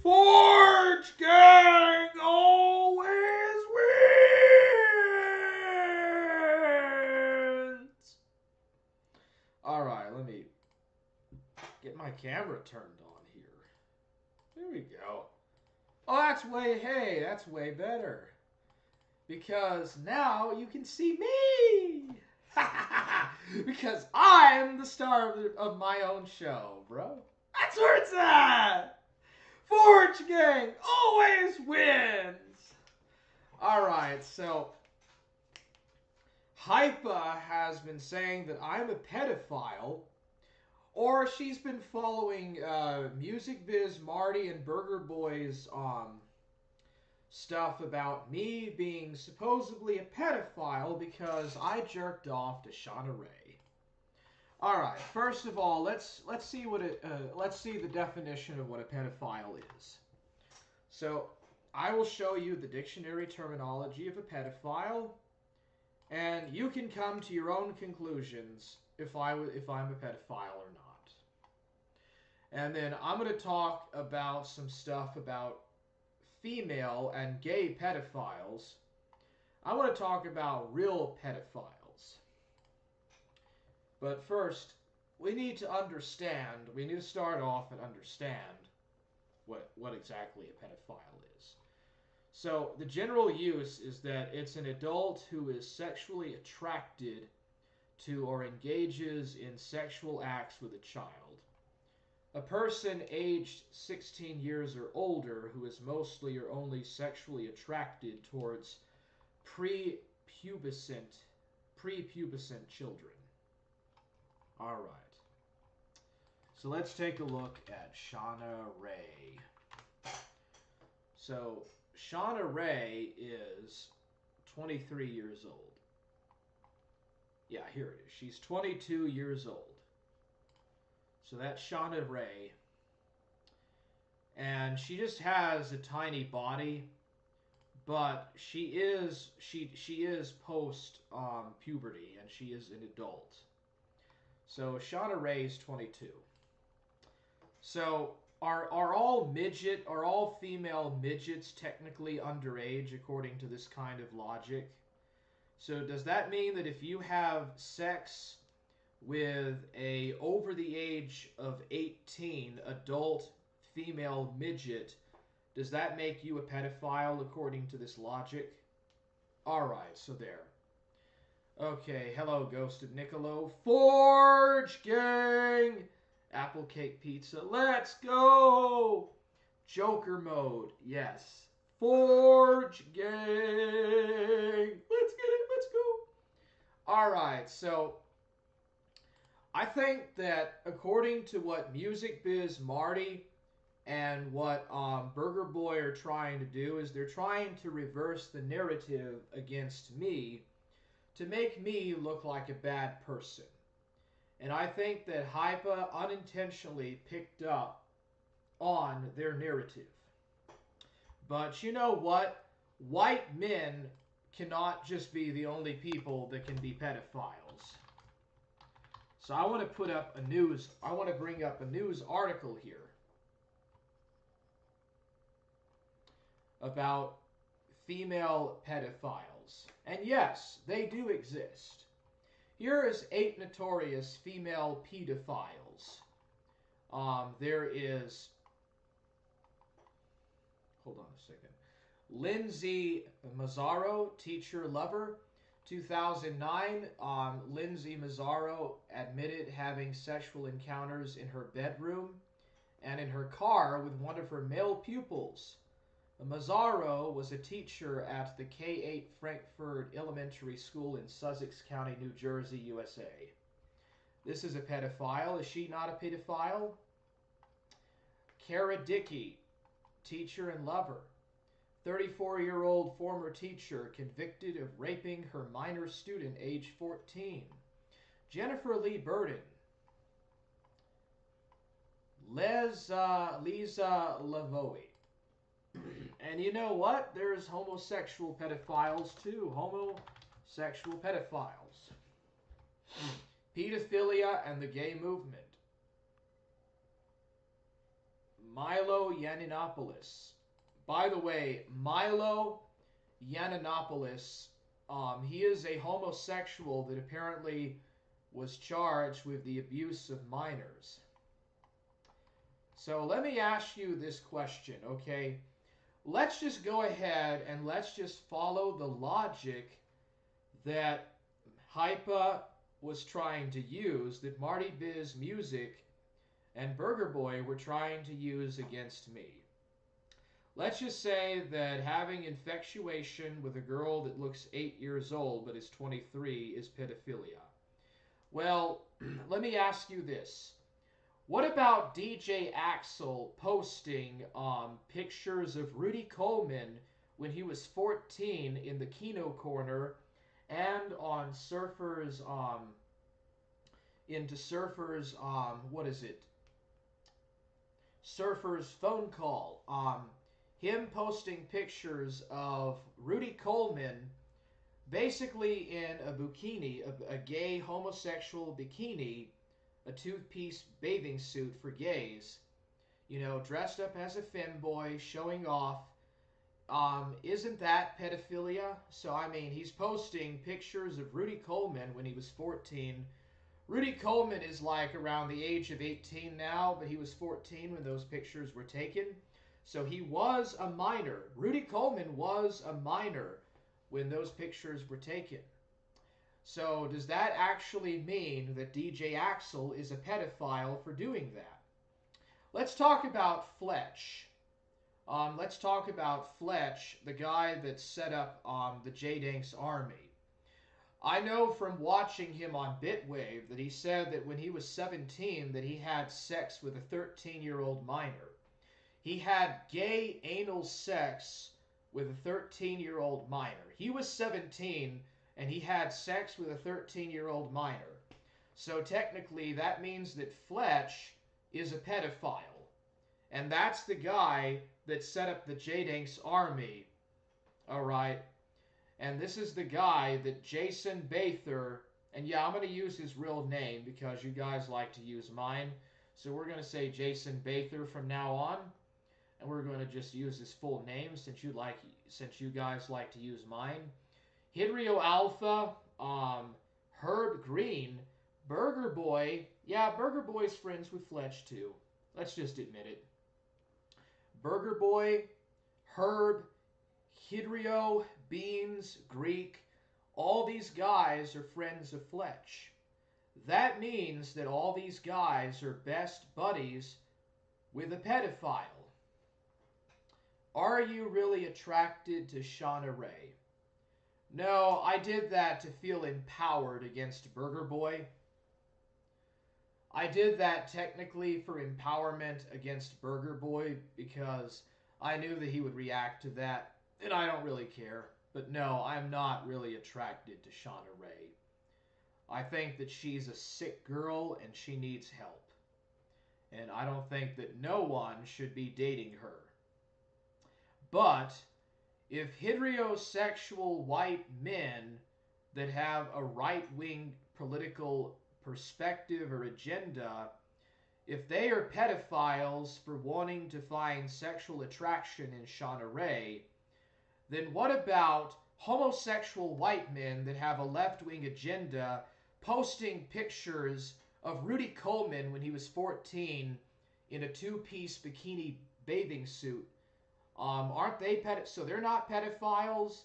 Forge Gang always wins! Alright, let me get my camera turned on here. There we go. Oh, that's way better. Because now you can see me! Because I'm the star of my own show, bro. That's where it's at! Forge Gang always wins! Alright, so Hypo has been saying that I'm a pedophile, or she's been following Music Biz Marty and Burger Boy's stuff about me being supposedly a pedophile because I jerked off to Shauna Ray. All right, first of all, let's see the definition of what a pedophile is. So, I will show you the dictionary terminology of a pedophile, and you can come to your own conclusions if I'm a pedophile or not. And then I'm going to talk about some stuff about female and gay pedophiles. I want to talk about real pedophiles. But first, we need to start off and understand what exactly a pedophile is. So, the general use is that it's an adult who is sexually attracted to or engages in sexual acts with a child. A person aged 16 years or older who is mostly or only sexually attracted towards prepubescent children. Alright. So let's take a look at Shauna Ray. So, Shauna Ray is 23 years old. Yeah, here it is. She's 22 years old. So that's Shauna Ray. And she just has a tiny body, but she is post puberty, and she is an adult. So Shauna Ray is 22. So are all female midgets technically underage according to this kind of logic? So does that mean that if you have sex with a over the age of 18 adult female midget, does that make you a pedophile according to this logic? Alright, so there. Okay, hello, Ghosted Niccolo. Forge Gang! Apple Cake Pizza, let's go! Joker mode, yes. Forge Gang! Let's get it, let's go! Alright, so I think that according to what Music Biz Marty and what Burger Boy are trying to do is they're trying to reverse the narrative against me to make me look like a bad person. And I think that Hypo unintentionally picked up on their narrative. But you know what? White men cannot just be the only people that can be pedophiles. So I want to bring up a news article here about female pedophiles. And yes, they do exist. Here is 8 notorious female pedophiles. There is, hold on a second, Lindsay Mazzaro, teacher lover. 2009, Lindsay Mazzaro admitted having sexual encounters in her bedroom and in her car with one of her male pupils. Mazzaro was a teacher at the K-8 Frankfurt Elementary School in Sussex County, New Jersey, USA. This is a pedophile. Is she not a pedophile? Kara Dickey, teacher and lover. 34-year-old former teacher convicted of raping her minor student age 14. Jennifer Lee Burden. Lisa Lavoie. And you know what? There's homosexual pedophiles too. Homosexual pedophiles. Pedophilia and the gay movement. Milo Yiannopoulos. By the way, Milo Yiannopoulos, he is a homosexual that apparently was charged with the abuse of minors. So let me ask you this question, okay? Let's just go ahead and let's just follow the logic that Hypo was trying to use, that Marty Biz Music and Burger Boy were trying to use against me. Let's just say that having infatuation with a girl that looks 8 years old but is 23 is pedophilia. Well, let me ask you this. What about DJ Axel posting pictures of Rudy Coleman when he was 14 in the Kino Corner and on Surfer's, Surfer's phone call. Him posting pictures of Rudy Coleman basically in a bikini, a gay homosexual bikini, a two-piece bathing suit for gays, you know, dressed up as a femboy, showing off. Isn't that pedophilia? So, I mean, he's posting pictures of Rudy Coleman when he was 14. Rudy Coleman is like around the age of 18 now, but he was 14 when those pictures were taken. So he was a minor. Rudy Coleman was a minor when those pictures were taken. So does that actually mean that DJ Axel is a pedophile for doing that? Let's talk about Fletch. Let's talk about Fletch, the guy that set up the J-Danks Army. I know from watching him on Bitwave that he said that when he was 17 that he had sex with a 13-year-old minor. He had gay anal sex with a 13-year-old minor. He was 17 and he had sex with a 13-year-old minor. So technically that means that Fletch is a pedophile. And that's the guy that set up the J-Danks Army. Alright. And this is the guy that Jason Bather, and yeah, I'm going to use his real name because you guys like to use mine. So we're going to say Jason Bather from now on. And we're going to just use his full name since you guys like to use mine. Hydrio Alpha, Herb Green, Burger Burger Boy, yeah, Burger Boy's friends with Fletch too. Let's just admit it. Burger Boy, Herb, Hydrio, Beans, Greek, all these guys are friends of Fletch. That means that all these guys are best buddies with a pedophile. Are you really attracted to Shauna Ray? No, I did that to feel empowered against Burger Boy. I did that technically for empowerment against Burger Boy because I knew that he would react to that, and I don't really care. But no, I'm not really attracted to Shauna Ray. I think that she's a sick girl and she needs help. And I don't think that no one should be dating her. But if heterosexual white men that have a right-wing political perspective or agenda, if they are pedophiles for wanting to find sexual attraction in Shauna Ray, then what about homosexual white men that have a left-wing agenda posting pictures of Rudy Coleman when he was 14 in a two-piece bikini bathing suit? Aren't they so they're not pedophiles?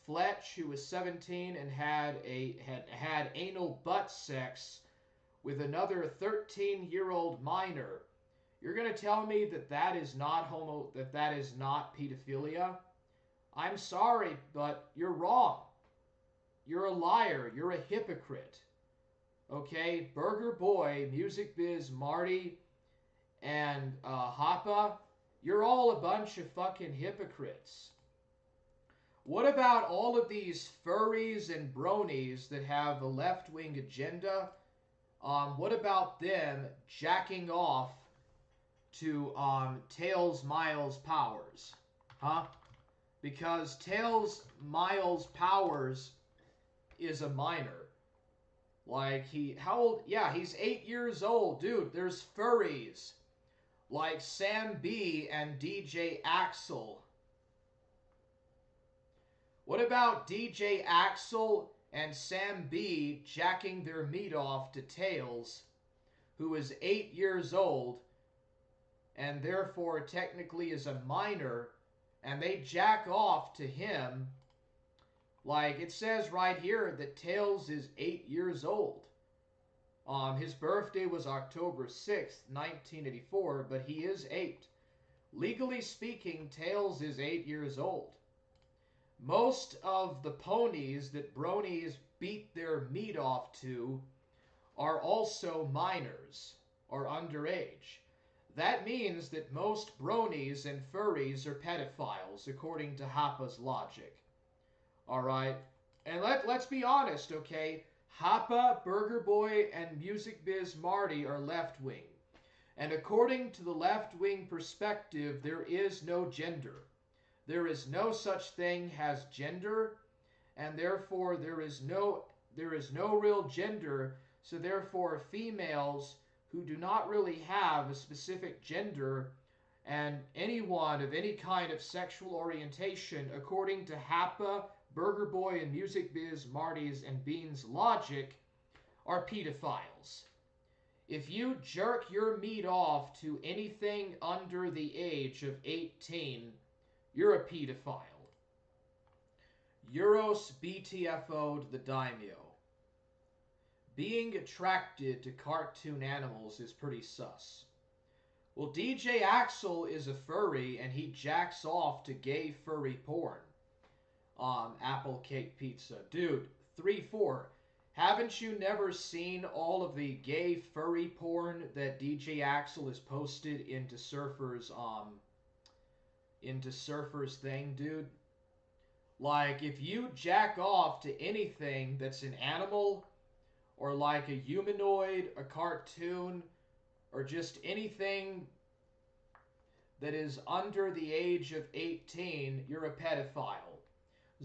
Fletch, who was 17 and had anal butt sex with another 13-year-old minor. You're gonna tell me that that is not pedophilia? I'm sorry, but you're wrong. You're a liar. You're a hypocrite. Okay, Burger Boy, Music Biz, Marty, and Hypo, you're all a bunch of fucking hypocrites. What about all of these furries and bronies that have a left-wing agenda? What about them jacking off to Tails Miles Powers? Huh? Because Tails Miles Powers is a minor. Like, how old? Yeah, he's 8 years old. Dude, there's furries like Sam B and DJ Axel. What about DJ Axel and Sam B jacking their meat off to Tails, who is 8 years old and therefore technically is a minor, and they jack off to him? Like, it says right here that Tails is 8 years old. His birthday was October 6th, 1984, but he is 8. Legally speaking, Tails is 8 years old. Most of the ponies that bronies beat their meat off to are also minors, or underage. That means that most bronies and furries are pedophiles, according to Hypo's logic. Alright? And let's be honest, okay? Hypo, Burger Boy, and Music Biz Marty are left-wing. And according to the left-wing perspective, there is no gender. There is no such thing as gender, and therefore there is no real gender, so therefore females who do not really have a specific gender and anyone of any kind of sexual orientation, according to Hypo, Burger Boy, and Music Biz, Marty's, and Bean's logic, are pedophiles. If you jerk your meat off to anything under the age of 18, you're a pedophile. Euros BTFO'd the daimyo. Being attracted to cartoon animals is pretty sus. Well, DJ Axel is a furry and he jacks off to gay furry porn. Apple Cake Pizza. Dude, 3-4. Haven't you never seen all of the gay furry porn that DJ Axel has posted into Surfer's thing, dude? Like, if you jack off to anything that's an animal, or like a humanoid, a cartoon, or just anything that is under the age of 18, you're a pedophile.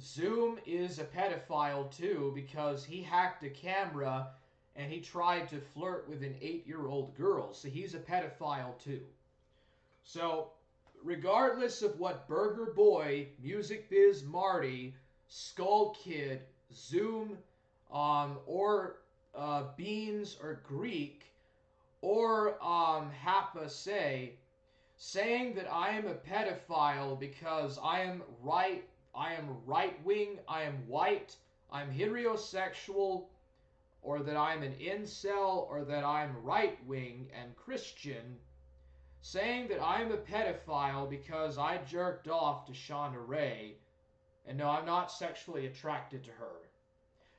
Zoom is a pedophile too because he hacked a camera and he tried to flirt with an 8-year-old girl, so he's a pedophile too. So, regardless of what Burger Boy, Music Biz Marty, Skull Kid, Zoom, or Beans or Greek, or Hypo saying that I am a pedophile because I am right-wing, I am white, I'm heterosexual, or that I'm an incel, or that I'm right-wing and Christian, saying that I'm a pedophile because I jerked off to Shauna Ray, and no, I'm not sexually attracted to her.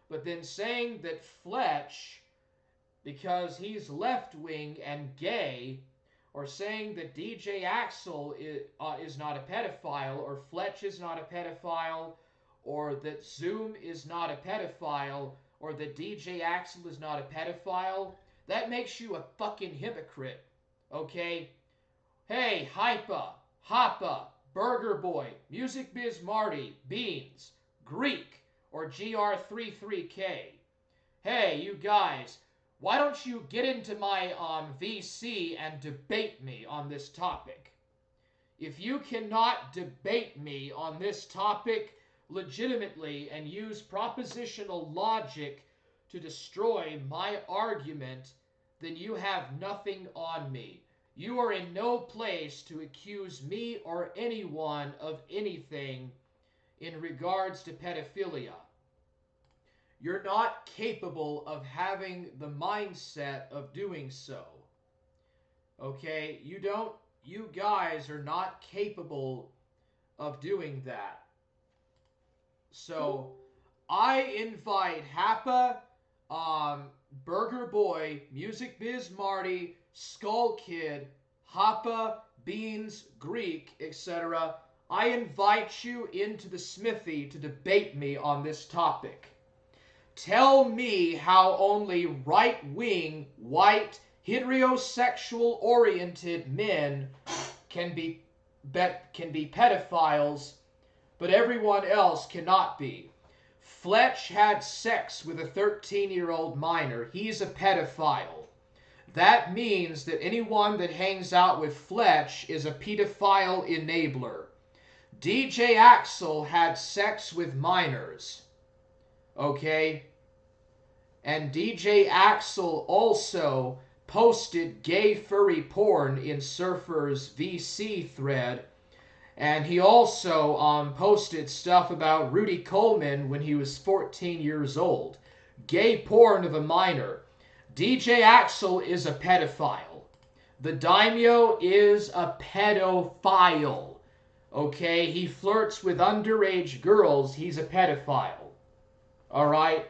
But then saying that Fletch, because he's left-wing and gay, or saying that DJ Axel is not a pedophile, or Fletch is not a pedophile, or that Zoom is not a pedophile, or that DJ Axel is not a pedophile, that makes you a fucking hypocrite, okay? Hey, Hypo, Burger Boy, Music Biz Marty, Beans, Greek, or GR33K. Hey, you guys, why don't you get into my VC and debate me on this topic? If you cannot debate me on this topic legitimately and use propositional logic to destroy my argument, then you have nothing on me. You are in no place to accuse me or anyone of anything in regards to pedophilia. You're not capable of having the mindset of doing so. Okay? You guys are not capable of doing that. So, I invite Hypo, Burger Boy, Music Biz Marty, Skull Kid, Hypo, Beans, Greek, etc. I invite you into the smithy to debate me on this topic. Tell me how only right-wing, white, heterosexual-oriented men can be pedophiles, but everyone else cannot be. Fletch had sex with a 13-year-old minor. He's a pedophile. That means that anyone that hangs out with Fletch is a pedophile enabler. DJ Axel had sex with minors. Okay? And DJ Axel also posted gay furry porn in Surfer's VC thread. And he also posted stuff about Rudy Coleman when he was 14 years old. Gay porn of a minor. DJ Axel is a pedophile. The daimyo is a pedophile. Okay? He flirts with underage girls. He's a pedophile. Alright?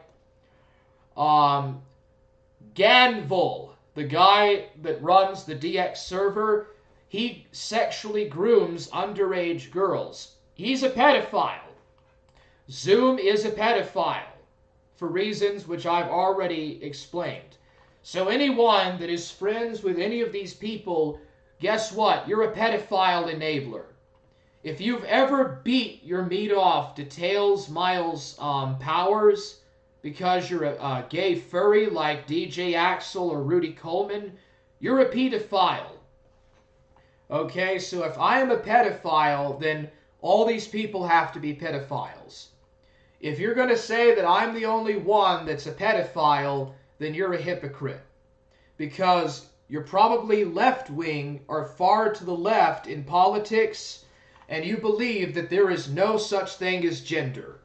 Ganval, the guy that runs the DX server, he sexually grooms underage girls. He's a pedophile. Zoom is a pedophile, for reasons which I've already explained. So anyone that is friends with any of these people, guess what? You're a pedophile enabler. If you've ever beat your meat off to Tails Miles Powers because you're a gay furry like DJ Axel or Rudy Coleman, you're a pedophile. Okay, so if I am a pedophile, then all these people have to be pedophiles. If you're going to say that I'm the only one that's a pedophile, then you're a hypocrite. Because you're probably left-wing or far to the left in politics, and you believe that there is no such thing as gender.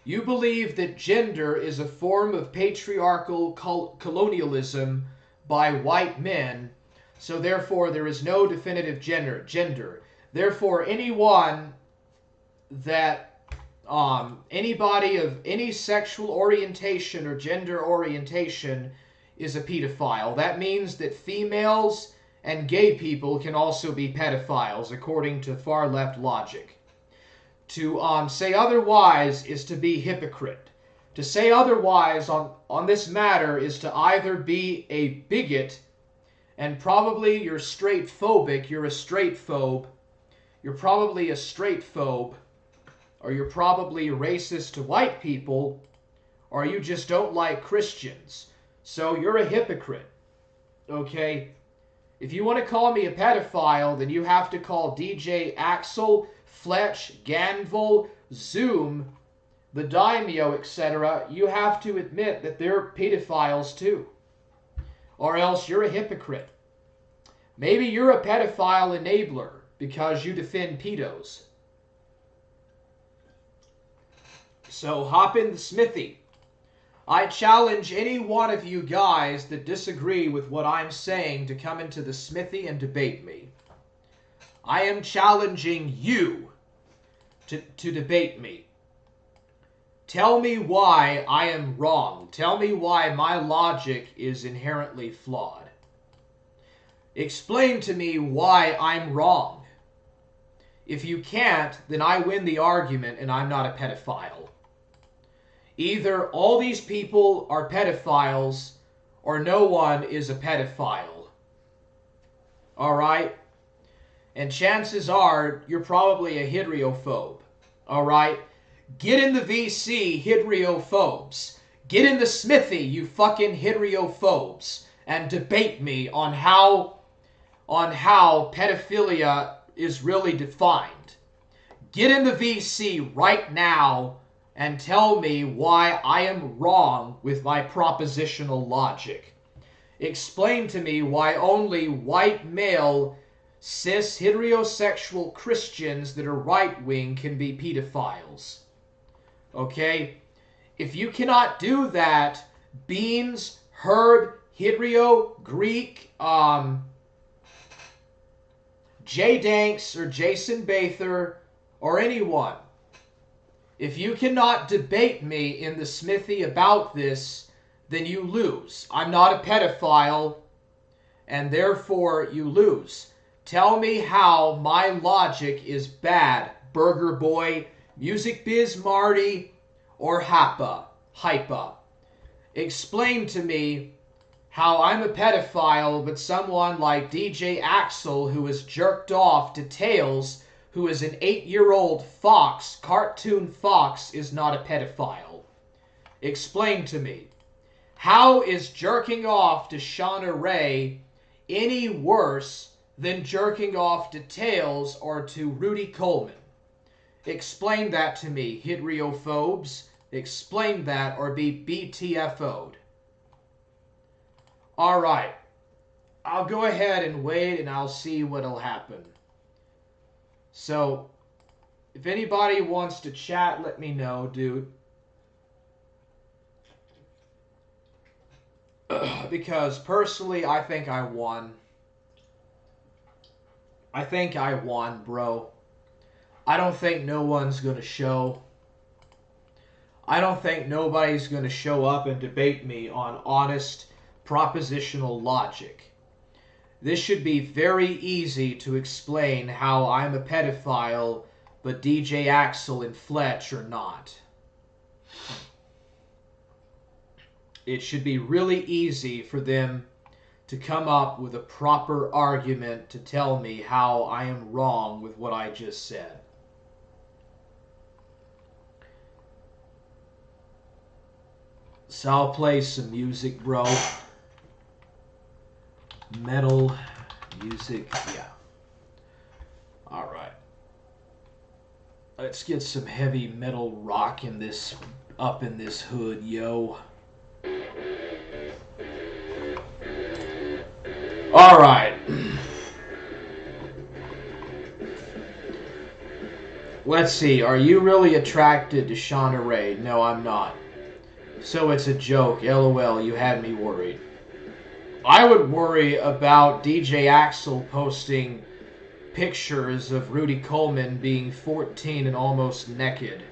You believe that gender is a form of patriarchal colonialism by white men, so therefore there is no definitive gender. Therefore, anyone that, anybody of any sexual orientation or gender orientation is a pedophile. That means that females and gay people can also be pedophiles, according to far-left logic. To say otherwise is to be hypocrite. To say otherwise on this matter is to either be a bigot, and probably you're straight-phobic, you're a straight-phobe, you're probably a straight-phobe, or you're probably racist to white people, or you just don't like Christians. So you're a hypocrite, okay? If you want to call me a pedophile, then you have to call DJ Axel, Fletch, Ganval, Zoom, the daimyo, etc., you have to admit that they're pedophiles too. Or else you're a hypocrite. Maybe you're a pedophile enabler because you defend pedos. So hop in the smithy. I challenge any one of you guys that disagree with what I'm saying to come into the smithy and debate me. I am challenging you to debate me. Tell me why I am wrong. Tell me why my logic is inherently flawed. Explain to me why I'm wrong. If you can't, then I win the argument and I'm not a pedophile. Either all these people are pedophiles or no one is a pedophile. Alright? And chances are you're probably a hydriophobe. Alright? Get in the VC, hydriophobes. Get in the smithy, you fucking hydriophobes. And debate me on how pedophilia is really defined. Get in the VC right now and tell me why I am wrong with my propositional logic. Explain to me why only white male cis heterosexual Christians that are right-wing can be pedophiles. Okay? If you cannot do that, Beans, Herb, Hydrio, Greek, Jay Danks or Jason Bather or anyone, if you cannot debate me in the smithy about this, then you lose. I'm not a pedophile, and therefore you lose. Tell me how my logic is bad, Burger Boy, Music Biz Marty, or Hypo. Explain to me how I'm a pedophile, but someone like DJ Axel, who is jerked off to Tails, who is an 8-year-old fox, cartoon fox, is not a pedophile. Explain to me. How is jerking off to Shauna Ray any worse than jerking off to Tails or to Rudy Coleman? Explain that to me, hydriophobes. Explain that or be BTFO'd. Alright. I'll go ahead and wait and I'll see what'll happen. So, if anybody wants to chat, let me know, dude. Because personally, I think I won. I think I won, bro. I don't think no one's going to show. I don't think nobody's going to show up and debate me on honest propositional logic. This should be very easy to explain how I'm a pedophile, but DJ Axel and Fletch are not. It should be really easy for them to come up with a proper argument to tell me how I am wrong with what I just said. So I'll play some music, bro. Metal music, yeah. Alright. Let's get some heavy metal rock in this, up in this hood, yo. Alright. Let's see, are you really attracted to Shauna Ray? No, I'm not. So it's a joke, LOL, you had me worried. I would worry about DJ Axel posting pictures of Rudy Coleman being 14 and almost naked.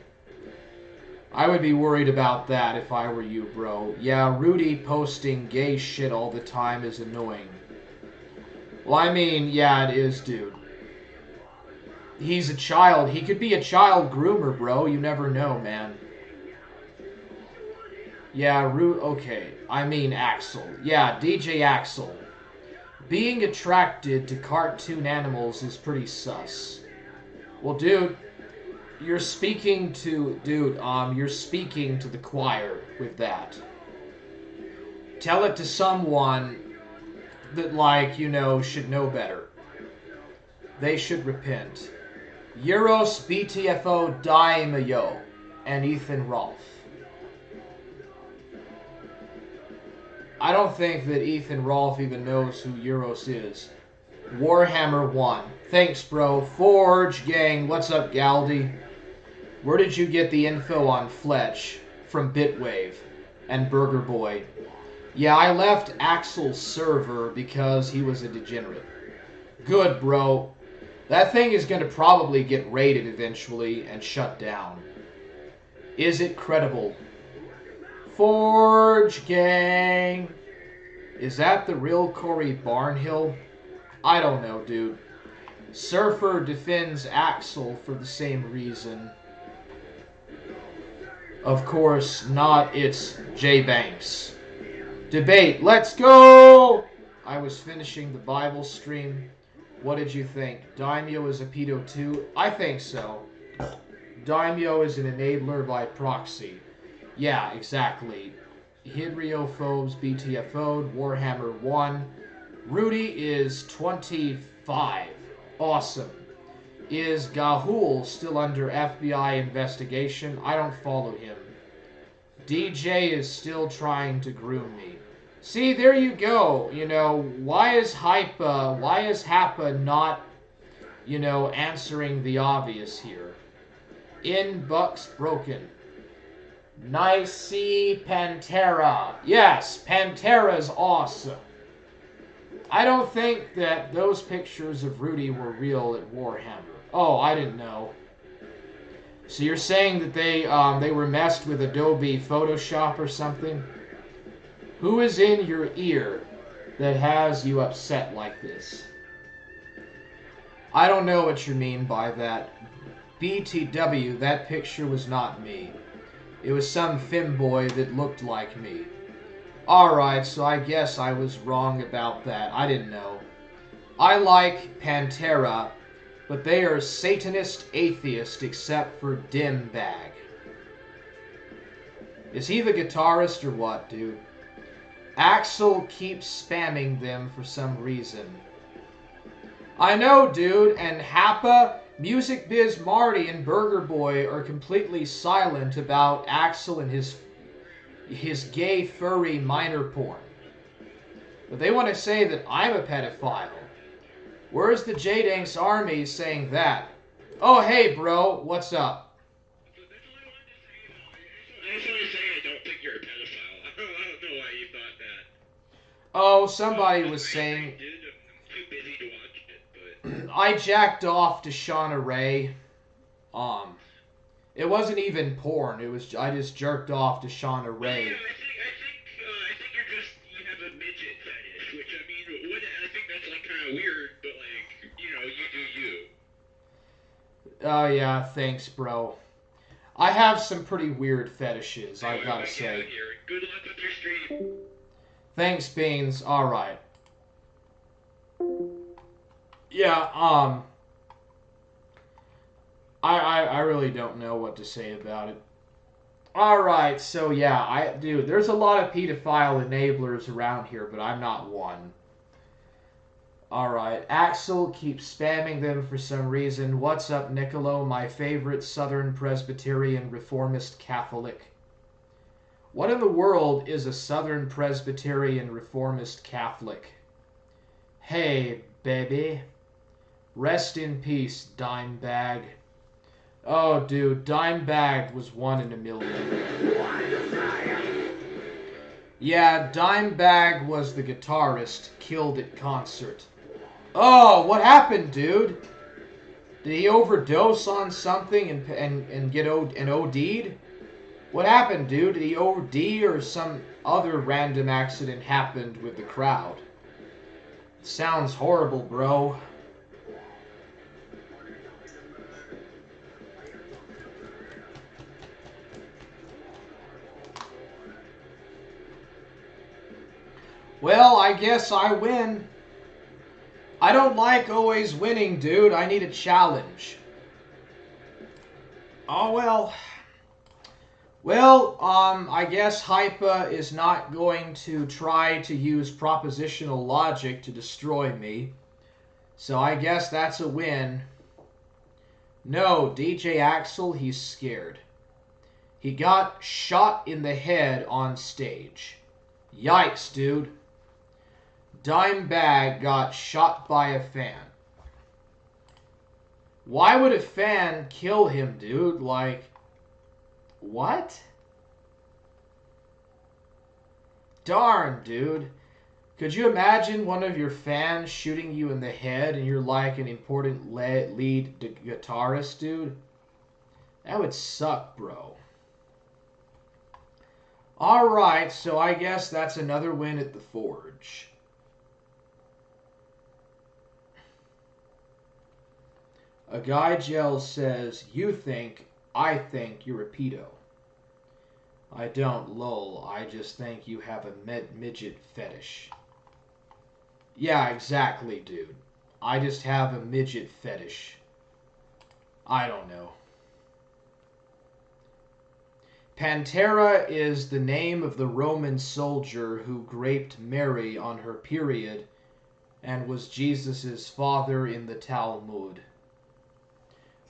I would be worried about that if I were you, bro. Yeah, Rudy posting gay shit all the time is annoying. Well, I mean, yeah, it is, dude. He's a child. He could be a child groomer, bro. You never know, man. Yeah, okay. I mean Axel. Yeah, DJ Axel. Being attracted to cartoon animals is pretty sus. Well, dude, you're speaking to the choir with that. Tell it to someone that, like, you know, should know better. They should repent. Euros BTFO Daimyo. and Ethan Rolfe. I don't think that Ethan Rolfe even knows who Euros is. Warhammer 1. Thanks, bro. Forge, gang. What's up, Galdi? Where did you get the info on Fletch? From Bitwave and Burger Boy. Yeah, I left Axel's server because he was a degenerate. Good, bro. That thing is going to probably get raided eventually and shut down. Is it credible? Forge, gang. Is that the real Corey Barnhill? I don't know, dude. Surfer defends Axel for the same reason. Of course, not it's J Banks. Debate, let's go! I was finishing the Bible stream. What did you think? Daimyo is a pedo too? I think so. Daimyo is an enabler by proxy. Yeah, exactly. Hydriophobes BTFO'd, Warhammer 1. Rudy is 25. Awesome. Is Gahul still under FBI investigation? I don't follow him. DJ is still trying to groom me. See, there you go. You know, why is Hypo not, you know, answering the obvious here? Inbox broken. Nice Pantera. Yes, Pantera's awesome. I don't think that those pictures of Rudy were real at Warhammer. Oh, I didn't know. So you're saying that they were messed with Adobe Photoshop or something? Who is in your ear that has you upset like this? I don't know what you mean by that. BTW, that picture was not me. It was some femboy that looked like me. Alright, so I guess I was wrong about that. I didn't know. I like Pantera, but they are Satanist atheist except for Dimbag. Is he the guitarist or what, dude? Axel keeps spamming them for some reason. I know, dude, and Happa, Music Biz Marty, and Burger Boy are completely silent about Axel and his gay, furry minor porn. But they want to say that I'm a pedophile. Where's the J-Danks army saying that? Oh, hey, bro, what's up? I just want to say I don't think you're a pedophile. I don't know why you thought that. Oh, somebody was saying... I'm too busy to watch it, but... I jacked off to Shauna Ray. It wasn't even porn. I just jerked off to Shauna Ray. Yeah, I think you have a midget fetish, which I mean, I think that's like kind of weird, but like, you know, you do you. Oh yeah, thanks, bro. I have some pretty weird fetishes, I gotta say. Good luck with your stream. Thanks, Beans. Alright. Yeah, I really don't know what to say about it. Alright, so yeah, dude, there's a lot of pedophile enablers around here, but I'm not one. Alright, Axel keeps spamming them for some reason. What's up, Niccolo, my favorite Southern Presbyterian Reformist Catholic? What in the world is a Southern Presbyterian Reformist Catholic? Hey, baby. Rest in peace, Dimebag. Oh, dude, Dimebag was 1 in a million. Yeah, Dimebag was the guitarist killed at concert. Oh, what happened, dude? Did he overdose on something and get OD'd? What happened, dude? Did he OD or some other random accident happened with the crowd? Sounds horrible, bro. Well, I guess I win. I don't like always winning, dude. I need a challenge. Oh, well. Well, I guess Hypo is not going to try to use propositional logic to destroy me. So I guess that's a win. No, DJ Axel, he's scared. He got shot in the head on stage. Yikes, dude. Dimebag got shot by a fan. Why would a fan kill him, dude? Like, what? Darn, dude. Could you imagine one of your fans shooting you in the head and you're like an important lead guitarist, dude? That would suck, bro. Alright, so I guess that's another win at the Forge. A guy Gel says, you think, I think you're a pedo. I don't, lol. I just think you have a midget fetish. Yeah, exactly, dude. I just have a midget fetish. I don't know. Pantera is the name of the Roman soldier who raped Mary on her period and was Jesus' father in the Talmud.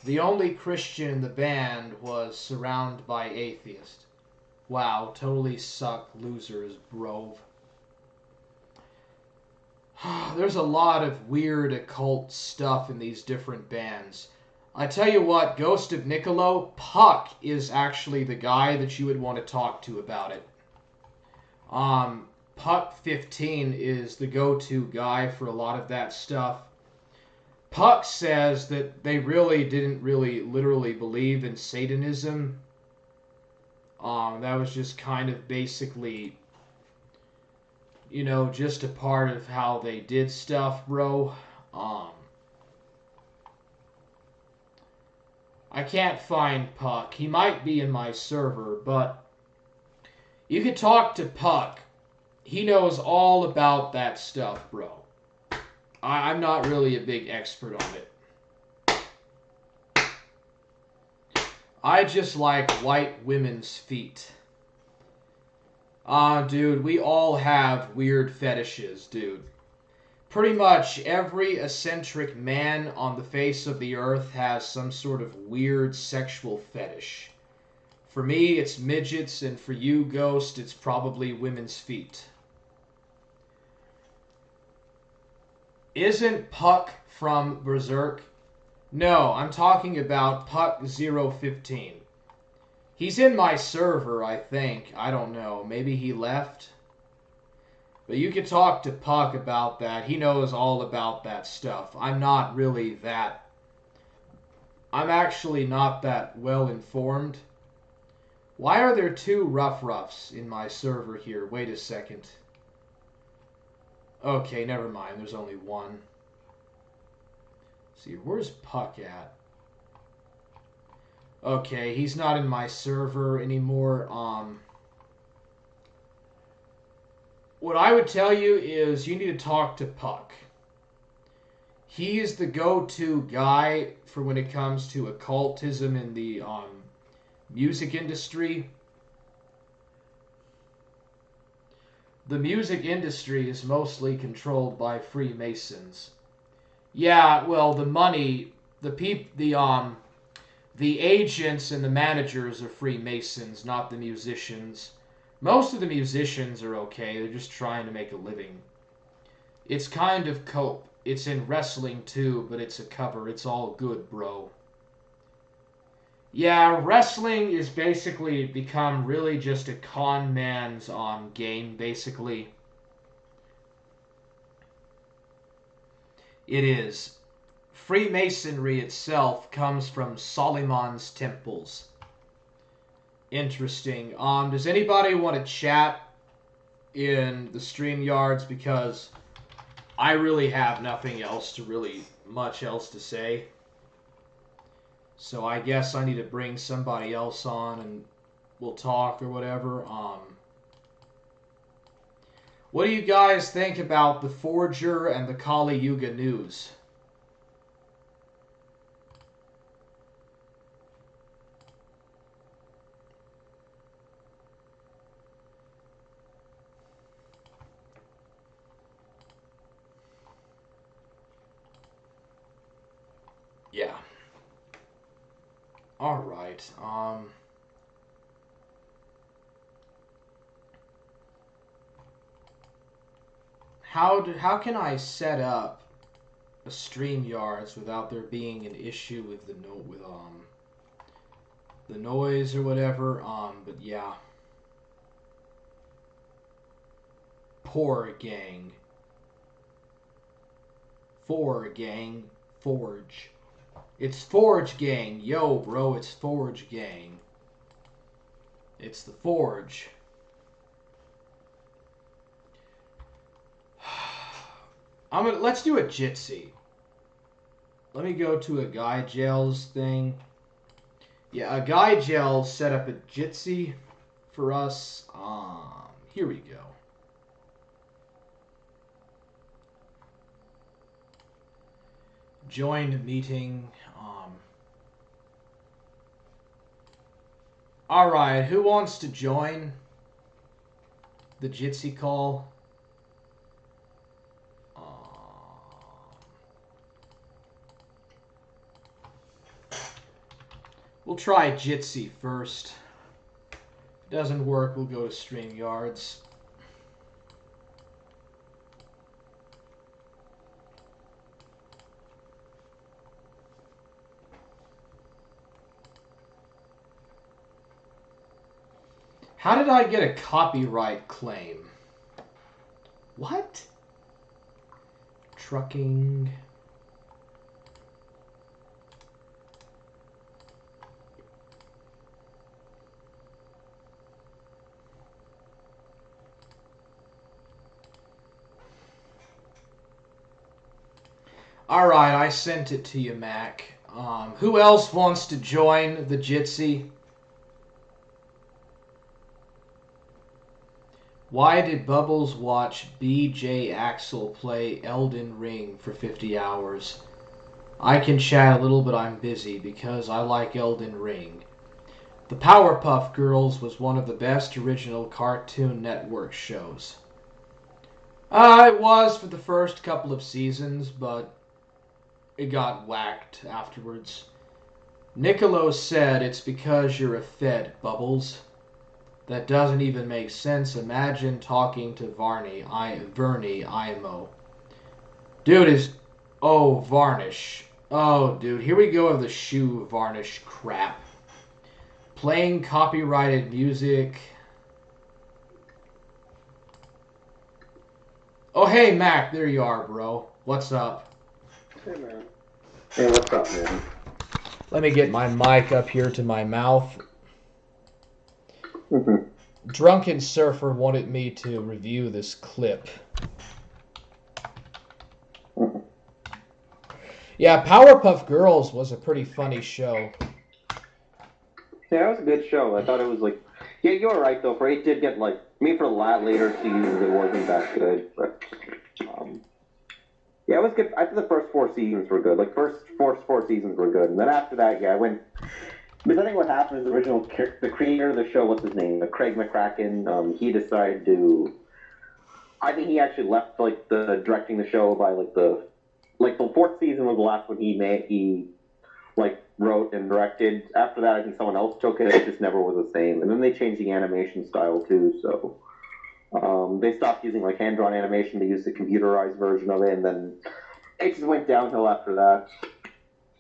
The only Christian in the band was surrounded by atheists. Wow, totally suck losers, bro. There's a lot of weird occult stuff in these different bands. I tell you what, Ghost of Niccolo, Puck is actually the guy that you would want to talk to about it. Puck 15 is the go-to guy for a lot of that stuff. Puck says that they really didn't literally believe in Satanism. That was just kind of basically, you know, just a part of how they did stuff, bro. I can't find Puck. He might be in my server, but you could talk to Puck. He knows all about that stuff, bro. I'm not really a big expert on it. I just like white women's feet. Dude, we all have weird fetishes, dude. Pretty much every eccentric man on the face of the earth has some sort of weird sexual fetish. For me, it's midgets, and for you, Ghost, it's probably women's feet. Isn't Puck from Berserk? No, I'm talking about Puck 015. He's in my server, I think. I don't know. Maybe he left? But you could talk to Puck about that. He knows all about that stuff. I'm actually not that well informed. Why are there two Roughs in my server here? Wait a second. Okay, never mind. There's only one. Let's see, where's Puck at? Okay, he's not in my server anymore. What I would tell you is you need to talk to Puck. He is the go-to guy for when it comes to occultism in the music industry. The music industry is mostly controlled by Freemasons. Yeah, well, the money, the agents and the managers are Freemasons, not the musicians. Most of the musicians are okay. They're just trying to make a living. It's kind of cope. It's in wrestling too, but it's a cover. It's all good, bro. Yeah, wrestling is basically become really just a con man's game, basically. It is. Freemasonry itself comes from Solomon's temples. Interesting. Does anybody want to chat in the StreamYards? Because I really have nothing else to much else to say. So I guess I need to bring somebody else on and we'll talk or whatever. What do you guys think about the Forger and the Kali Yuga news? Yeah. All right. how can I set up a StreamYards without there being an issue with the noise or whatever? But yeah. Poor gang. Forge. It's Forge gang. Yo, bro, it's Forge gang. It's the Forge. Let's do a Jitsi. Let me go to a Guy Jails thing. Yeah, a Guy Jails set up a Jitsi for us. Here we go. Join meeting. All right, who wants to join the Jitsi call? We'll try Jitsi first. If it doesn't work, we'll go to StreamYards. How did I get a copyright claim? What? Trucking. Alright, I sent it to you, Mac. Who else wants to join the Jitsi? Why did Bubbles watch BJ Axel play Elden Ring for 50 hours? I can chat a little, but I'm busy because I like Elden Ring. The Powerpuff Girls was one of the best original Cartoon Network shows. It was for the first couple of seasons, but it got whacked afterwards. Niccolo said it's because you're a Fed, Bubbles. That doesn't even make sense. Imagine talking to Vernie Imo. Dude is... Oh, varnish. Oh, dude. Here we go with the shoe varnish crap. Playing copyrighted music. Oh, hey, Mac. There you are, bro. What's up? Hey, man. Hey, what's up, man? Let me get my mic up here to my mouth. Mm-hmm. Drunken Surfer wanted me to review this clip. Mm-hmm. Yeah, Powerpuff Girls was a pretty funny show. Yeah, it was a good show. I thought it was like... Yeah, you were right, though. For it did get, like... I mean, for the later seasons, it wasn't that good. But, yeah, it was good. I think the first 4 seasons were good. Like, first four seasons were good. And then after that, yeah, I went... Because I think what happened is the creator of the show, what's his name? Craig McCracken, he decided to... I think he actually left, like, the directing the show by, like, the 4th season was the last one he wrote and directed. After that, I think someone else took it. It just never was the same. And then they changed the animation style, too, so... they stopped using, like, hand-drawn animation. They used the computerized version of it, and then it just went downhill after that.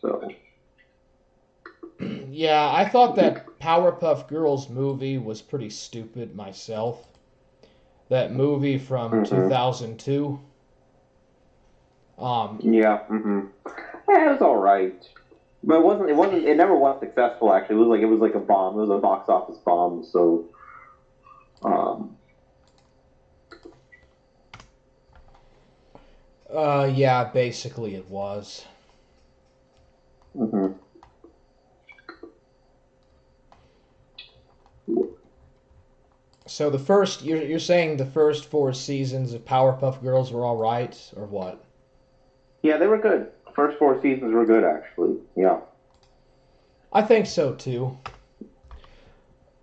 So... Yeah, I thought that Powerpuff Girls movie was pretty stupid myself. That movie from 2002. Yeah, Yeah, it was alright. But it never was successful, actually. It was like a bomb. It was a box office bomb, so... Yeah, basically it was. So you're saying the first 4 seasons of Powerpuff Girls were all right, or what? Yeah, they were good. The first 4 seasons were good, actually. Yeah. I think so too.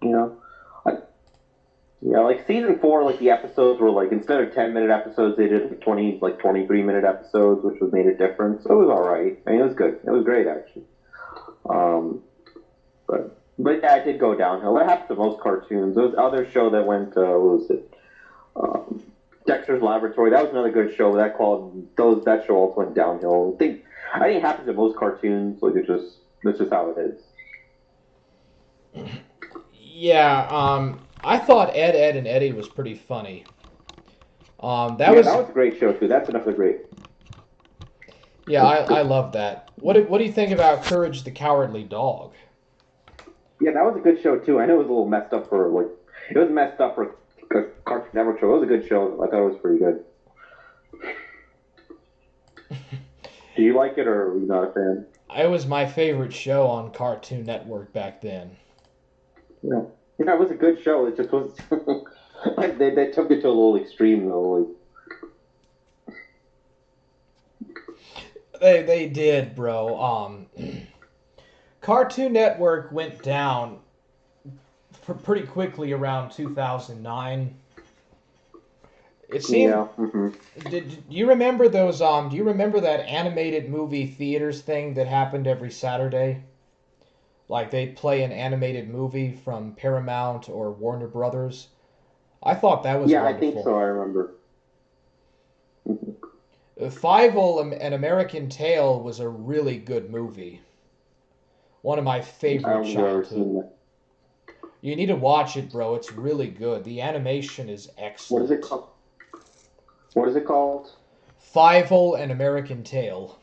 You know, like season 4, like the episodes were like instead of 10-minute episodes, they did 23-minute episodes, which was made a difference. So it was all right. I mean, it was good. It was great, actually. But yeah, it did go downhill. That happens to most cartoons. There was other show that went, what was it? Dexter's Laboratory. That was another good show. That show also went downhill. I think it happens in most cartoons. Like that's just how it is. Yeah, I thought Ed, Ed, and Eddie was pretty funny. That was a great show too. That's another great. Yeah, I love that. What do you think about Courage the Cowardly Dog? Yeah, that was a good show too. I know it was a little messed up for a Cartoon Network show. It was a good show. I thought it was pretty good. Do you like it, or are you not a fan? It was my favorite show on Cartoon Network back then. Yeah, it was a good show. It just was like they took it to a little extreme though. They did, bro. Cartoon Network went down pretty quickly around 2009. It seemed. Yeah. Mm-hmm. Do you remember those? Do you remember that animated movie theaters thing that happened every Saturday? Like they'd play an animated movie from Paramount or Warner Brothers. I thought that was wonderful. I think so. I remember. Fievel, An American Tale was a really good movie. One of my favorite childhood. You need to watch it, bro. It's really good. The animation is excellent. What is it called? What is it called? Fievel, An American Tale.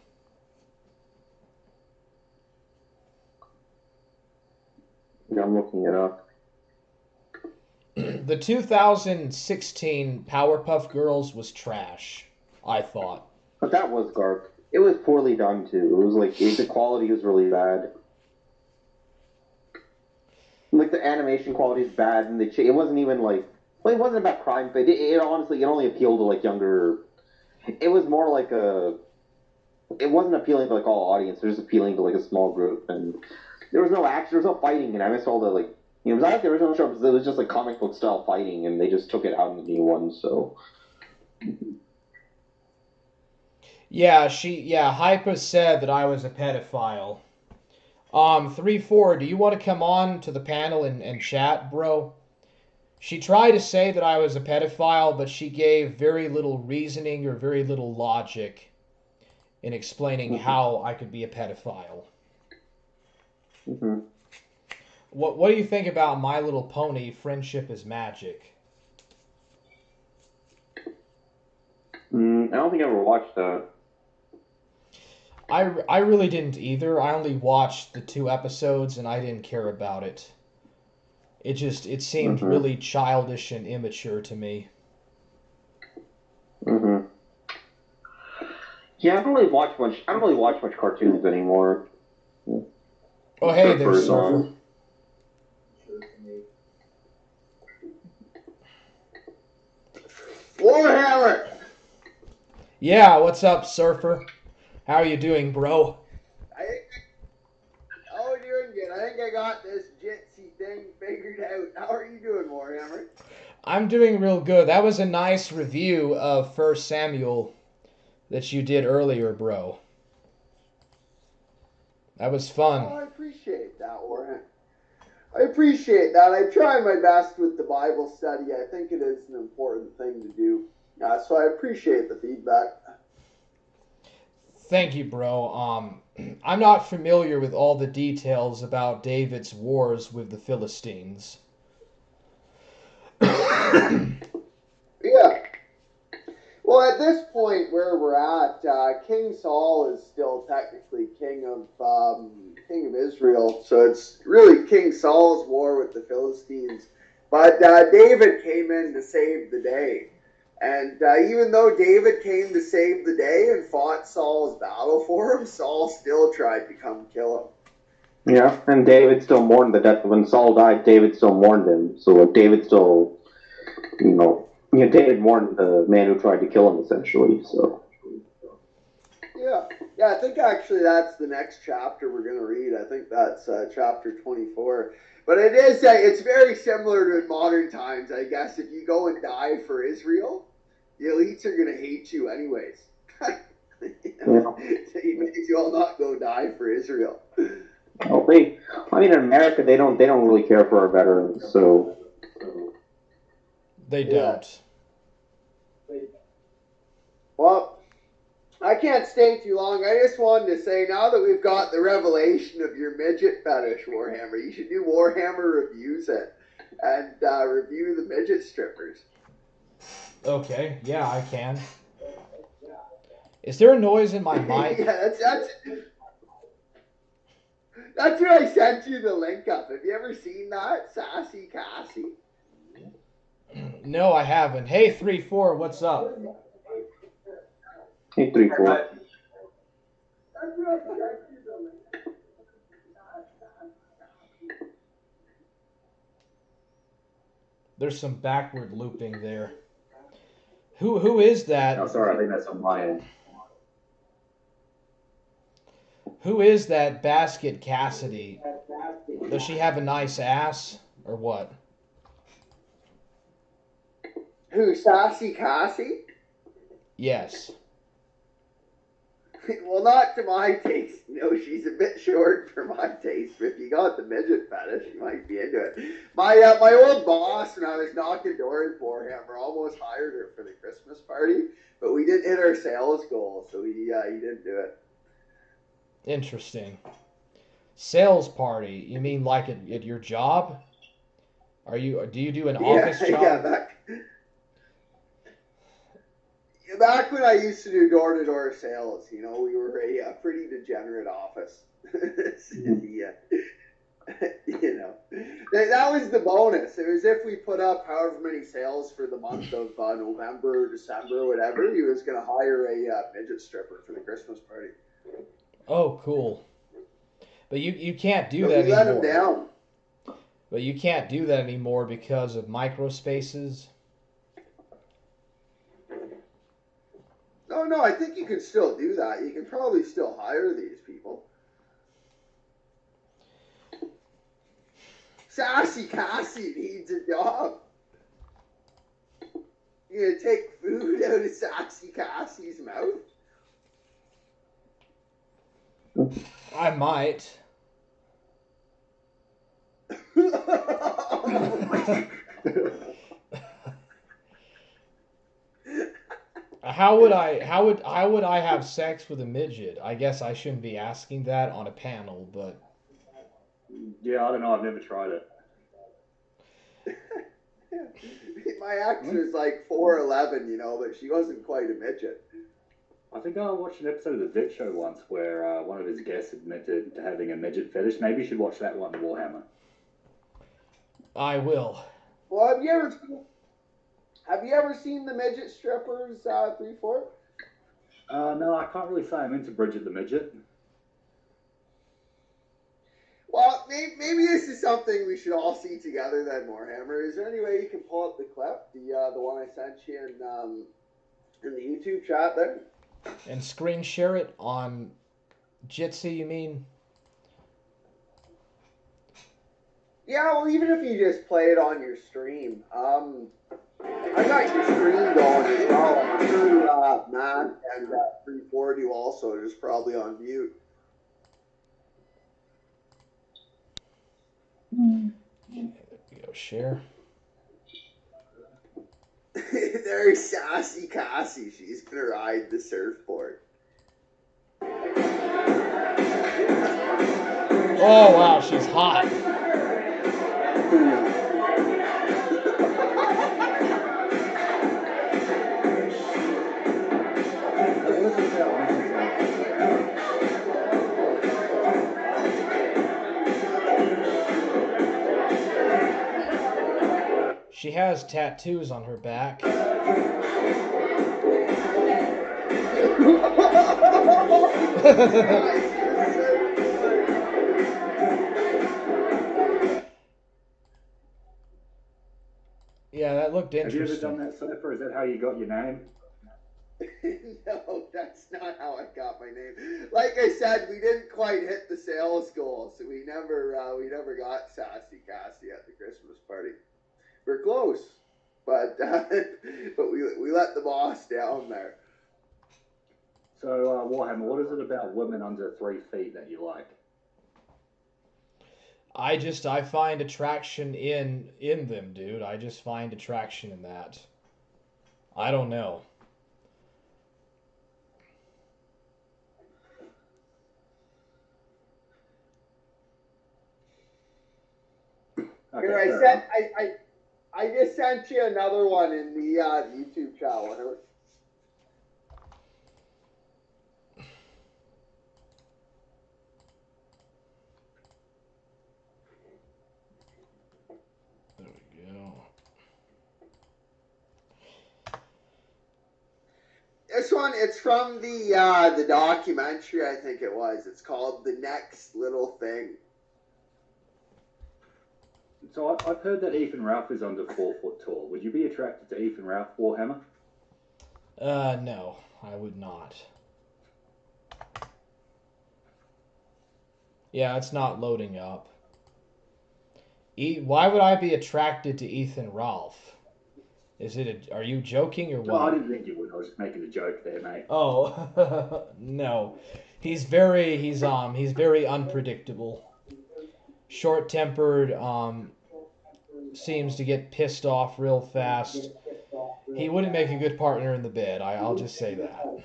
Yeah, I'm looking it up. The 2016 Powerpuff Girls was trash, I thought. But that was garbage. It was poorly done too. It was like the quality was really bad. Like the animation quality is bad, and it wasn't even like. Well, it wasn't about crime. But it honestly, it only appealed to like younger. It was more like a. It wasn't appealing to like all audience. It was appealing to like a small group, and there was no action. There was no fighting, and I missed all the like. It was like the original show because it was just like comic book style fighting, and they just took it out in the new one. So. Yeah, Hypo said that I was a pedophile. 3-4, do you want to come on to the panel and chat, bro? She tried to say that I was a pedophile, but she gave very little reasoning or very little logic in explaining how I could be a pedophile. Mm-hmm. What do you think about My Little Pony, Friendship is Magic? I don't think I ever watched that. I really didn't either. I only watched the 2 episodes and I didn't care about it. It seemed really childish and immature to me. Mm-hmm. Yeah, I don't really watch much cartoons anymore. Oh, hey, there's Surfer. Warhammer! Yeah, what's up, Surfer? How are you doing, bro? Doing good. I think I got this Jitsi thing figured out. How are you doing, Warhammer? I'm doing real good. That was a nice review of 1 Samuel that you did earlier, bro. That was fun. Oh, I appreciate that, Warhammer. I appreciate that. I try my best with the Bible study. I think it is an important thing to do. So I appreciate the feedback. Thank you, bro. I'm not familiar with all the details about David's wars with the Philistines. Yeah. Well, at this point where we're at, King Saul is still technically king of Israel, so it's really King Saul's war with the Philistines. But David came in to save the day. And even though David came to save the day and fought Saul's battle for him, Saul still tried to come kill him. Yeah, and David still mourned the death. When Saul died, David still mourned him. So David still, David mourned the man who tried to kill him, essentially. So. Yeah, I think actually that's the next chapter we're going to read. I think that's chapter 24. But it's very similar to modern times, I guess. If you go and die for Israel, the elites are going to hate you anyways. So you may as well not go die for Israel. Well, in America, they don't really care for our veterans, so. They don't. I can't stay too long. I just wanted to say, now that we've got the revelation of your midget fetish, Warhammer, you should do Warhammer reviews it and review the midget strippers. Okay, yeah, I can. Is there a noise in my mic? Yeah, that's what I sent you the link of. Have you ever seen that? Sassy Cassie? No, I haven't. Hey, 3-4, what's up? Hey, 3-4. There's some backward looping there. Who is that? Oh, sorry, I think that's on my end. Who is that Basket Cassidy? Does she have a nice ass or what? Who, Sassy Cassie? Yes. Well, not to my taste. No, she's a bit short for my taste. But if you got the midget fetish, you might be into it. My old boss, when I was knocking doors for him, almost hired her for the Christmas party, but we didn't hit our sales goal, so he didn't do it. Interesting. Sales party? You mean like at your job? Do you do an office job? Yeah, back when I used to do door-to-door sales, we were a pretty degenerate office. Yeah. That was the bonus. It was if we put up however many sales for the month of November or December or whatever, he was going to hire a midget stripper for the Christmas party. Oh, cool. But you can't do that we anymore. let him down. But you can't do that anymore because of microspaces. No, I think you can still do that. You can probably still hire these people. Sassy Cassie needs a job. You gonna take food out of Sassy Cassie's mouth? I might. How would I have sex with a midget? I guess I shouldn't be asking that on a panel, but Yeah, I don't know. I've never tried it. My ex was like 4'11", but she wasn't quite a midget. I think I watched an episode of The Vet Show once where one of his guests admitted to having a midget fetish. Maybe you should watch that one, Warhammer. I will. Well, have you ever seen the midget strippers 3-4? No, I can't really say I'm into Bridget the Midget. Well, maybe this is something we should all see together then, Warhammer. Is there any way you can pull up the clip, the one I sent you in the YouTube chat there? And screen share it on Jitsi, you mean? Yeah, well, even if you just play it on your stream. I got your stream going as well. I'm sure Matt and 3-4 do also. It's probably on mute. There we go, share. There's Sassy Cassie. She's gonna ride the surfboard. Oh wow, she's hot. She has tattoos on her back. Yeah, that looked interesting. Have you ever done that, Surfer? Is that how you got your name? No, that's not how I got my name. Like I said, we didn't quite hit the sales goal, so we never got Sassy Cassie at the Christmas party. We're close, but we let the boss down there. So, Warhammer, what is it about women under 3 feet that you like? I find attraction in them, dude. I just find attraction in that. I don't know. Okay, Here, fair enough. I just sent you another one in the YouTube chat. Whatever. There we go. This one, it's from the documentary. I think it was. It's called "The Next Little Thing." So I've heard that Ethan Ralph is under 4 foot tall. Would you be attracted to Ethan Ralph, Warhammer? No, I would not. Yeah, it's not loading up. Why would I be attracted to Ethan Ralph? Are you joking or what? No, I didn't think you would. I was just making a joke there, mate. Oh, no. He's very unpredictable. Short-tempered, seems to get pissed off real fast. He wouldn't make a good partner in the bed, I'll just say that.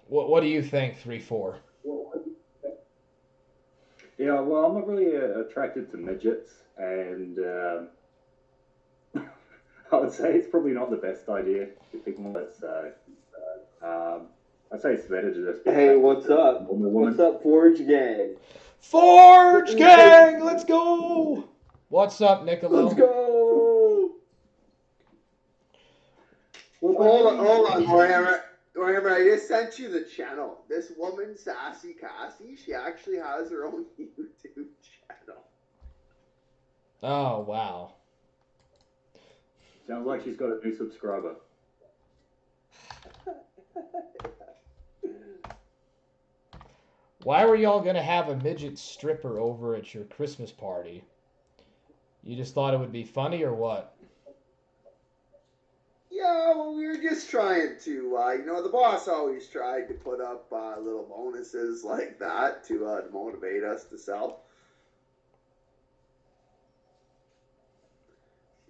What do you think, 3-4? Yeah, well, I'm not really attracted to midgets, and I would say it's probably not the best idea to pick one. So I'd say it's better to just be Hey, attracted what's to up? a normal woman. What's up, Forge Gang? Forge Gang! Let's go! What's up, Niccolo? Let's go! Hold on, Warhammer. I just sent you the channel. This woman, Sassy Cassie, she actually has her own YouTube channel. Oh, wow. Sounds like she's got a new subscriber. Why were y'all gonna have a midget stripper over at your Christmas party? You just thought it would be funny or what? Yeah, well, we were just trying to, the boss always tried to put up little bonuses like that to motivate us to sell.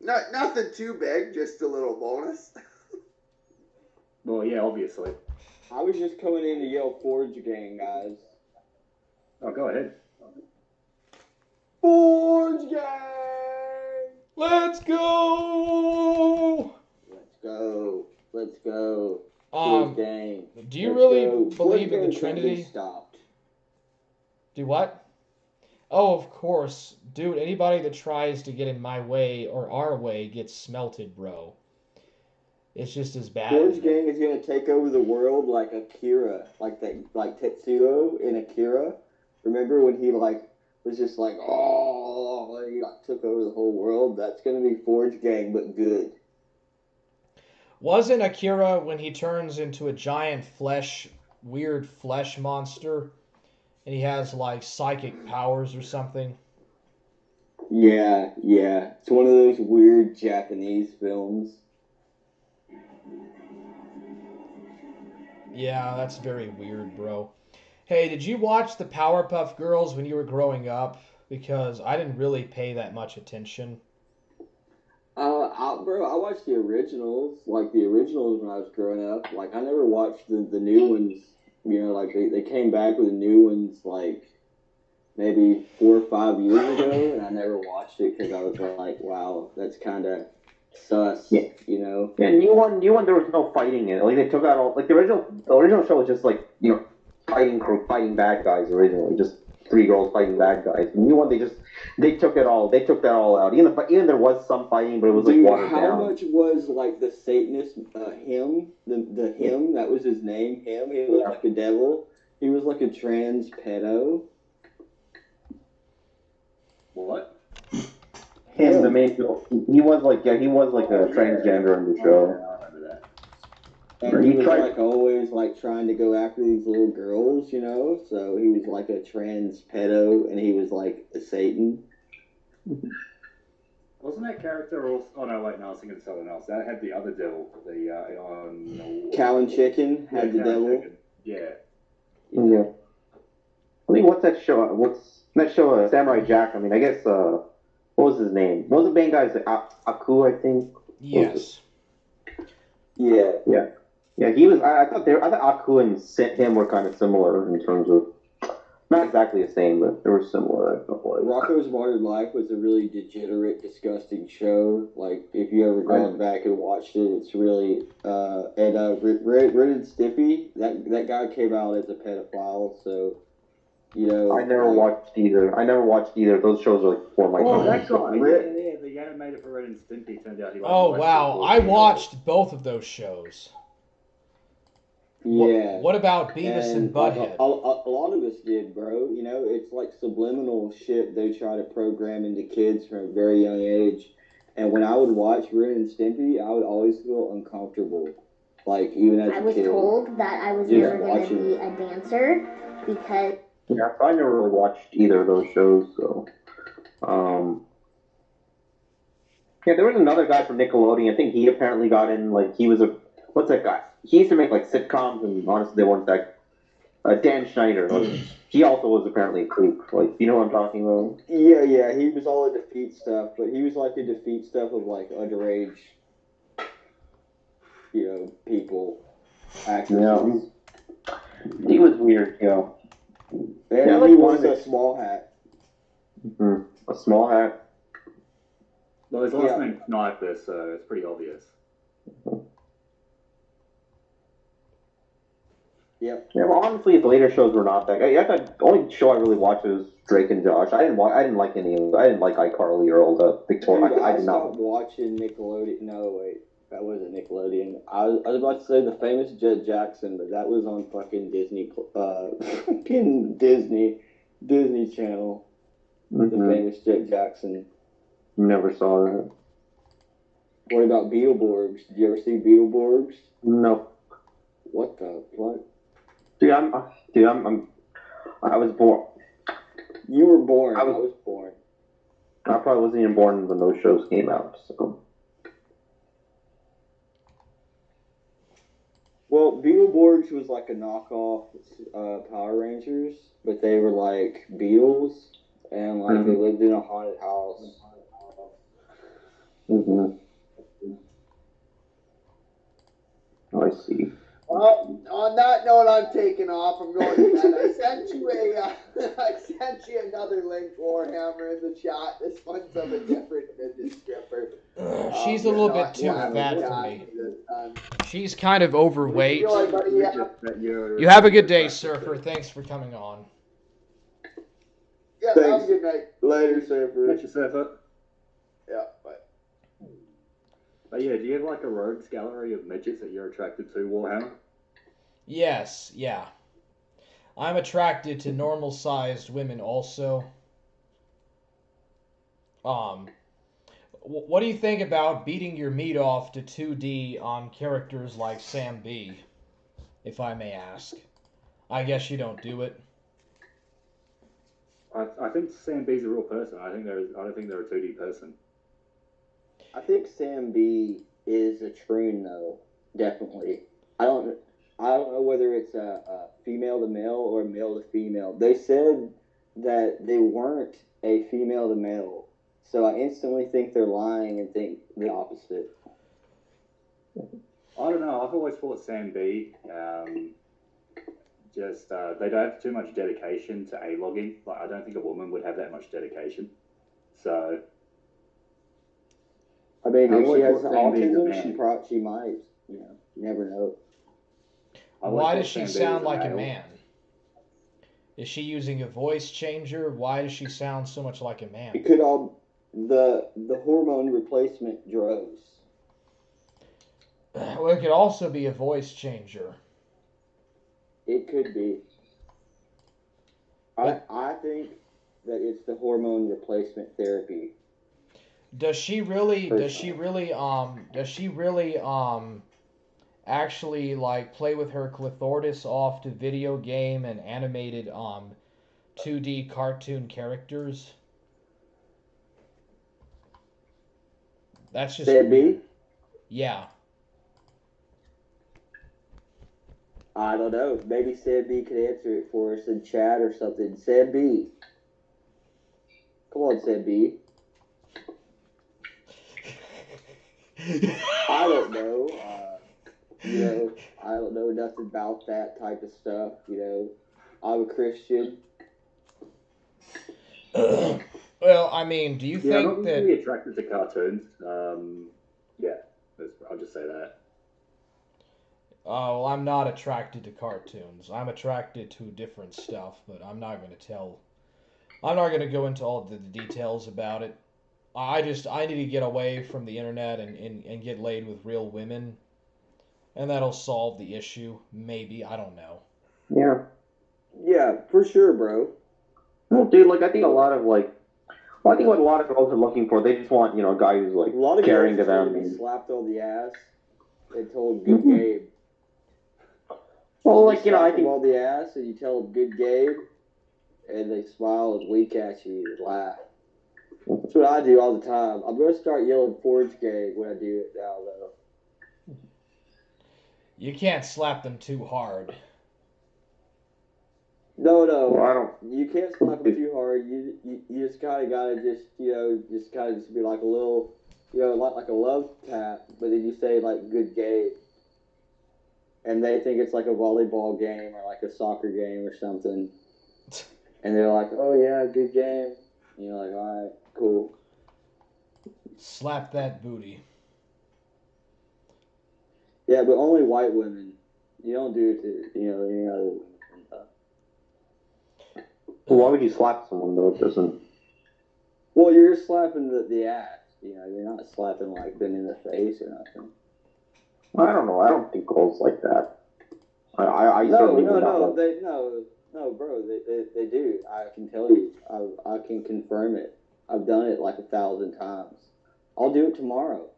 Nothing too big, just a little bonus. Well, yeah, obviously. I was just coming in to yell Forge Gang, guys. Oh, go ahead. Forge Gang! Let's go! Let's go. Let's go. Forge Gang. Do you Let's really go. believe in the Forge Gang can't be Trinity? stopped. Do what? Oh, of course. Dude, anybody that tries to get in my way or our way gets smelted, bro. It's just as bad. Forge Gang is gonna take over the world like Akira, like Tetsuo in Akira. Remember when he was just like, oh, he took over the whole world? That's gonna be Forge Gang, but good. Wasn't Akira when he turns into a giant weird flesh monster, and he has psychic powers or something? Yeah. It's one of those weird Japanese films. Yeah, that's very weird, bro. Hey, did you watch the Powerpuff Girls when you were growing up? Because I didn't really pay that much attention. I watched the originals, when I was growing up. I never watched the new ones. They came back with the new ones, maybe 4 or 5 years ago, and I never watched it because I was like, wow, that's kind of sus, Yeah. Yeah, new one, there was no fighting in it. They took out all, the original show was just fighting bad guys originally, just 3 girls fighting bad guys. The new one, they took that all out. Even there was some fighting, but it was watered down. How much was the Satanist him, the him, that was his name, him, he was like a devil, he was like a trans pedo. What? Him, the main, he was a transgender in the show. I remember that. And he was always trying to go after these little girls, so he was like a trans pedo, and he was a Satan. Wasn't that character also... Oh, no, wait, no, I was thinking something else. That had the other devil, Cow and Chicken had the devil. Chicken. Yeah. I mean, what's that show, Samurai Jack? I mean, I guess, what was his name? What was the main guy's Aku, I think? Yes. Yeah. Yeah, he was. I thought Aku and him were kind of similar in terms of not exactly the same, but they were similar. I felt like. Rocco's Modern Life was a really degenerate, disgusting show. Like, if you ever gone back and watched it, it's really Red and Stimpy. That guy came out as a pedophile, so you know. I never watched either. Those shows are like before my Oh, time. that guy. Yeah, the animator for Red and Stimpy turned out he liked. Oh wow, I watched both of those shows. Yeah. What about Beavis and Butthead? A lot of us did, bro. You know, it's like subliminal shit they try to program into kids from a very young age. And when I would watch Ren and Stimpy, I would always feel uncomfortable. Like, even as a kid. I was told that I was never going to be a dancer because... Yeah, I never really watched either of those shows, so... Yeah, there was another guy from Nickelodeon. I think he apparently got in, like, he was a... What's that guy? He used to make, like, sitcoms, and honestly, they weren't that... Dan Schneider. He also was apparently a kook. Like, you know what I'm talking about? Yeah, he was all the defeat stuff, but he was, like, the defeat stuff of, like, underage, you know, people, actresses. Yeah. He was weird, you know. And he was a small hat. Mm-hmm. A small hat. Well, his last name's Sniper, so it's pretty obvious. Yep. Yeah, well, honestly, his later shows were not that good. I thought the only show I really watched was Drake and Josh. I didn't like any of them. I didn't like iCarly or all the Victoria. Dude, I I did stopped not. watching Nickelodeon. No, wait. That wasn't Nickelodeon. I was about to say The Famous Jet Jackson, but that was on fucking Disney Channel. Mm-hmm. The Famous Jet Jackson. Never saw that. What about Beetleborgs? Did you ever see Beetleborgs? No. What the fuck? Dude, I was born. You were born. I was born. I probably wasn't even born when those shows came out, so. Well, Beetleborgs was like a knockoff Power Rangers, but they were like Beetles, and like they lived in a haunted house. Mm-hmm. I see. Well, on that note, I'm taking off. I'm going to bed. I sent you another link, Warhammer, in the chat. This one's of a different midget stripper. She's a little bit too fat for me. She's kind of overweight. You have a good day, Surfer. Thanks for coming on. Yeah, Thanks. have a good night. Later, Surfer. Catch you, Surfer. Yeah, bye. But yeah, do you have like a rogues gallery of midgets that you're attracted to, Warhammer? Yes, yeah. I'm attracted to normal-sized women also. What do you think about beating your meat off to 2D on characters like Sam B, if I may ask? I guess you don't do it. I think Sam B's a real person. I don't think they're a 2D person. I think Sam B is a troon, though. Definitely. I don't know whether it's a female to male or male to female. They said that they weren't a female to male, so I instantly think they're lying and think the opposite. I don't know. I've always thought Sam B. They don't have too much dedication to A-logging. Like, I don't think a woman would have that much dedication. So. I mean, if she has Sam B's a autism, man. she might. You know, you never know. Why does she sound like a man? Is she using a voice changer? Why does she sound so much like a man? It could all the hormone replacement drugs. Well, it could also be a voice changer. It could be. I think that it's the hormone replacement therapy. Does she really actually like play with her clitoris off to video game and animated 2D cartoon characters? That's just Sam B? Yeah. I don't know. Maybe Sam B could answer it for us in chat or something. Sam B. Come on, Sam B. I don't know. You know, I don't know nothing about that type of stuff. You know, I'm a Christian. Well, I mean, do you Yeah, I'm think not that... really attracted to cartoons. Yeah, I'll just say that. Oh, well, I'm not attracted to cartoons. I'm attracted to different stuff, but I'm not going to tell... I'm not going to go into all the details about it. I need to get away from the internet and get laid with real women, and that'll solve the issue. Maybe, I don't know. Yeah. Yeah, for sure, bro. Well, dude, like I think a lot of like, well, I think what a lot of girls are looking for, they just want a guy who's like A lot of caring girls to want them. to be slapped on the ass and told good Gabe. Well, You like I slap them think on the ass and you tell them good Gabe, and they smile and wink at you and laugh. That's what I do all the time. I'm gonna start yelling Forge Gabe when I do it now, though. You can't slap them too hard. No, well, I don't. you can't slap them too hard. You just kind of gotta just be like a little, like a love tap, but then you say like good Gabe, and they think it's like a volleyball game or like a soccer game or something, and they're like, oh yeah, good game. And you're like, all right, cool. Slap that booty. Yeah, but only white women. You don't do it to any other women. Well, why would you slap someone though? It doesn't. Well, you're slapping the ass. You're not slapping like them in the face or nothing. I don't know. I don't think girls like that. I certainly would not like. No, bro, they do. I can tell you. I can confirm it. I've done it like 1,000 times. I'll do it tomorrow.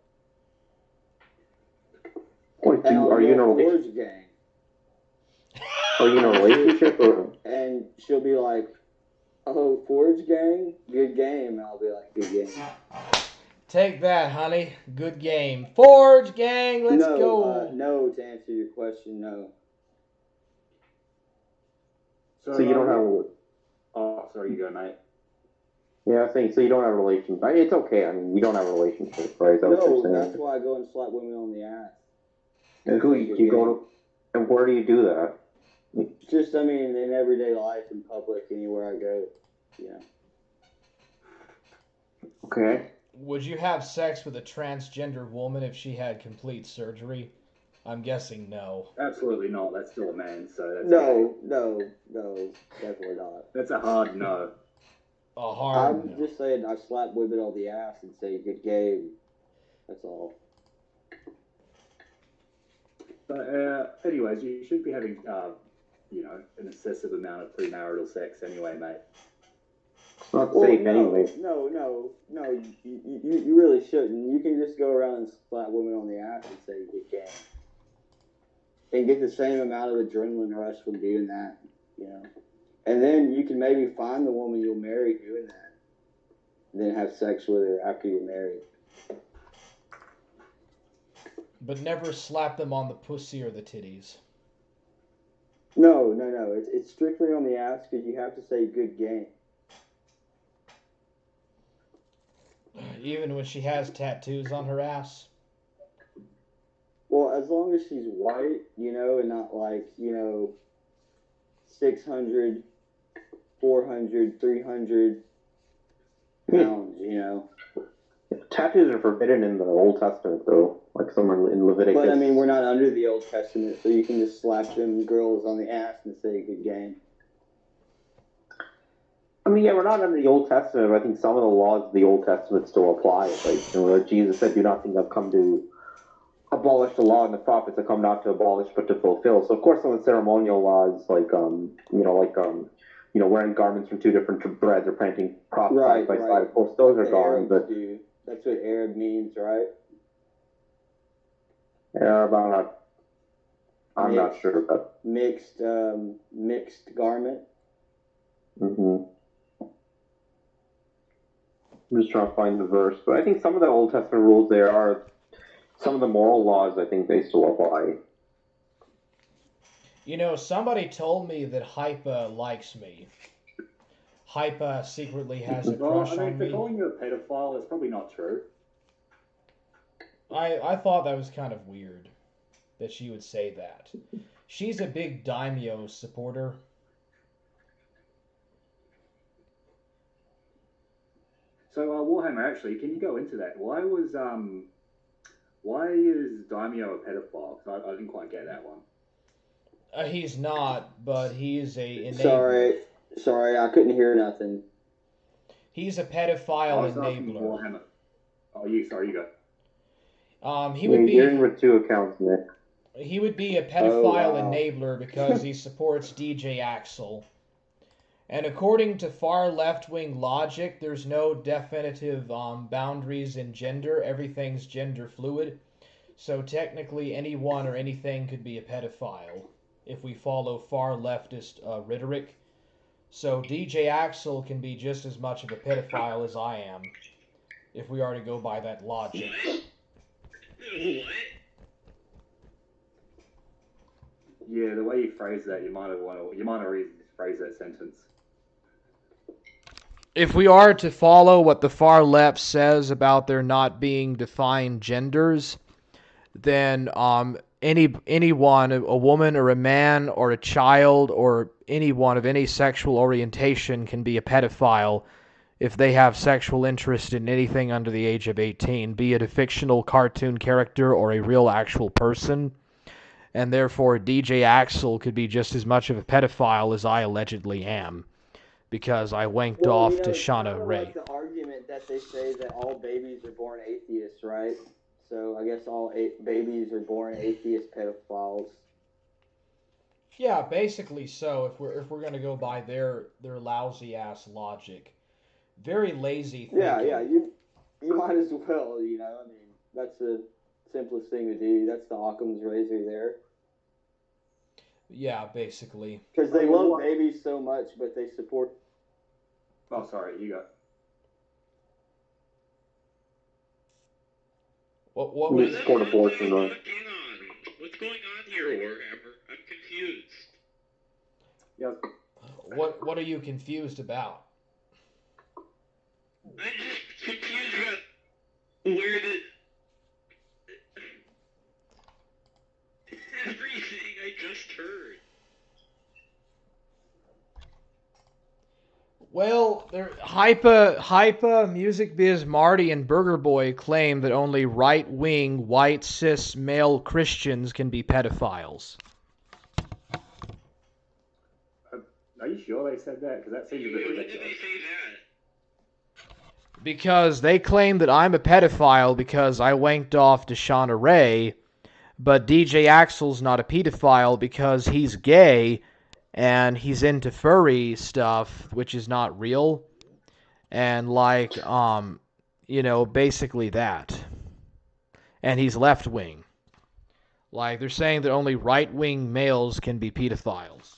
Wait, And are you in a Forge gang? Are you in a relationship or? And she'll be like, "Oh, Forge gang, good game." And I'll be like, "Good game." Take that, honey. Good game. Forge gang, let's go. No, to answer your question, no. So you don't have a. Oh, sorry, you go, mate. Yeah, I think so. You don't have a relationship. It's okay. I mean, you don't have a relationship, right? Is that what you're saying? That's why I go and slap women on the ass. And who you go to? And where do you do that? Just, in everyday life, in public, anywhere I go. Yeah. Okay. Would you have sex with a transgender woman if she had complete surgery? I'm guessing no. Absolutely not. That's still a man, so that's No, definitely not. That's a hard no. A hard I'm no. just saying I slap women on the ass and say good game. That's all. But anyways, you should be having an excessive amount of premarital sex anyway, mate. It's not safe anyway. No. You really shouldn't. You can just go around and slap women on the ass and say good game. And get the same amount of adrenaline rush from doing that, And then you can maybe find the woman you'll marry doing that. And then have sex with her after you're married. But never slap them on the pussy or the titties. No. It's strictly on the ass because you have to say good game. Even when she has tattoos on her ass? Well, as long as she's white, and not like, 600, 400, 300 pounds, Tattoos are forbidden in the Old Testament, though, like somewhere in Leviticus. But, we're not under the Old Testament, so you can just slap them girls on the ass and say good game. Yeah, we're not under the Old Testament, but I think some of the laws of the Old Testament still apply. Like, Jesus said, do not think I've come to abolish the law, and the prophets have come not to abolish but to fulfill. So, of course, some of the ceremonial laws, wearing garments from two different threads or planting crops side by side, of course, those are gone. But that's what Arab means, right? Arab, I'm not sure about mixed garment. Mm-hmm. I'm just trying to find the verse, but I think some of the Old Testament rules there are some of the moral laws. I think they still apply. Somebody told me that Hypo likes me. Hypo secretly has a crush on me. For calling you a pedophile, it's probably not true. I thought that was kind of weird. that she would say that. She's a big daimyo supporter. So, Warhammer, actually, can you go into that? Why is Daimyo a pedophile? 'Cause I didn't quite get that one. He's not, but he's a enabler. Sorry, I couldn't hear nothing. He's a pedophile asking enabler. Warhammer. Oh, you go. He would be. You're in with two accounts, Nick. He would be a pedophile wow. enabler because he supports DJ Axel. And according to far left-wing logic, there's no definitive boundaries in gender. Everything's gender fluid. So technically, anyone or anything could be a pedophile if we follow far leftist rhetoric. So DJ Axel can be just as much of a pedophile as I am, if we are to go by that logic. What? Yeah, the way you phrase that, you might have rephrase that sentence. If we are to follow what the far left says about there not being defined genders, then anyone, a woman or a man or a child or anyone of any sexual orientation can be a pedophile if they have sexual interest in anything under the age of 18, be it a fictional cartoon character or a real actual person. And therefore, DJ Axel could be just as much of a pedophile as I allegedly am, because I wanked off to Shauna Ray. Like the argument that they say that all babies are born atheists, right? So I guess all babies are born atheist pedophiles. Yeah, basically so. If we're gonna go by their lousy ass logic, very lazy thinking. Yeah. You might as well. I mean, that's the simplest thing to do. That's the Occam's razor there. Yeah, basically. Because they love babies so much, but they support. Oh, sorry, you go. What We was support abortion, though. What's going on here, Warhammer? I'm confused. Yeah. What are you confused about? I'm just confused about where the everything I just heard. Well, Hypo, Music Biz, Marty, and Burger Boy claim that only right-wing, white, cis, male Christians can be pedophiles. Are you sure they said that? Because that seems a bit When ridiculous. did they say that? Because they claim that I'm a pedophile because I wanked off to Shauna Ray, but DJ Axel's not a pedophile because he's gay and he's into furry stuff, which is not real. And basically that. And he's left-wing. Like, they're saying that only right-wing males can be pedophiles.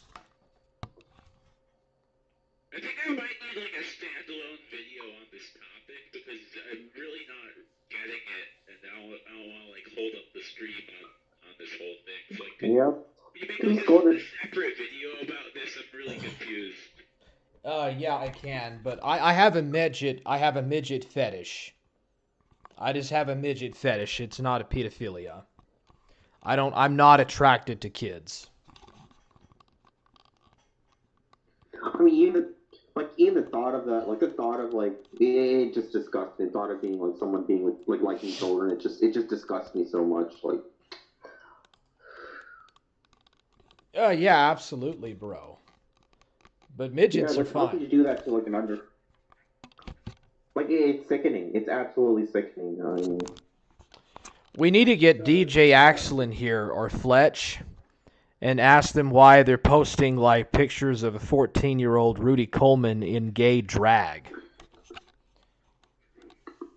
I think I might need like a standalone video on this topic because I'm really not getting it, and I don't want to like hold up the stream on this whole thing. So like, could you make like a separate video about this? I'm really confused. Yeah, I can, but I have a midget. I have a midget fetish. I just have a midget fetish. It's not a pedophilia. I'm not attracted to kids. I mean, even the thought of that, it just disgusts me. The thought of being like someone being with liking children, it just disgusts me so much. Like, Yeah, absolutely, bro. But midgets are fine. How could you do that to like an under? Like, it's sickening. It's absolutely sickening. I mean, We need to get DJ Axel in here or Fletch and ask them why they're posting like pictures of a 14-year-old Rudy Coleman in gay drag.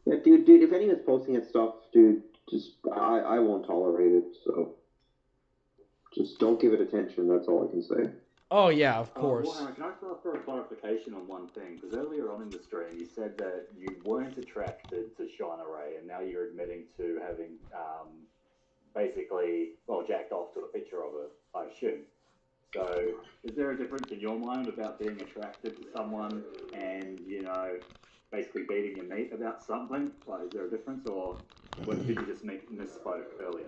yeah, dude, if anyone's posting that stuff, dude, I won't tolerate it. So just don't give it attention. That's all I can say. Oh yeah, of course. Warhammer, can I ask for a clarification on one thing? Because earlier on in the stream, you said that you weren't attracted to Shauna Ray, and now you're admitting to having jacked off to a picture of her, I assume. So, is there a difference in your mind about being attracted to someone and, basically beating your meat about something? Like, is there a difference, or did you just misspoke earlier?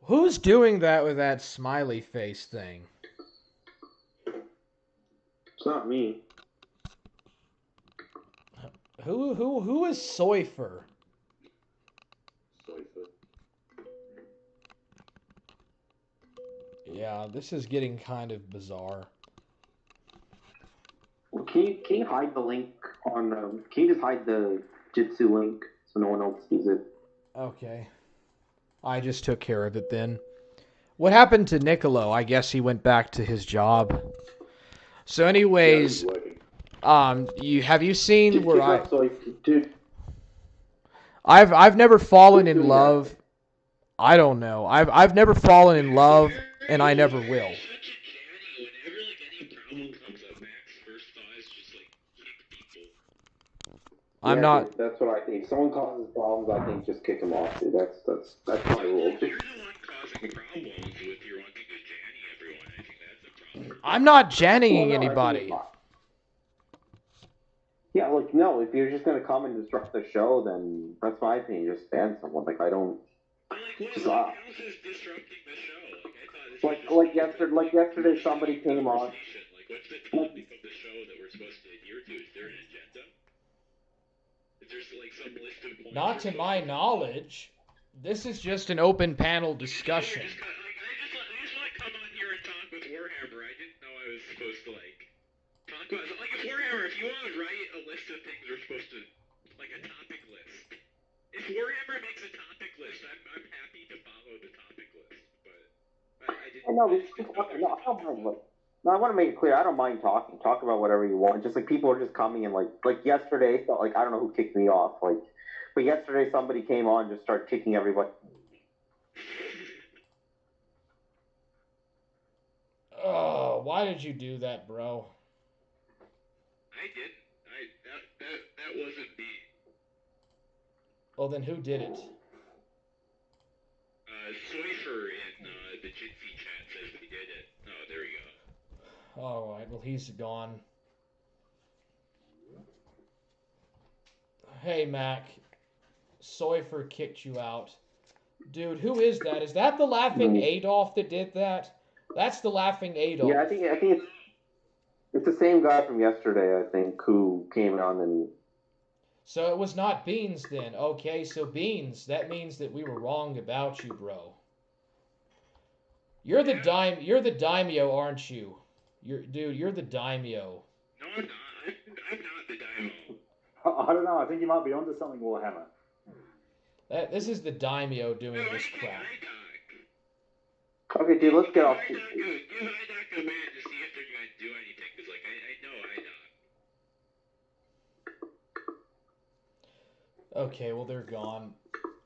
Who's doing that with that smiley face thing? It's not me. Who is Soifer? Yeah, this is getting kind of bizarre. Well, can you hide the link on? Can you just hide the Jitsu link so no one else sees it? Okay. I just took care of it then. What happened to Niccolo? I guess he went back to his job. So anyways, have you seen Just where kick off dude. I've never fallen Who's in doing love. I don't know. I've never fallen in love, and I never will. Such a Janny. Whenever like any problem comes up, Mac's first thought is just like kick people. I'm Yeah, not. dude, that's what I think. If someone causes problems, I think just kick them off, dude. That's my rule. You're the one causing problems with your wanting to Janny everyone. I think that's a problem. I'm not jannying Well, no, I think anybody. it's not. Yeah, like no. If you're just gonna come and disrupt the show, then that's my opinion. Just ban someone. Like I don't. But like, what Just else is disrupting the show? Like, I thought this Like yesterday, somebody came on. Like, what's the topic of the show that we're supposed to adhere to? Is there an agenda? Is there like some list of points? Not to my knowledge. This is just an open panel discussion. I just want to come on here and talk with Warhammer. I didn't know I was supposed to like talk about like if Warhammer. If you want to write a list of things, we're supposed to like a topic list. If Warhammer makes a topic list, I'm happy to follow the topic list. But I didn't. No, I don't mind. No, I want to make it clear. I don't mind talking. Talk about whatever you want. Just like people are just coming in, like yesterday. So, like I don't know who kicked me off. Like, but yesterday somebody came on and just started kicking everybody. Oh, why did you do that, bro? I didn't. That wasn't me. Well, then who did it? Soifer in the Jitsi chat says we did it. Oh, there we go. All right, well, he's gone. Hey, Mac. Soifer kicked you out. Dude, who is that? Is that the Laughing Adolf that did that? That's the Laughing Adolf. Yeah, I think it's the same guy from yesterday. I think who came on and. So it was not Beans then. Okay, so Beans, that means that we were wrong about you, bro. You're the daimyo, aren't you? You're the daimyo. No, I'm not. I'm not the daimyo. I don't know. I think you might be onto something, Warhammer. This is the daimyo doing this crap. Okay, dude, let's get off. Give Idoc a minute to see if they're going to do anything, because like I know Idoc. Okay, well they're gone.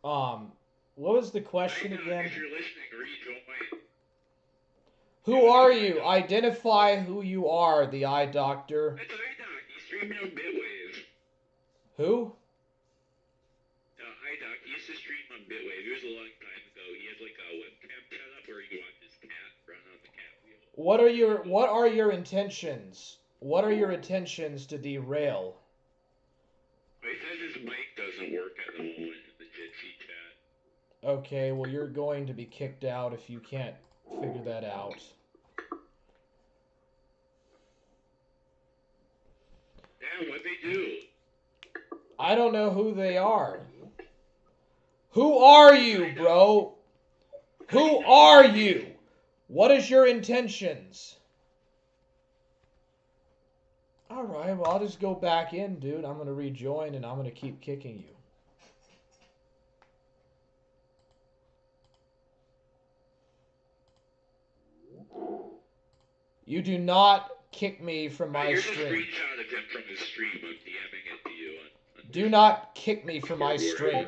What was the question again? If you're listening, rejoin. Who are you? Identify who you are, the eye doctor. That's Idoc. He's streaming on Bitwave. Who? Idoc, he used to stream on Bitwave. It was a long time ago. He has like a webcam set up where he watches cat run on the cat wheel. What are your intentions? What are your intentions to derail? He says his mic doesn't work at the moment in the Jitsi chat. Okay, well you're going to be kicked out if you can't figure that out. Damn, what'd they do? I don't know who they are. Who are you, bro? Who are you? What is your intentions? Alright, well I'll just go back in, dude. I'm gonna rejoin and I'm gonna keep kicking you. You do not kick me from my Here's stream. a screenshot of him from his stream. I'm DMing it to you. Do not kick me from my stream.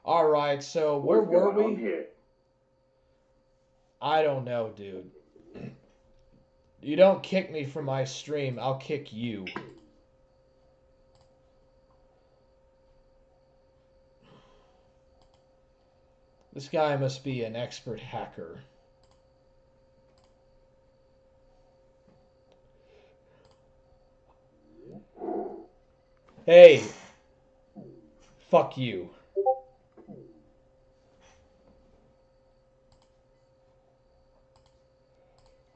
Alright, so where were we? Here? I don't know, dude. You don't kick me from my stream, I'll kick you. This guy must be an expert hacker. Hey. Fuck you.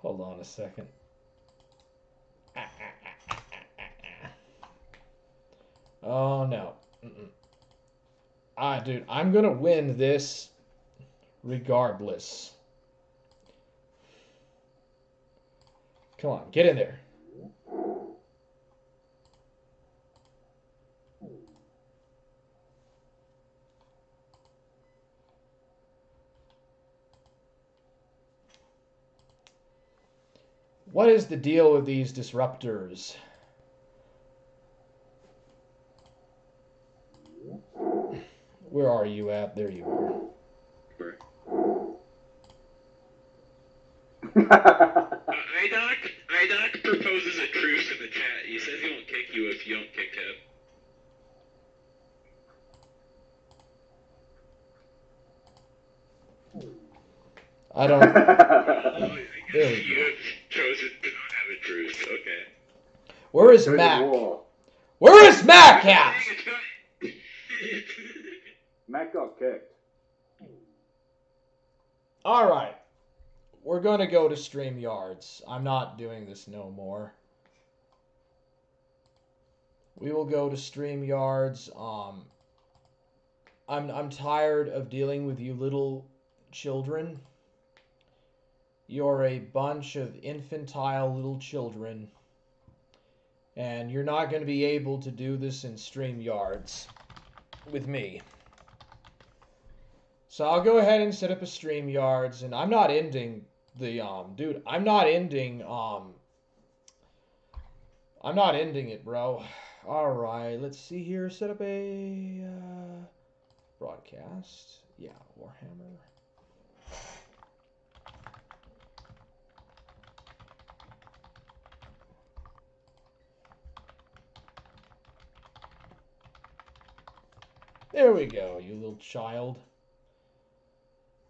Hold on a second. Oh, no. Dude, I'm going to win this regardless. Come on, get in there. What is the deal with these disruptors? Where are you at? There you are. IDOC proposes a truce in the chat. He says he won't kick you if you don't kick him. I don't... I guess you have chosen to not have a truce. Okay. Where is Mac? Where is Mac at? Mac got kicked. Alright. We're going to go to StreamYards. I'm not doing this no more. We will go to StreamYards. I'm tired of dealing with you little children. You're a bunch of infantile little children. And you're not going to be able to do this in StreamYards with me. So I'll go ahead and set up a StreamYards, and I'm not ending the dude, I'm not ending it, bro. All right, let's see here. Set up a broadcast. Yeah, Warhammer. There we go, you little child.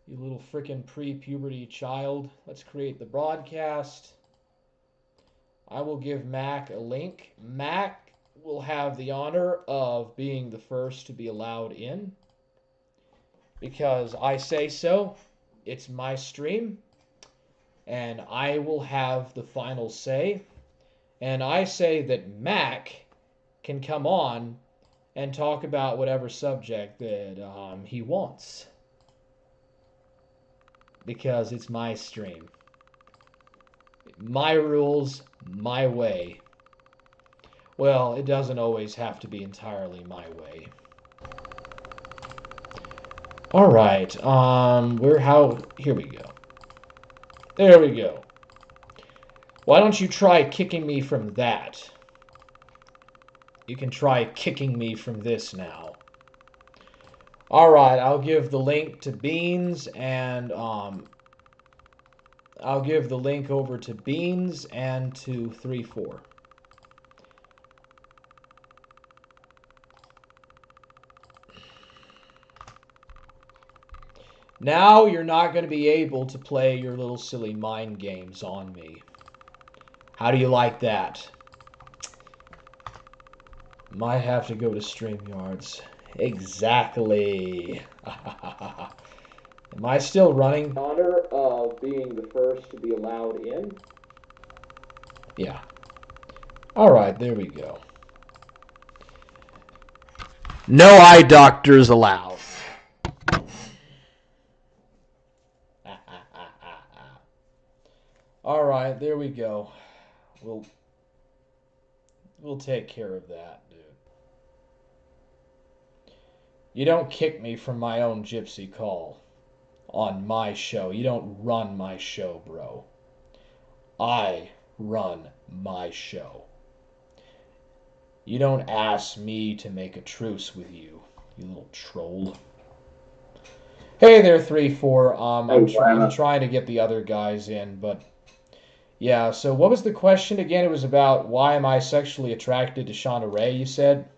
You little frickin' pre-puberty child. Let's create the broadcast. I will give Mac a link. Mac will have the honor of being the first to be allowed in. Because I say so. It's my stream. And I will have the final say. And I say that Mac can come on and talk about whatever subject that he wants. Because it's my stream. My rules, my way. Well, it doesn't always have to be entirely my way. Alright, here we go. There we go. Why don't you try kicking me from that? You can try kicking me from this now. Alright, I'll give the link to Beans and I'll give the link over to Beans and to 3-4. Now you're not going to be able to play your little silly mind games on me. How do you like that? Might have to go to StreamYards. Exactly. Am I still running? Honor of being the first to be allowed in? Yeah. Alright, there we go. No eye doctors allowed. Alright, there we go. We'll take care of that, dude. You don't kick me from my own gypsy call on my show. You don't run my show, bro. I run my show. You don't ask me to make a truce with you, you little troll. Hey there, 3-4. I'm trying to get the other guys in, but yeah, so what was the question again? It was about why am I sexually attracted to Shauna Ray, you said?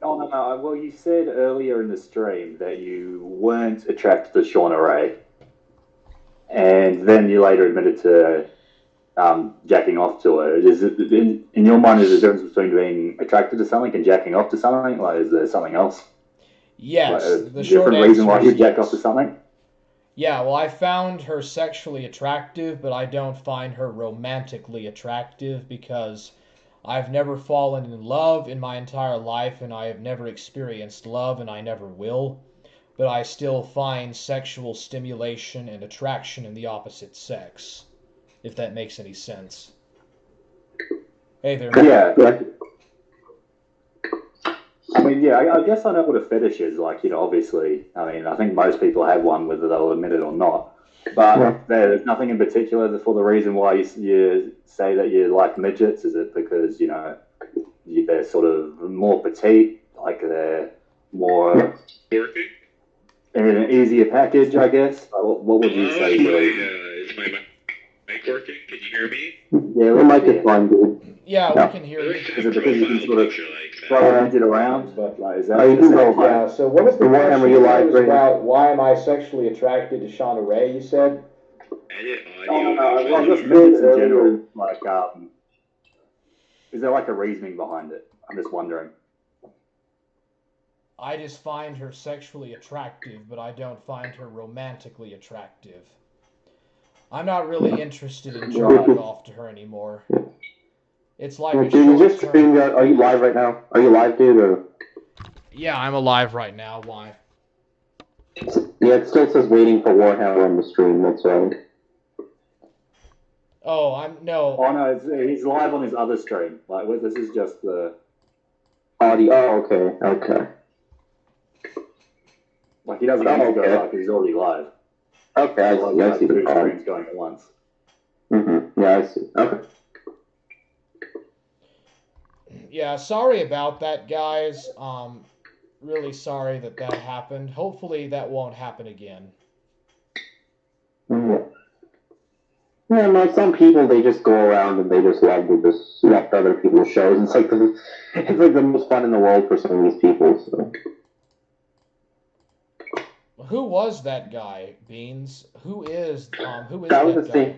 Oh, no. Well, you said earlier in the stream that you weren't attracted to Shauna Ray. And then you later admitted to jacking off to her. Is it, in your mind, is there a difference between being attracted to something and jacking off to something? Like, is there something else? Yes. Like the short different reason why you is jack yes. off to something? Yeah, well, I found her sexually attractive, but I don't find her romantically attractive because I've never fallen in love in my entire life, and I have never experienced love, and I never will. But I still find sexual stimulation and attraction in the opposite sex, if that makes any sense. Hey there, man. Yeah. I mean, yeah, I guess I know what a fetish is. Like, obviously, I mean, I think most people have one, whether they'll admit it or not. But there's nothing in particular for the reason why you say that you like midgets. Is it because, they're sort of more petite, like they're more Working? in an easier package, I guess? What would you say? Is my mic working? Can you hear me? Yeah, Your mic is fine, dude. Yeah, we can hear you. Is it because you can sort of throw a midget around? But like, is that Yeah, so what is the question you like about why am I sexually attracted to Shauna Ray, you said? Edit audio. Well, just midgets in general. Like, is there like a reasoning behind it? I'm just wondering. I just find her sexually attractive, but I don't find her romantically attractive. I'm not really interested in jerking off to her anymore. It's like a short-term... Are you live right now? Are you live, dude? Or... Yeah, I'm alive right now. Why? Yeah, it still says waiting for Warhammer on the stream. That's right. Oh, no. Oh no, he's live on his other stream. Like, this is just the audio. Oh, okay. Like, he doesn't need to go live because he's already live. Okay, I see the two call. streams going at once. Yeah, I see. Okay. Yeah, sorry about that, guys. Really sorry that happened. Hopefully that won't happen again. Yeah, no, some people, they just go around and they just love to just wreck other people's shows. It's like the most fun in the world for some of these people. So. Who was that guy, Beans? Who is that guy?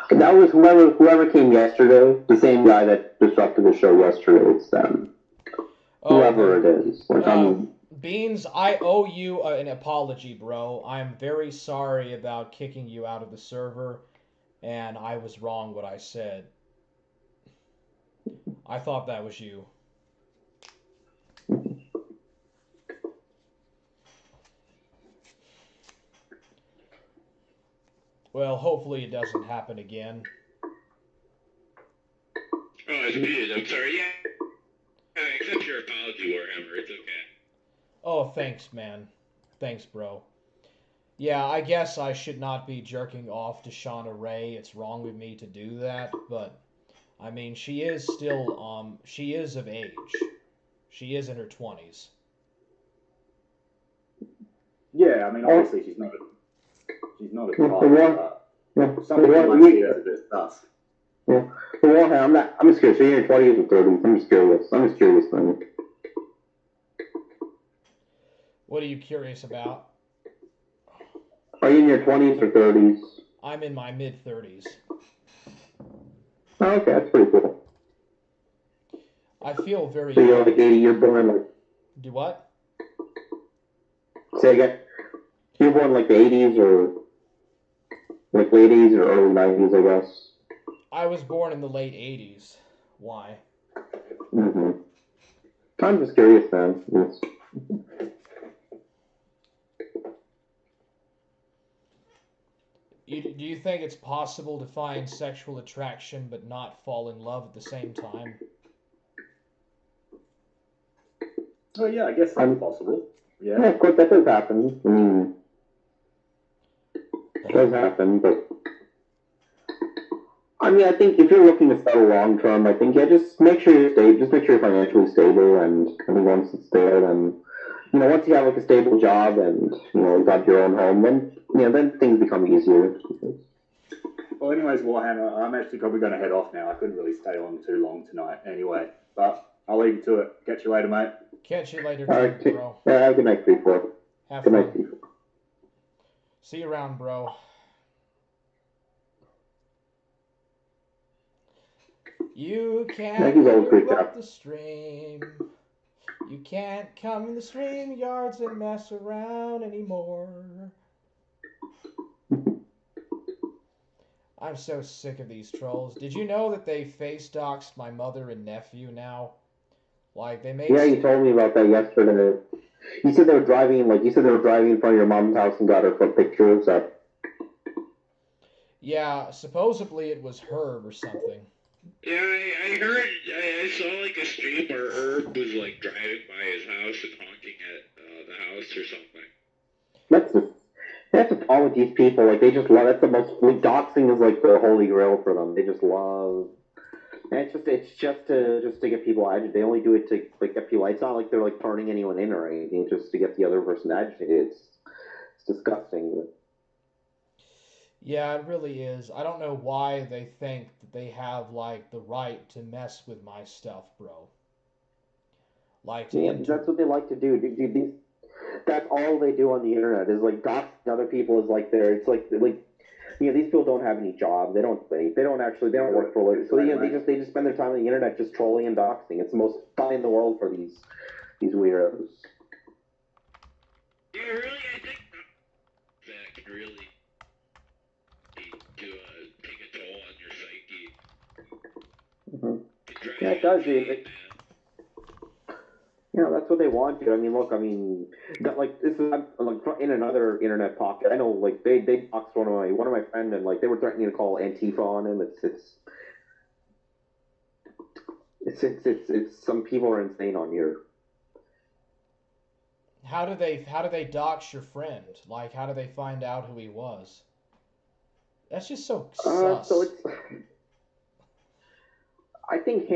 That was whoever came yesterday. The same guy that disrupted the show yesterday. It's whoever it is. Beans, I owe you an apology, bro. I'm very sorry about kicking you out of the server, and I was wrong what I said. I thought that was you. Well, hopefully it doesn't happen again. Oh, it's muted. I'm sorry. Yeah, accept your apology, Warhammer. It's okay. Oh, thanks, man. Thanks, bro. Yeah, I guess I should not be jerking off to Shauna Ray. It's wrong with me to do that, but I mean, she is still she is of age. She is in her 20s. Yeah, I mean, obviously she's not a child. Something like she is a bit sus. Yeah. Warhammer, I'm just curious. So you're in your 20s or 30s? I'm just curious, man. What are you curious about? Are you in your 20s or 30s? I'm in my mid-30s. Oh, okay, that's pretty cool. I feel very... So you're like 80, you're born like... Do what? Say again. You're born like the 80s or... like late 80s or early 90s, I guess. I was born in the late 80s. Why? I'm just curious, man. Yes. Do you think it's possible to find sexual attraction but not fall in love at the same time? Oh yeah, I guess that's possible. Yeah, of course, that does happen. I mean, it does happen, but... I mean, I think if you're looking to settle long term, I think, just make sure you're stable. Just make sure you're financially stable, and I think once it's there, then, once you have like a stable job and, you got your own home, then, then things become easier. Well, anyways, Warhammer, I'm actually probably going to head off now. I couldn't really stay on too long tonight anyway, but I'll leave you to it. Catch you later, mate. Catch you later, bro. Yeah, have a good night, 3-4. Have good fun. Night, 3-4. See you around, bro. You can't move up the stream. You can't come in the stream yards and mess around anymore. I'm so sick of these trolls. Did you know that they face doxed my mother and nephew now? Like, they made... Yeah, you told me about that yesterday. You said they were driving in front of your mom's house and got her for pictures. Yeah, supposedly it was Herb or something. Yeah, I heard, I saw like a stream where Herb was like driving by his house and honking at the house or something. That's the problem with these people. Like, they just love. That's the most. Like, doxing is like the holy grail for them. They just love. And it's just to get people agitated. They only do it to like get people. It's not like they're like turning anyone in or anything. It's just to get the other person agitated. It's disgusting. Yeah, it really is. I don't know why they think that they have like the right to mess with my stuff, bro. Like, that's what they like to do. That's all they do on the internet is like doxing other people. Is like it's like these people don't have any jobs. They don't think. They don't work for a living. So they just spend their time on the internet just trolling and doxing. It's the most fun in the world for these weirdos. Yeah, really, I think that can really take a toll on your psyche. Yeah, it does, dude. That's what they want, dude. I mean, look, this is like in another internet pocket. I know, like they doxed one of my friends, and like they were threatening to call Antifa on him. It's some people are insane on here. How do they dox your friend? Like, how do they find out who he was? That's just so sus. So it's. I think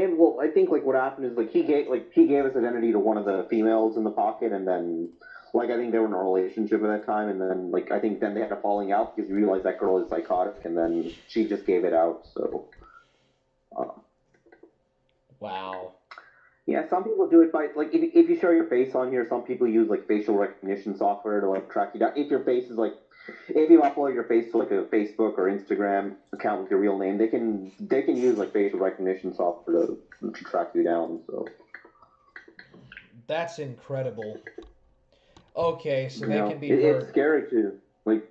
like what happened is like he gave his identity to one of the females in the pocket, and then like I think they were in a relationship at that time, and then like I think then they had a falling out because he realized that girl is psychotic, and then she just gave it out. So. Wow. Yeah, some people do it by like if you show your face on here, some people use like facial recognition software to like track you down. If your face is like. If you upload your face to like a Facebook or Instagram account with your real name, they can use like facial recognition software to track you down. So that's incredible. Okay, so they can be It's scary too. Like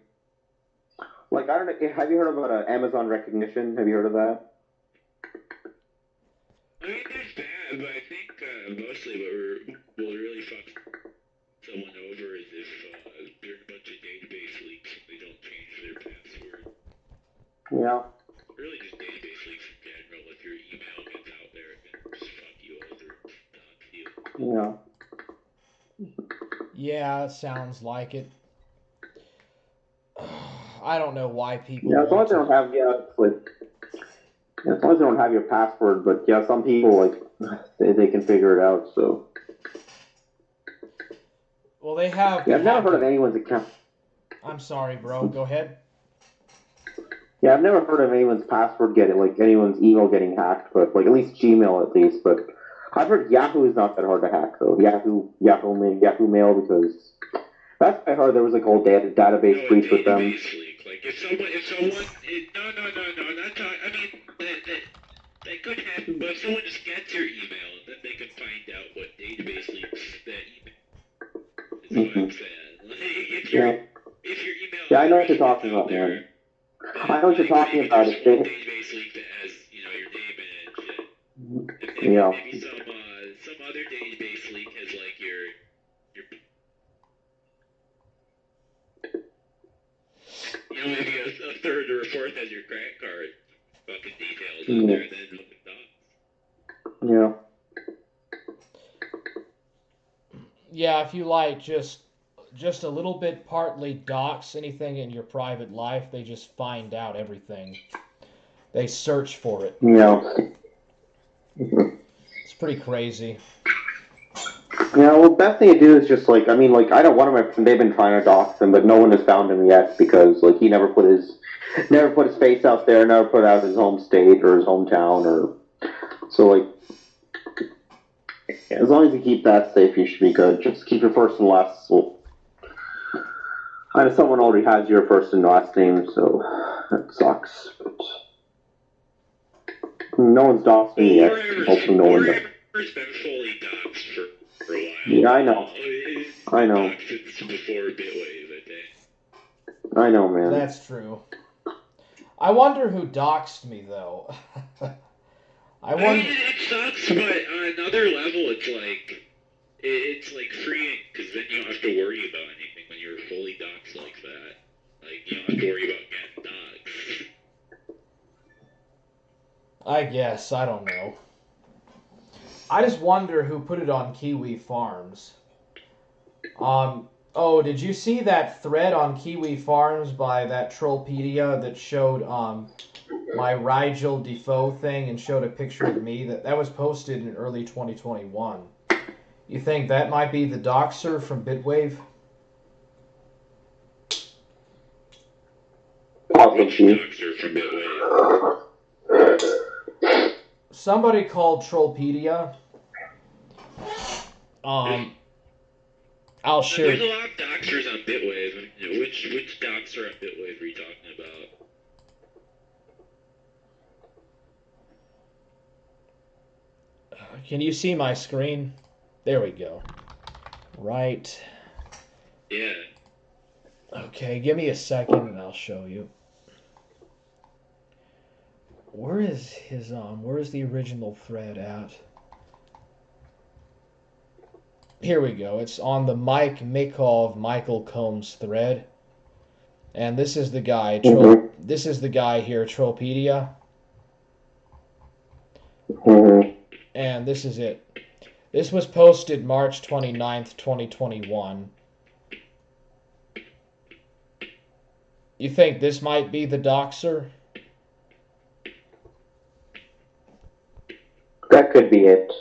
I don't know. Have you heard about Amazon recognition? Have you heard of that? I mean, there's that, but I think mostly what will really fuck someone over is if there are a bunch of database leaks and they don't change their password. Yeah. Really just database leaks in general. If your email gets out there, it can just fuck you over and dox you. Yeah. Yeah, it sounds like it. I don't know why people. Yeah, as long as they don't have as long as they don't have your password, but yeah, some people like they can figure it out. So. Well, they have. Yeah, I've never heard of anyone's account. I'm sorry, bro. Go ahead. Yeah, I've never heard of anyone's password anyone's email getting hacked, but like at least Gmail at least. But I've heard Yahoo is not that hard to hack though. Yahoo Mail because that's what I heard there was like a whole database breach with them. Leak. Like if someone, no, not talking. I mean that could happen, but if someone just gets your email and then they can find out what database leaks that email. Is what I'm saying. Like, if your email. Yeah, I know what you're talking about, man. I know what you're talking about. It's database leak that has your name in it and shit. And maybe some other database leak has like your maybe a third or a fourth has your credit card fucking details on there, and then open docs. Yeah. Yeah, if you like just a little bit partly dox anything in your private life, they just find out everything. They search for it. Yeah. It's pretty crazy. Yeah, well, best thing to do is just I know one of my friends, they've been trying to dox him, but no one has found him yet because he never put his face out there, never put out his home state or his hometown as long as you keep that safe, you should be good. Just keep your first and last. Well, I know someone already has your first and last name, so that sucks. But no one's doxed me yet. Hopefully no one does. It's been fully doxed for a while. Yeah, I know. I know. Before Bitwave, I think. I know, man. That's true. I wonder who doxed me, though. I mean, it sucks, but on another level, it's like freeing, because then you don't have to worry about anything when you're fully doxed like that. Like, you don't have to worry about getting doxed. I guess, I don't know. I just wonder who put it on Kiwi Farms. Oh, did you see that thread on Kiwi Farms by that Trollpedia that showed my Rigel Defoe thing and showed a picture of me? That was posted in early 2021. You think that might be the doxer from Bitwave? Which doxer from Bitwave? Somebody called Trollpedia. I'll share. There's a lot of doxers on Bitwave. Which doxer on Bitwave are you talking about? Can you see my screen? There we go. Right. Yeah. Okay, give me a second and I'll show you. Where is the original thread at? Here we go. It's on the Mike Mikov Michael Combs thread. And this is the guy, this is the guy here, Trollpedia. And this is it. This was posted March 29th, 2021. You think this might be the doxer? That could be it.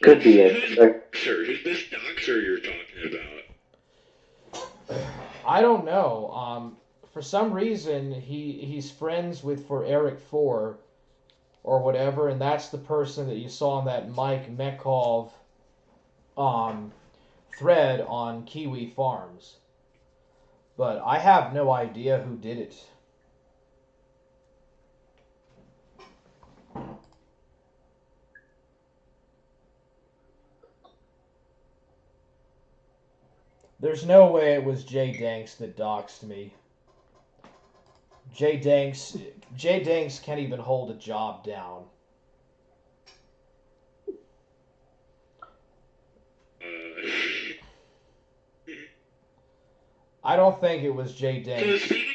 Could be it. Sure, who's this doxer you're talking about? I don't know. For some reason, he's friends with For Eric 4 or whatever, and that's the person that you saw on that Mike Mekov thread on Kiwi Farms. But I have no idea who did it. There's no way it was Jay Danks that doxed me. Jay Danks can't even hold a job down. I don't think it was Jay Danks. So speaking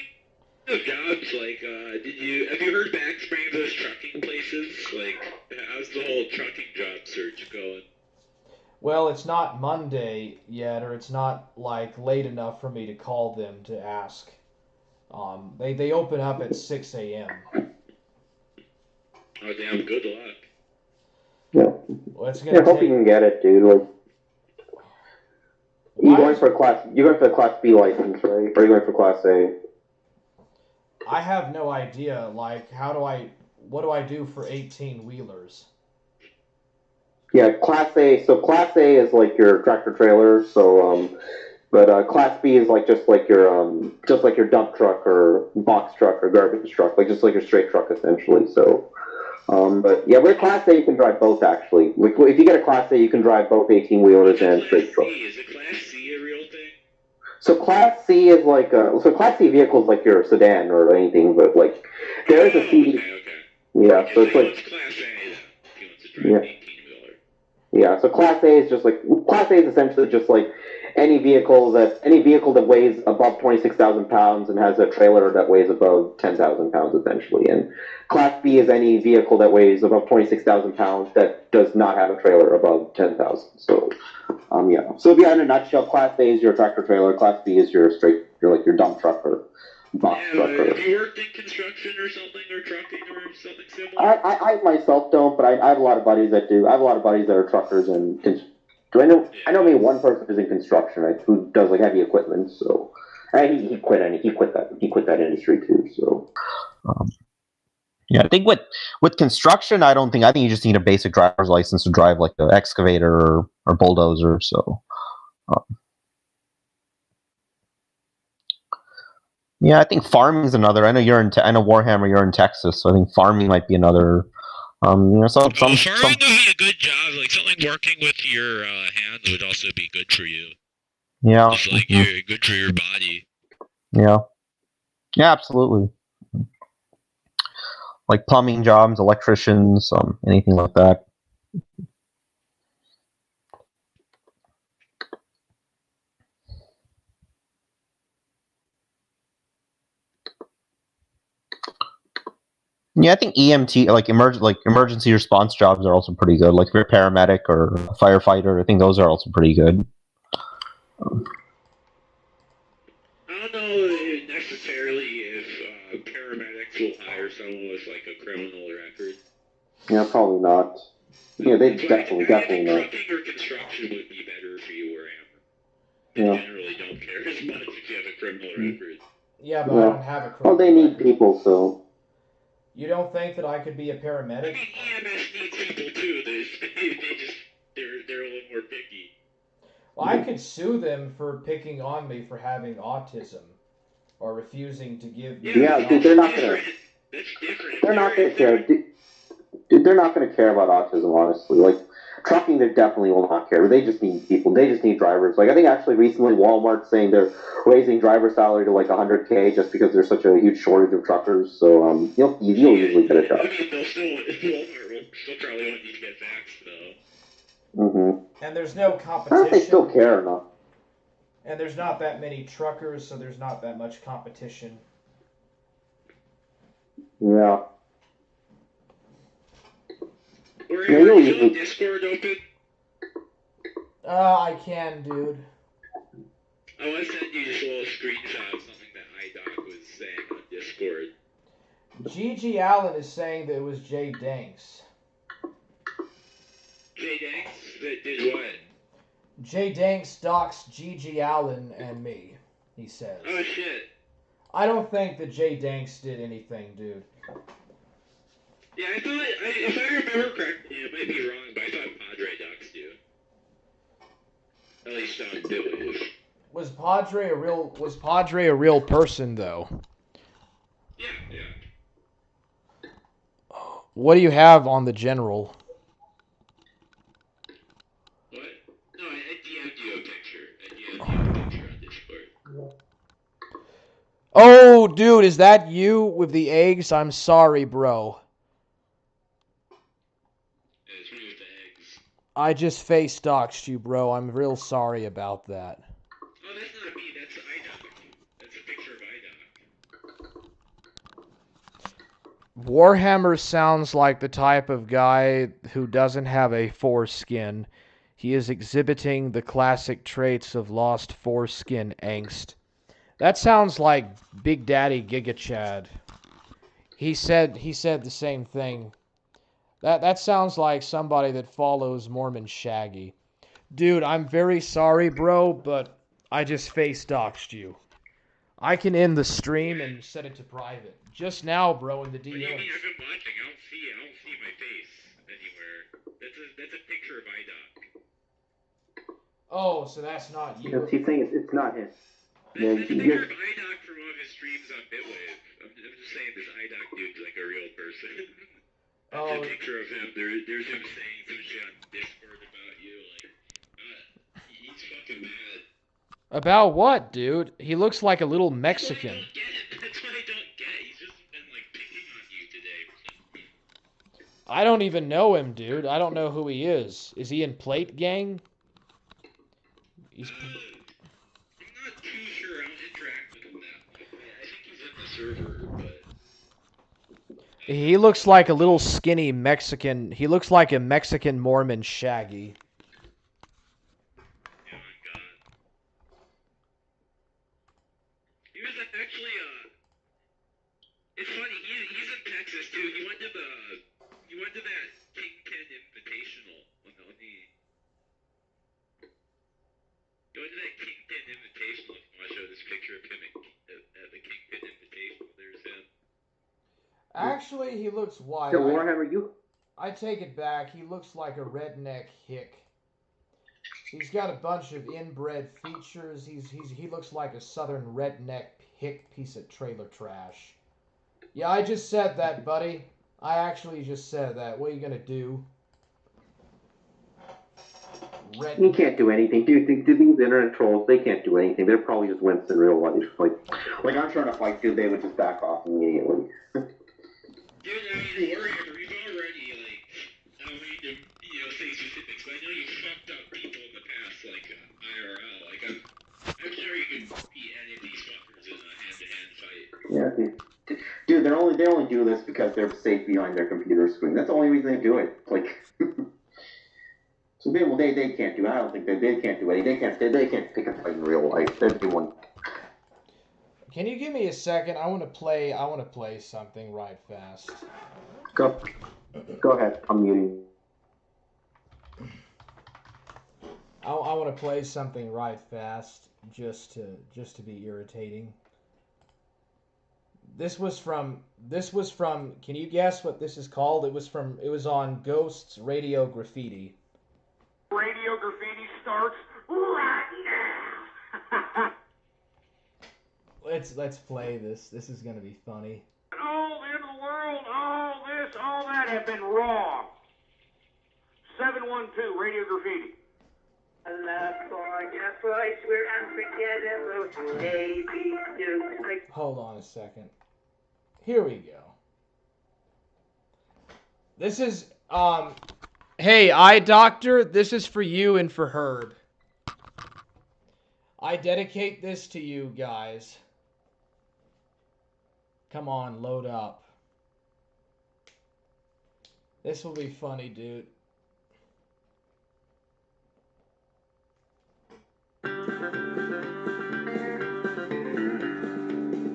of jobs, have you heard back from any of those trucking places? How's the whole trucking job search going? Well, it's not Monday yet, or it's not late enough for me to call them to ask. They open up at 6 a.m. Oh damn! Good luck. Yeah. Well, it's gonna hope you can get it, dude. You're going for the Class B license, right? Or are you going for Class A? I have no idea. What do I do for 18-wheelers? Yeah, Class A. So Class A is like your tractor trailer. So, but Class B is just like your dump truck or box truck or garbage truck, just like your straight truck essentially. So, but yeah, with Class A you can drive both actually. If you get a Class A, you can drive both 18-wheelers and straight trucks. Is a Class C a real thing? So Class C is Class C vehicles like your sedan or anything, but there is a C. Okay. Yeah, so it's Class A then. He wants to drive an 18-wheeler. Yeah, so Class A is Class A is essentially just any vehicle that weighs above 26,000 pounds and has a trailer that weighs above 10,000 pounds essentially. And Class B is any vehicle that weighs above 26,000 pounds that does not have a trailer above 10,000. So, yeah. So in a nutshell, Class A is your tractor trailer. Class B is your dump truck or box truck. Have you worked in construction or something, or trucking or something similar? I myself don't, but I have a lot of buddies that do. I have a lot of buddies that are truckers and I know maybe one person who's in construction who does heavy equipment. So he quit that industry too. So yeah, I think with construction, I think you just need a basic driver's license to drive an excavator or bulldozer. So yeah, I think farming is another. I know Warhammer, you're in Texas, so I think farming might be another. Farming would be a good job. Something working with your hands would also be good for you. Yeah. Just good for your body. Yeah. Yeah, absolutely. Like plumbing jobs, electricians, anything like that. Yeah, I think EMT, like emergency response jobs, are also pretty good. Like if you're a paramedic or a firefighter, I think those are also pretty good. I don't know necessarily if paramedics will hire someone with like a criminal record. Yeah, probably not. Yeah, they definitely not. Trucking or construction would be better for you where I am. They generally don't care as much if you have a criminal record. Yeah, but I don't have a criminal record. Well, they need record. people, so. You don't think that I could be a paramedic? I mean, EMS needs people too. They're a little more picky. Well, I could sue them for picking on me for having autism or refusing to give me. Yeah, dude, they're not gonna. That's different. They're not gonna care. Dude, they're not gonna care about autism, honestly. Like trucking, they definitely will not care. They just need people. They just need drivers. Like I think actually recently Walmart's saying they're raising driver salary to like $100K just because there's such a huge shortage of truckers. So you'll usually get a job. I mean, Walmart will still probably want you to get vaxxed though. Mm-hmm. And there's no competition. They still care or not. And there's not that many truckers, so there's not that much competition. Yeah. Or are you on Discord open? I can, dude. I want to send you just a little screenshot of something that iDoc was saying on Discord. Gigi Allen is saying that it was Jay Danks. Jay Danks? That did what? Jay Danks doxed Gigi Allen and me, he says. Oh, shit. I don't think that Jay Danks did anything, dude. Yeah, I thought, if I remember correctly, it might be wrong, but I thought Padre doxed you. At least on Billy. Was Padre a real person, though? Yeah. What do you have on the general? What? No, I DM'd you a picture. On Discord. Oh, dude, is that you with the eggs? I'm sorry, bro. Yeah, it's me with the eggs. I just face doxed you, bro. I'm real sorry about that. Oh, that's not me. That's iDoc. That's a picture of iDoc. Warhammer sounds like the type of guy who doesn't have a foreskin. He is exhibiting the classic traits of lost foreskin angst. That sounds like Big Daddy Giga Chad. He said the same thing. That sounds like somebody that follows Mormon Shaggy. Dude, I'm very sorry, bro, but I just face doxed you. I can end the stream and set it to private. Just now, bro, in the DMs. What do you mean? I've been watching. I don't see my face anywhere. That's a picture of iDoc. Oh, so that's not you. Because he's saying it's not him. That's a picture of iDoc from one of his streams on Bitwave. I'm just saying this iDoc dude's like a real person. That's a picture of him. There's him saying some shit on Discord about you. Like, he's fucking mad. About what, dude? He looks like a little Mexican. That's what I don't get. He's just been like picking on you today. I don't even know him, dude. I don't know who he is. Is he in Plate Gang? I'm not too sure. I don't interact with him that much. I think he's in the server, but... He looks like a little skinny Mexican. He looks like a Mexican Mormon Shaggy. Oh my god. He was actually, it's funny, he's in Texas too. He went to that Kingpin Invitational. He went to that Kingpin Invitational. If you want to show this picture of him at the Kingpin Invitational, there's him. Actually, he looks white. I take it back. He looks like a redneck hick. He's got a bunch of inbred features. He looks like a southern redneck hick piece of trailer trash. Yeah, I just said that, buddy. I actually just said that. What are you gonna do? red. You can't do anything, dude. These internet trolls, they can't do anything. They're probably just wimps in real life. Like I'm trying to fight, dude. They would just back off immediately. Dude, I mean, Warrior, we've already, like, I don't mean to, say specifics, but I know you fucked up people in the past, like, IRL. Like, I'm sure you could beat any of these fuckers in a hand-to-hand fight. Yeah, dude. They only do this because they're safe behind their computer screen. That's the only reason they do it. Like, so they can't do it. I don't think they can't do anything. They can't pick a fight in real life. They're doing. Can you give me a second? I want to play something right fast. Go ahead. I'm muting. I want to play something right fast, just to be irritating. This was from. Can you guess what this is called? It was on Ghost's Radio Graffiti. Radio Graffiti starts right now. Let's play this. This is gonna be funny. All in the world, all this, all that have been wrong. 712 Radio Graffiti. Love for your voice, we're unforgettable. Baby, do. Hold on a second. Here we go. This is hey, eye doctor, this is for you and for Herb. I dedicate this to you guys. Come on, load up. This will be funny, dude.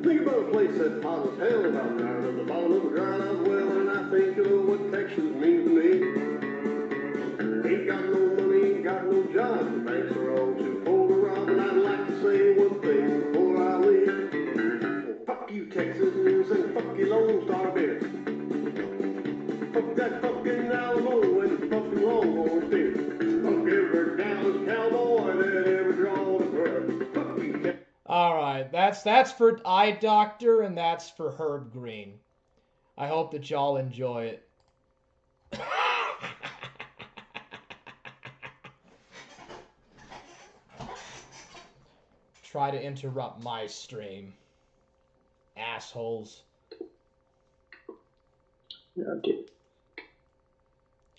Think about a place that's hot as hell down there at the bottom of a dry well, and I think of what Texas means to me. Ain't got no money, ain't got no job, the banks are all too full to rob, and I'd like to say one thing before I leave. Well, fuck you, Texas, and fuck you, Lone Star Bears. Fuck that fucking Alamo and the fucking Longhorn Steers. Fuck every Dallas cowboy that ever drawed a breath. Fuck you, Texas. Alright, that's for Eye Doctor and that's for Herb Green. I hope that y'all enjoy it. Try to interrupt my stream. Assholes. Yeah, dude.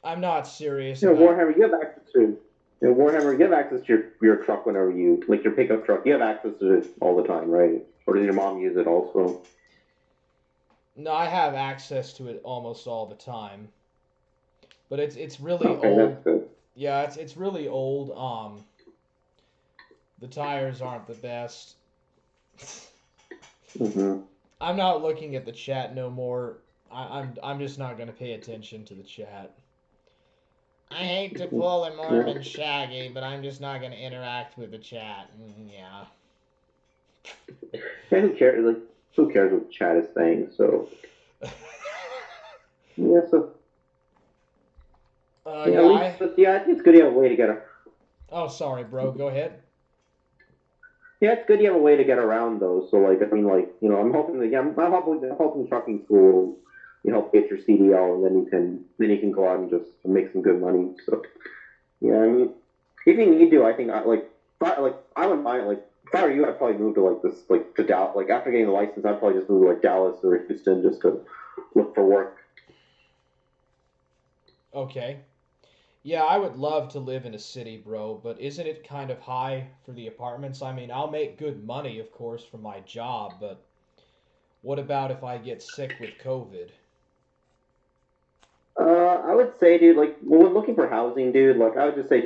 I'm not serious. Warhammer, you have access to. Warhammer, you have access to your truck whenever you, like your pickup truck. You have access to it all the time, right? Or does your mom use it also? No, I have access to it almost all the time. But it's really okay, old. That's good. Yeah, it's really old. The tires aren't the best. Mm-hmm. I'm not looking at the chat no more. I'm just not gonna pay attention to the chat. I hate to pull a Mormon Shaggy, but I'm just not gonna interact with the chat. Yeah. Yeah, who cares? Like, who cares what the chat is saying? So. Yeah. So. I think it's good you have a way to get a. Oh, sorry, bro. Go ahead. Yeah, it's good you have a way to get around those. So, like, I mean, like, I'm hoping that I'm hoping trucking school will help get your CDL, and then you can go out and just make some good money. So, yeah, I mean, if you need to, I think I wouldn't mind. Like, if I were you, I'd probably move to to Dallas. Like, after getting the license, I'd probably just move to Dallas or Houston just to look for work. Okay. Yeah, I would love to live in a city, bro, but isn't it kind of high for the apartments? I mean, I'll make good money, of course, from my job, but what about if I get sick with COVID? I would say, dude, like, when looking for housing, dude, like, I would just say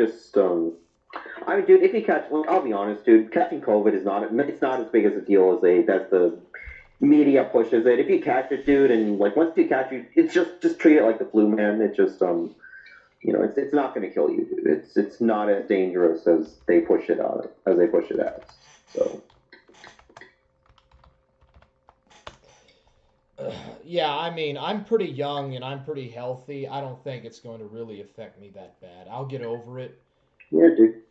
I mean, dude, if you catch, like, I'll be honest, dude, catching COVID it's not as big as a deal as the media pushes it. If you catch it, dude, and, like, once you catch it, it's just treat it like the flu, man. It's just, it's not going to kill you, dude. It's not as dangerous as they push it out, as. So. Yeah, I mean, I'm pretty young and I'm pretty healthy. I don't think it's going to really affect me that bad. I'll get over it. Yeah, dude.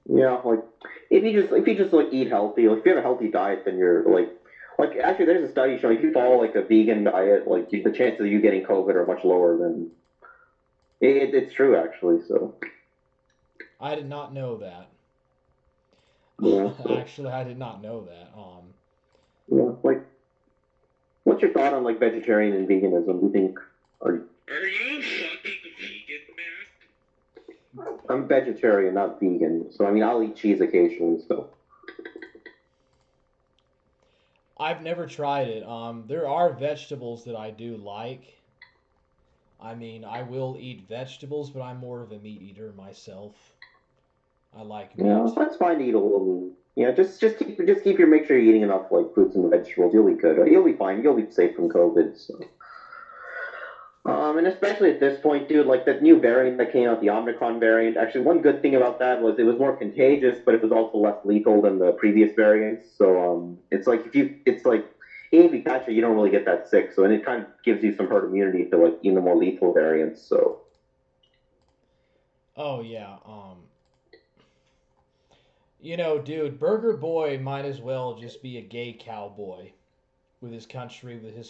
Yeah, like if you just like eat healthy, like if you have a healthy diet, then you're like actually there's a study showing if you follow like a vegan diet, like the chances of you getting COVID are much lower than. It's true actually. So. I did not know that. Yeah. Actually, I did not know that. Yeah. Like, what's your thought on like vegetarian and veganism? Do you think Are you fucking vegan, Mac? I'm vegetarian, not vegan. So I mean, I'll eat cheese occasionally. So I've never tried it. There are vegetables that I do like. I mean, I will eat vegetables, but I'm more of a meat eater myself. I like meat. yeah, that's fine to eat a little meat. Yeah, just keep your make sure you're eating enough like fruits and vegetables. You'll be good. You'll be fine. You'll be safe from COVID. So. And especially at this point, dude, like that new variant that came out, the Omicron variant. Actually, one good thing about that was it was more contagious, but it was also less lethal than the previous variants. So it's like even if you catch it, you don't really get that sick. So and it kind of gives you some herd immunity to like even the more lethal variants. So. Oh yeah. You know, dude, Burger Boy might as well just be a gay cowboy with his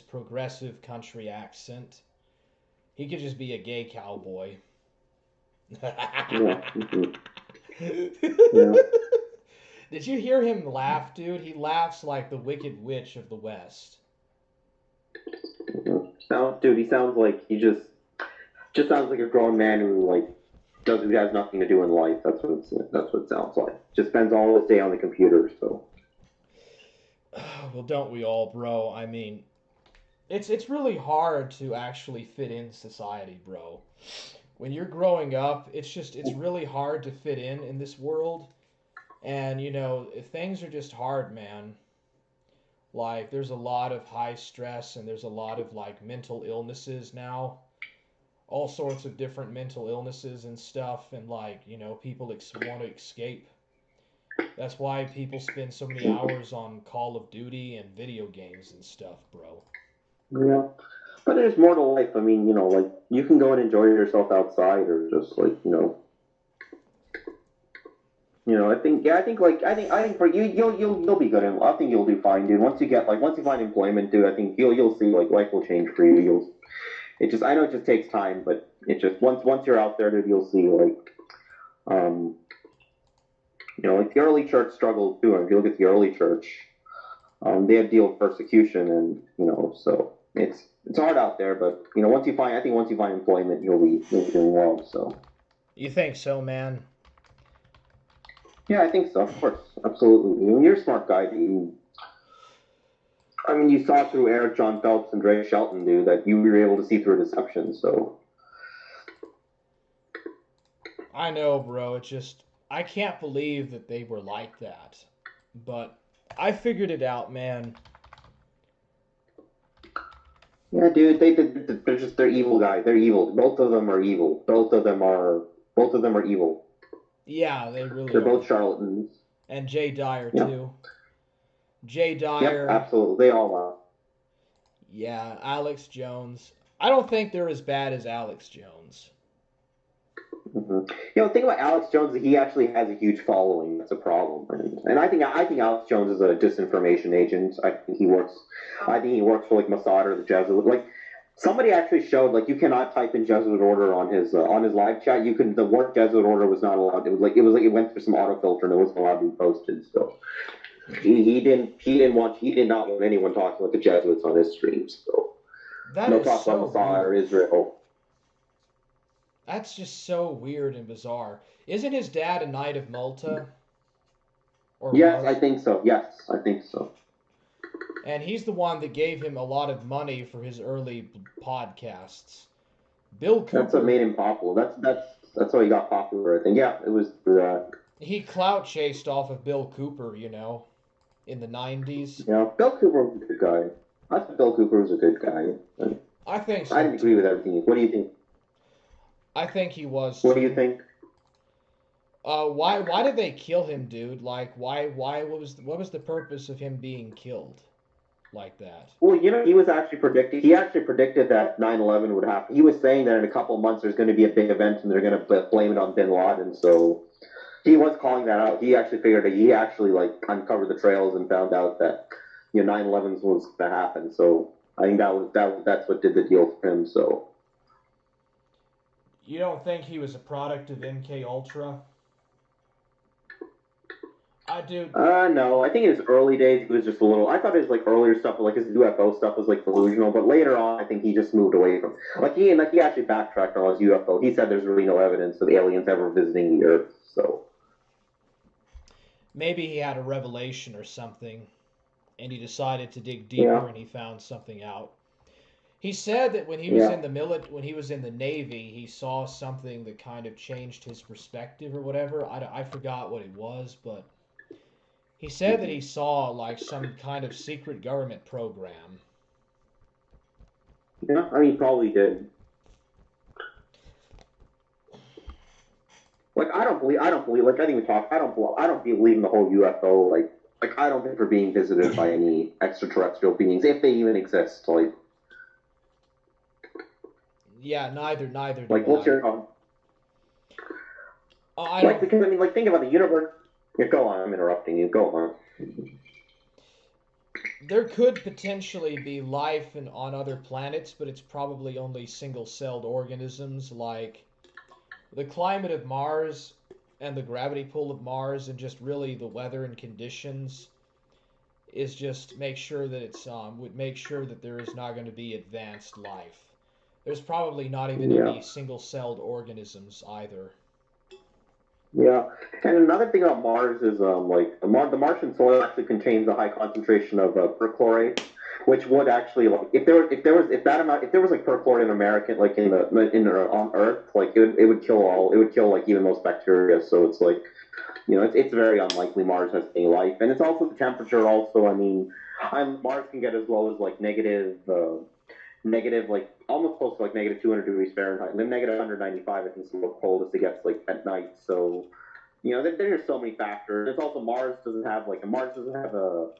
progressive country accent. He could just be a gay cowboy. Yeah. Yeah. Did you hear him laugh, dude? He laughs like the Wicked Witch of the West. Dude, he sounds like he just sounds like a grown man who has nothing to do in life. That's what it sounds like. Just spends all his day on the computer. So. Well, don't we all, bro? I mean, it's really hard to actually fit in society, bro. When you're growing up, it's really hard to fit in this world. And you know, things are just hard, man. Like there's a lot of high stress and there's a lot of like mental illnesses now. All sorts of different mental illnesses and stuff, and like, you know, people want to escape. That's why people spend so many hours on Call of Duty and video games and stuff, bro. Yeah. But there's more to life. I mean, you know, like you can go and enjoy yourself outside, or just like, I think for you, you'll be good, and I think you'll do fine, dude. Once you find employment, dude, I think you'll see like life will change for you. I know it just takes time, but it just once you're out there, dude, you'll see like the early church struggled too. And if you look at the early church, they had to deal with persecution, and so it's hard out there. But once you find employment, you'll be doing well. So. You think so, man? Yeah, I think so. Of course, absolutely. I mean, you're a smart guy, dude. I mean, you saw through Eric John Phelps and Dre Shelton, dude, that you were able to see through deception. So. I know, bro. I can't believe that they were like that. But I figured it out, man. Yeah, dude, they're evil guys. They're evil. Both of them are evil. Both of them are evil. Yeah, they really They're are. both charlatans. And Jay Dyer, yep. too. Jay Dyer. Yep, absolutely. They all are. Yeah, Alex Jones. I don't think they're as bad as Alex Jones. Mm-hmm. The thing about Alex Jones is he actually has a huge following. That's a problem, and I think Alex Jones is a disinformation agent. I think he works for like Mossad or the Jesuit. Like somebody actually showed like you cannot type in Jesuit order on his live chat. The word Jesuit order was not allowed. It was went through some autofilter and it wasn't allowed to be posted. So he did not want anyone talking about the Jesuits on his streams. So that no is talk so about Mossad or weird. Israel. That's just so weird and bizarre. Isn't his dad a Knight of Malta? Yes, I think so. Yes, I think so. And he's the one that gave him a lot of money for his early podcasts. Bill Cooper. That's what made him popular. That's how he got popular, I think. Yeah, it was through that. He clout chased off of Bill Cooper, in the 90s. Yeah, Bill Cooper was a good guy. I think Bill Cooper was a good guy. I think so. I didn't agree with everything. What do you think? I think he was. What do you think? Why did they kill him, dude? Like, what was the purpose of him being killed like that? Well, he was actually predicting. He actually predicted that 9/11 would happen. He was saying that in a couple of months there's going to be a big event and they're going to blame it on Bin Laden. So he was calling that out. He actually figured that he actually uncovered the trails and found out that 9/11 was going to happen. So I think that's what did the deal for him. So. You don't think he was a product of MK Ultra? Dude. No, I think in his early days it was just a little. I thought his like earlier stuff, like his UFO stuff, was like delusional. But later on, I think he just moved away from. He actually backtracked on his UFO. He said there's really no evidence of aliens ever visiting the Earth. So maybe he had a revelation or something, and he decided to dig deeper, and he found something out. He said that when he was in the when he was in the Navy, he saw something that kind of changed his perspective or whatever. I forgot what it was, but he said that he saw like some kind of secret government program. yeah, I mean, he probably did. Like I don't believe. Like I think we talked. I don't believe in the whole UFO. Like I don't think we're being visited by any extraterrestrial beings, if they even exist. Like. Yeah, neither. Like, what's your because I mean, like, think about the universe. Yeah, go on. I'm interrupting you. Go on. There could potentially be life on other planets, but it's probably only single-celled organisms. Like the climate of Mars and the gravity pull of Mars, and just really the weather and conditions is just make sure that it's would make sure that there is not going to be advanced life. There's probably not even any single-celled organisms either. Yeah, and another thing about Mars is like the Martian soil actually contains a high concentration of perchlorate, which would actually like if there was like perchlorate in American like on Earth, like it would kill like even most bacteria. So it's like it's very unlikely Mars has any life, and it's also the temperature. Also, I mean, Mars can get as low as like negative like almost close to like negative 200 degrees Fahrenheit. And then negative 195, I think, is the coldest it gets like at night. So, there's so many factors. It's also Mars doesn't have a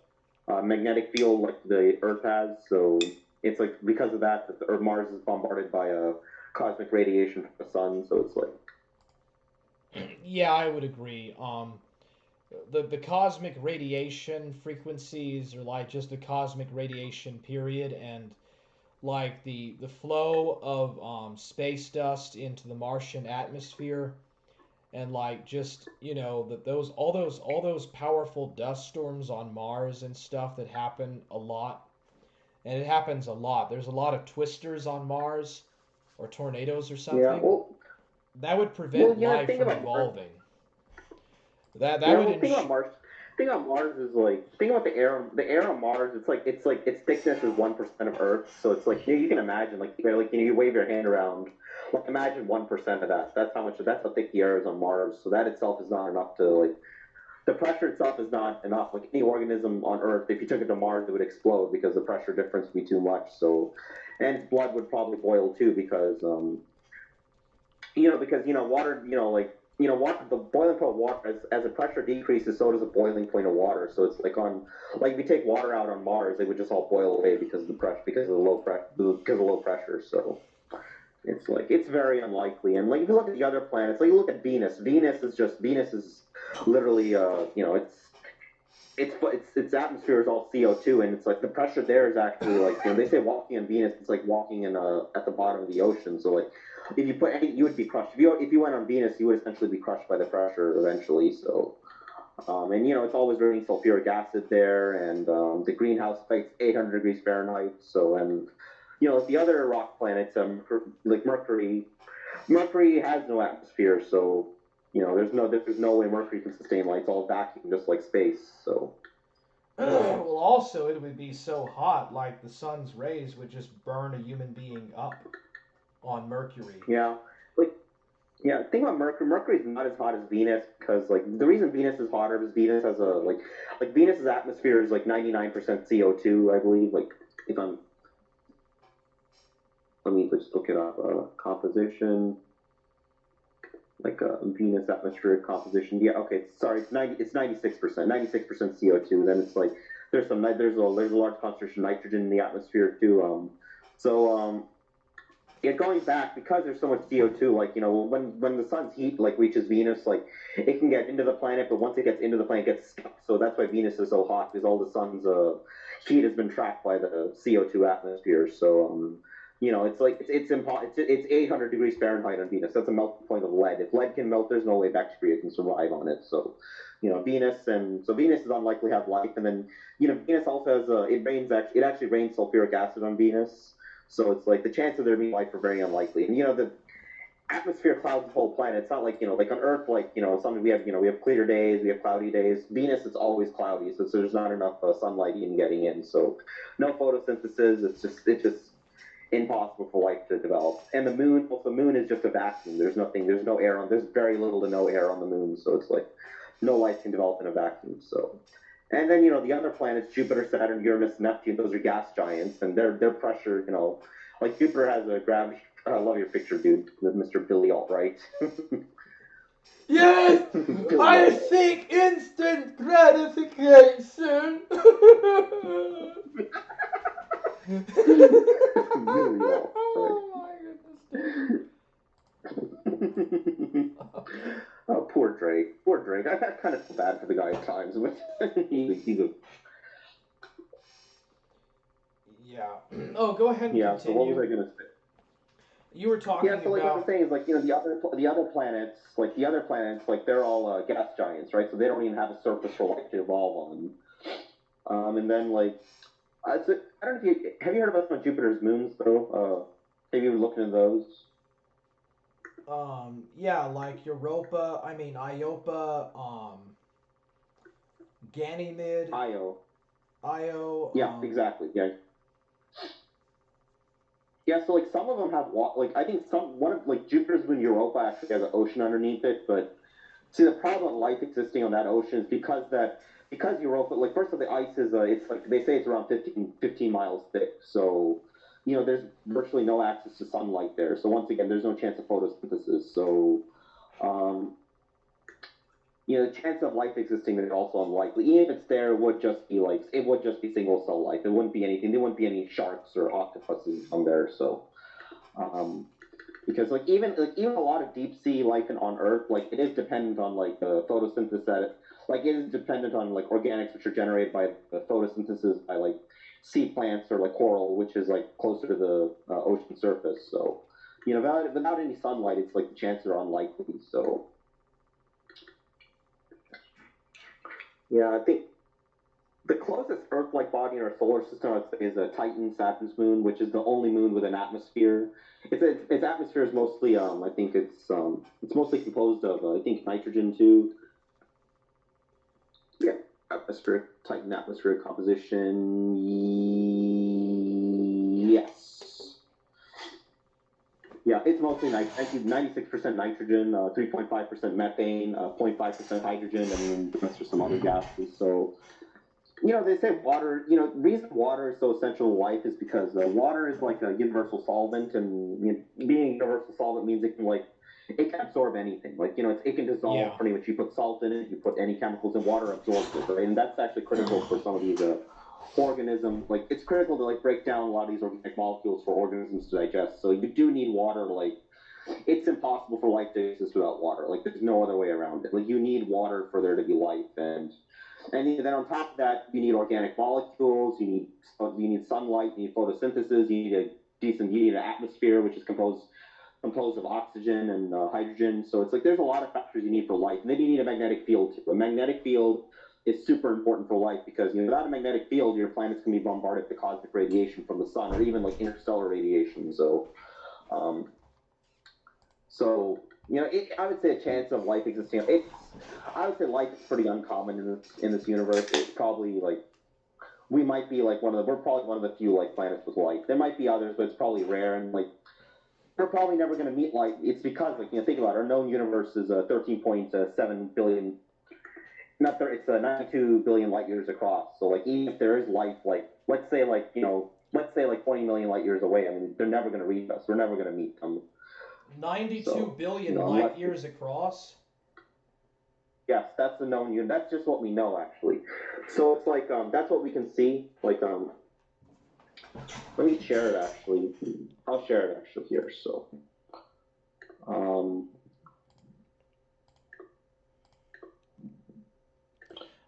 magnetic field like the Earth has. So it's like because of that Mars is bombarded by a cosmic radiation from the sun. So it's like. Yeah, I would agree. The cosmic radiation frequencies are like just the cosmic radiation period, and like the flow of space dust into the Martian atmosphere, and like just that all those powerful dust storms on Mars and stuff that happen a lot, and it happens a lot. There's a lot of twisters on Mars, or tornadoes or something. Yeah, well, that would prevent life from evolving. That would think about Mars. Thing on Mars is like think about the air on Mars. It's like its thickness is 1% of Earth, so it's like you can imagine like you wave your hand around. Like, imagine 1% of that. That's how thick the air is on Mars. So that itself is not enough to like the pressure itself is not enough. Like any organism on Earth, if you took it to Mars, it would explode because the pressure difference would be too much. So, and blood would probably boil too because water the boiling point of water, as the pressure decreases, so does the boiling point of water. So it's like if you take water out on Mars, it would just all boil away because of the pressure, because of low pressure. So it's like it's very unlikely. And like if you look at the other planets, like you look at Venus. Venus is literally its atmosphere is all CO2, and it's like the pressure there is actually like they say walking on Venus, it's like walking at the bottom of the ocean. So like if you would be crushed. If you went on Venus, you would essentially be crushed by the pressure eventually. So and it's always raining sulfuric acid there, and the greenhouse effect 800 degrees Fahrenheit. So and the other rock planets, like Mercury has no atmosphere, so there's no way Mercury can sustain life. It's all vacuum, just like space. So. Well, also it would be so hot, like the sun's rays would just burn a human being up on Mercury. Yeah, think about Mercury. Mercury's not as hot as Venus because like the reason Venus is hotter is Venus has a like Venus's atmosphere is like 99% CO2, I believe. Like if I'm, let me just look it up. Composition. Like Venus atmospheric composition. Yeah, okay. Sorry, it's 96%. 96% CO2. Then it's like there's a large concentration of nitrogen in the atmosphere too. Going back, because there's so much CO2, like when the sun's heat like reaches Venus, like it can get into the planet, but once it gets into the planet, it gets stuck. So that's why Venus is so hot, because all the sun's heat has been trapped by the CO2 atmosphere. So It's like it's 800 degrees Fahrenheit on Venus. That's a melting point of lead. If lead can melt, there's no way bacteria can survive on it. So, Venus is unlikely to have life. And then Venus also has it actually rains sulfuric acid on Venus. So it's like the chance of there being life are very unlikely. And the atmosphere clouds the whole planet. It's not like like on Earth, something we have clear days, we have cloudy days. Venus, it's always cloudy, so there's not enough sunlight even getting in. So no photosynthesis. It's just impossible for life to develop. And the moon is just a vacuum. There's no air there's very little to no air on the moon. So it's like no life can develop in a vacuum. So, and then the other planets, Jupiter, Saturn, Uranus, Neptune, those are gas giants, and their pressure, like Jupiter has a gravity. I love your picture, dude, with Mr. Billy Albright. Yes! I seek instant gratification! Oh, poor Drake. I kind of feel bad for the guy at times, but he's a... Yeah. Oh, go ahead and continue. So what was I going to say? You were talking about... what I'm saying is, the other planets, they're all gas giants, right? So they don't even have a surface for life to evolve on. And then, I don't know if have you heard about some of Jupiter's moons, though? Have you looked into those? Yeah, like Iopa, Ganymede. Io. Yeah, exactly. Yeah. Yeah, so some of them have I think one of Jupiter's moon Europa actually has an ocean underneath it, but see the problem with life existing on that ocean is because Europa, first of the ice is it's they say it's around 15 miles thick, so there's virtually no access to sunlight there. So once again, there's no chance of photosynthesis. So the chance of life existing is also unlikely. Even if it's there, it would just be single cell life. It wouldn't be anything. There wouldn't be any sharks or octopuses on there. So, because even a lot of deep sea life on Earth, it is dependent on photosynthesis. It is dependent on organics which are generated by the photosynthesis by sea plants or coral, which is closer to the ocean surface. So, without any sunlight, it's the chances are unlikely. So. Yeah, I think the closest Earth-like body in our solar system, I'd say, is Titan, Saturn's moon, which is the only moon with an atmosphere. Its atmosphere is mostly, I think it's mostly composed of, I think, nitrogen too. Yeah, Titan atmospheric composition. Yes. Yeah, it's mostly 96% nitrogen, 3.5% methane, 0.5% hydrogen, and then the rest are some other gases. So, they say water, the reason water is so essential to life is because water is like a universal solvent, and being a universal solvent means it can absorb anything. It can dissolve pretty much. You put salt in it, you put any chemicals in water, absorbs it, right? And that's actually critical for some of these organisms. It's critical to break down a lot of these organic molecules for organisms to digest. So you do need water. It's impossible for life to exist without water. There's no other way around it. You need water for there to be life, and then on top of that, you need organic molecules. You need sunlight. You need photosynthesis. You need an atmosphere, which is composed of oxygen and hydrogen. So it's there's a lot of factors you need for life. And then you need a magnetic field too. A magnetic field is super important for life because without a magnetic field, your planets can be bombarded with cosmic radiation from the sun or even interstellar radiation. So, I would say a chance of life existing. I would say life is pretty uncommon in this universe. It's probably we might be we're probably one of the few planets with life. There might be others, but it's probably rare, and we're probably never going to meet life. It's because think about it, our known universe is 13.7 billion. It's 92 billion light years across. So even if there is life, let's say 20 million light years away, I mean they're never going to reach us. We're never going to meet them. 92 billion light years across. Yes, that's the known unit. That's just what we know, actually. So it's that's what we can see. Let me share it actually. I'll share it actually here. So,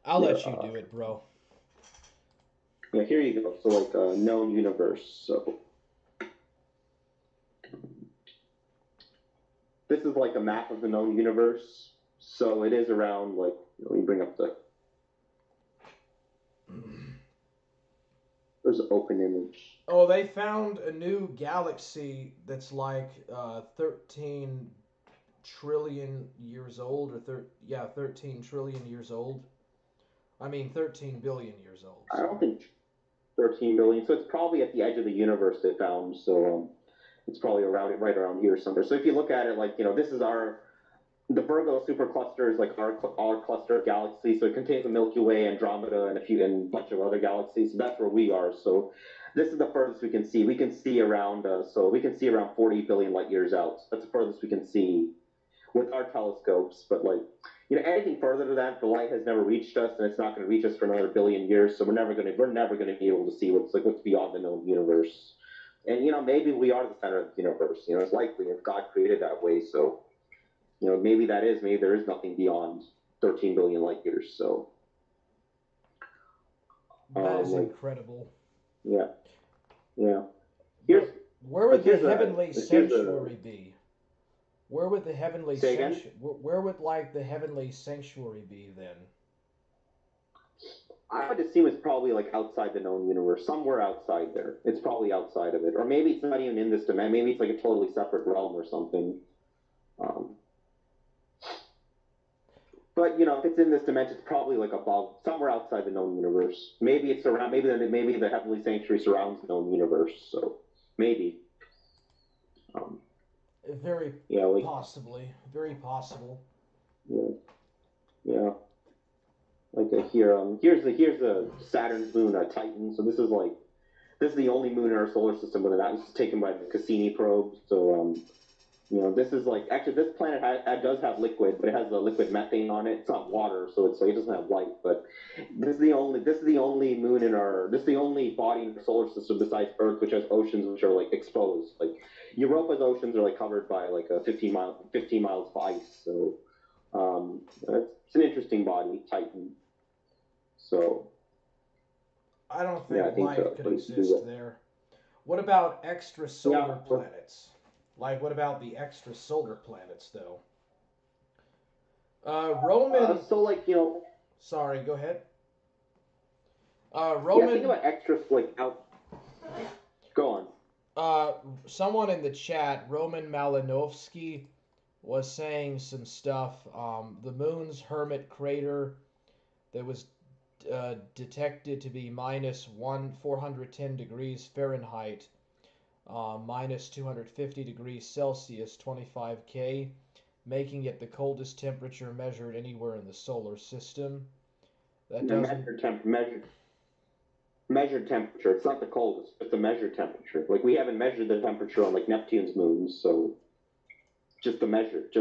I'll let you do it, bro. Yeah, here you go. So known universe. So this is like a map of the known universe. So it is around, like, let me bring up the... There's an open image. Oh, they found a new galaxy that's like 13 trillion years old, or 13 trillion years old. I mean, 13 billion years old. I don't think 13 billion. So it's probably at the edge of the universe they found. So it's probably around right around here somewhere. So if you look at it, like, this is the Virgo supercluster is like our cluster of galaxies. So it contains the Milky Way, Andromeda, and a bunch of other galaxies. So that's where we are. So this is the furthest we can see. We can see around 40 billion light years out. That's the furthest we can see with our telescopes. But anything further than that, the light has never reached us, and it's not going to reach us for another billion years. So we're never going to be able to see what's beyond the known universe. And maybe we are the center of the universe. It's likely if God created that way. So maybe there is nothing beyond 13 billion light years. So that is incredible. Yeah. Where would the heavenly sanctuary be? Where would the heavenly Where would the heavenly sanctuary be then? I would assume it's probably outside the known universe, somewhere outside there. It's probably outside of it, or maybe it's not even in this dimension. Maybe it's a totally separate realm or something. But if it's in this dimension, it's probably above, somewhere outside the known universe. Maybe it's around. Maybe the heavenly sanctuary surrounds the known universe. So maybe. Very possibly. Very possible. Yeah. Here's the Saturn's moon, Titan. So this is the only moon in our solar system with that. This is taken by the Cassini probe. So this is actually this planet does have liquid, but it has the liquid methane on it. It's not water, so it doesn't have light. But this is the only moon this is the only body in the solar system besides Earth which has oceans which are exposed. Europa's oceans are covered by 15 miles of ice. So it's an interesting body, Titan. So I don't think life could exist there. What about extrasolar planets? What about the extrasolar planets, though? Roman. Sorry, go ahead. Roman. Yeah, think about extra out. Go on. Someone in the chat, Roman Malinovsky, was saying some stuff. The moon's Hermit crater that was detected to be minus 410 degrees Fahrenheit, minus 250 degrees Celsius, 25 K, making it the coldest temperature measured anywhere in the solar system. That doesn't measured temperature. It's not the coldest, it's the measured temperature. We haven't measured the temperature on Neptune's moons, so just measured.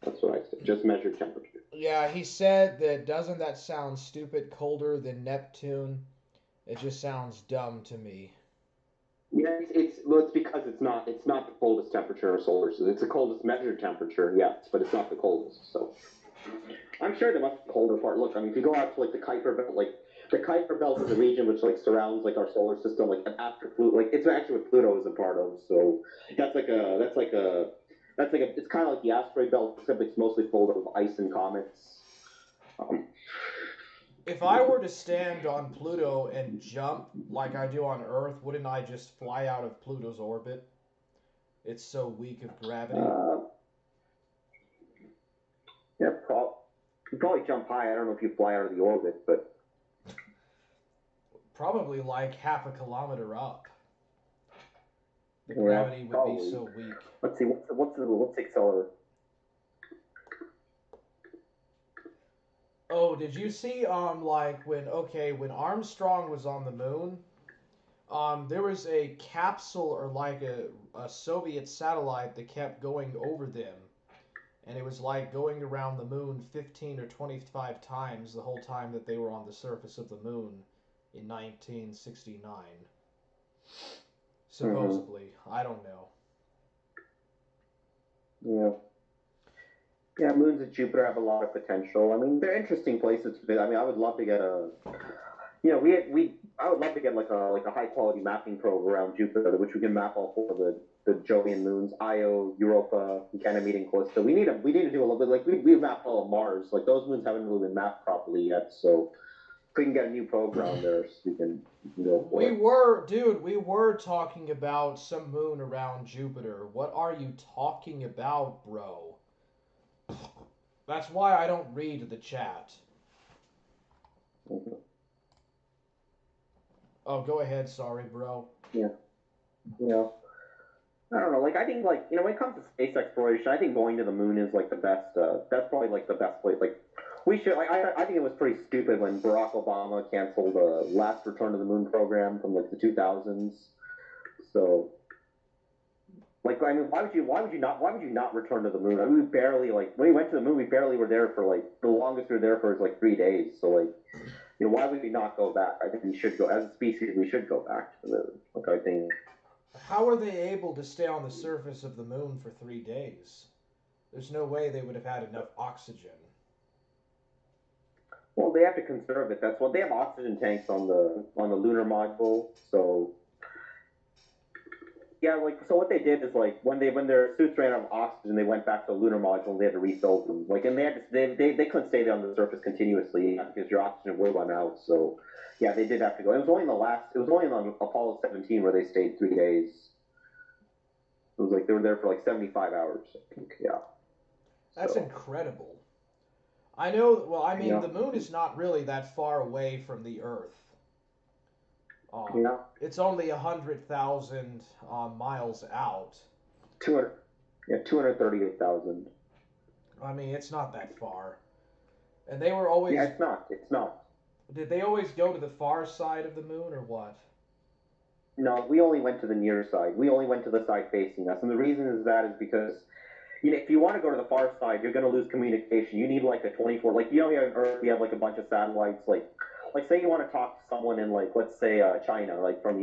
That's what I said. Just measured temperature. Yeah, he said that. Doesn't that sound stupid? Colder than Neptune? It just sounds dumb to me. Yeah, it's because it's not the coldest temperature in our solar system. It's the coldest measured temperature, yes, but it's not the coldest. So I'm sure there must be a colder part. Look, if you go out to the Kuiper Belt, the Kuiper Belt is a region which surrounds our solar system, after Pluto. It's actually what Pluto is a part of. So it's kind of like the asteroid belt, except it's mostly full of ice and comets. If I were to stand on Pluto and jump like I do on Earth, wouldn't I just fly out of Pluto's orbit? It's so weak of gravity. Yeah, you probably jump high. I don't know if you fly out of the orbit, but probably half a kilometer up. The gravity would be so weak. Let's see. What's accelerate? Oh, did you see when Armstrong was on the moon, there was a capsule or a Soviet satellite that kept going over them, and it was going around the moon 15 or 25 times the whole time that they were on the surface of the moon in 1969. Supposedly. I don't know. Yeah. Yeah, moons of Jupiter have a lot of potential. They're interesting places to visit. I would love to get I would love to get like a high quality mapping probe around Jupiter, which we can map all four of the Jovian moons, Io, Europa, Ganymede, and Callisto. We need to do a little bit, like we've mapped all of Mars. Like those moons haven't really been mapped properly yet, so if we can get a new probe around there, so we can go for it. We were talking about some moon around Jupiter. What are you talking about, bro? That's why I don't read the chat. Oh, go ahead. Sorry, bro. Yeah. I don't know. Like, I think, like, when it comes to space exploration, I think going to the moon is, like, the best, that's probably, like, the best place. Like, we should, like, I think it was pretty stupid when Barack Obama canceled the last return to the moon program from, like, the 2000s. So, like, I mean, why would you not return to the moon? I mean, we barely, like, when we went to the moon, we barely were there for, like, the longest we were there for was, like, 3 days. So, like, why would we not go back? I think we should go, as a species, we should go back to the moon. Like, I think. How are they able to stay on the surface of the moon for 3 days? There's no way they would have had enough oxygen. Well, they have to conserve it. That's what they have oxygen tanks on the lunar module. So yeah, like so what they did is like when their suits ran out of oxygen, they went back to the lunar module and they had to refill them. Like and they couldn't stay on the surface continuously because your oxygen would run out. So yeah, they did have to go. It was only on Apollo 17 where they stayed 3 days. It was like they were there for like 75 hours, I think. Yeah. That's incredible. I know. Well, I mean, the moon is not really that far away from the Earth. It's only 100,000 miles out. 238,000. I mean, it's not that far. And they were always. Yeah, it's not. Did they always go to the far side of the moon, or what? No, we only went to the near side. We only went to the side facing us, and the reason is because, if you want to go to the far side, you're going to lose communication. You need like a 24, like here on Earth, we have like a bunch of satellites. Like say you want to talk to someone in like let's say China, like from the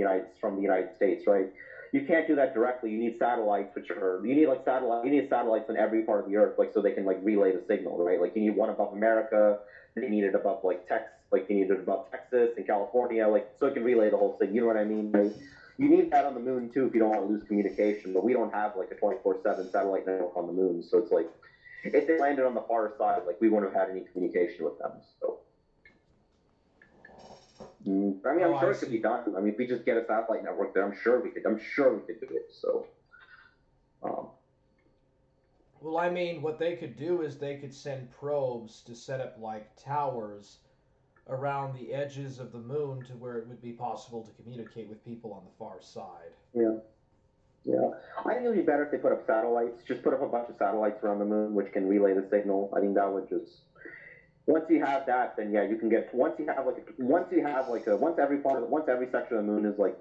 United States, right? You can't do that directly. You need satellites, you need satellites in every part of the Earth, like so they can like relay the signal, right? Like you need one above America, they need it above like you need it above Texas and California, like so it can relay the whole thing. You know what I mean? Right? You need that on the moon too if you don't want to lose communication. But we don't have like a 24/7 satellite network on the moon, so it's like if they landed on the far side, like we wouldn't have had any communication with them. So. I mean, I'm sure it could be done. I mean, if we just get a satellite network there, I'm sure we could do it. So, Well, I mean, what they could do is they could send probes to set up like towers around the edges of the moon to where it would be possible to communicate with people on the far side. Yeah. I think it would be better if they put up satellites. Just put up a bunch of satellites around the moon, which can relay the signal. I think that would just. Once you have that, then yeah, you can get. Once every section of the moon is like,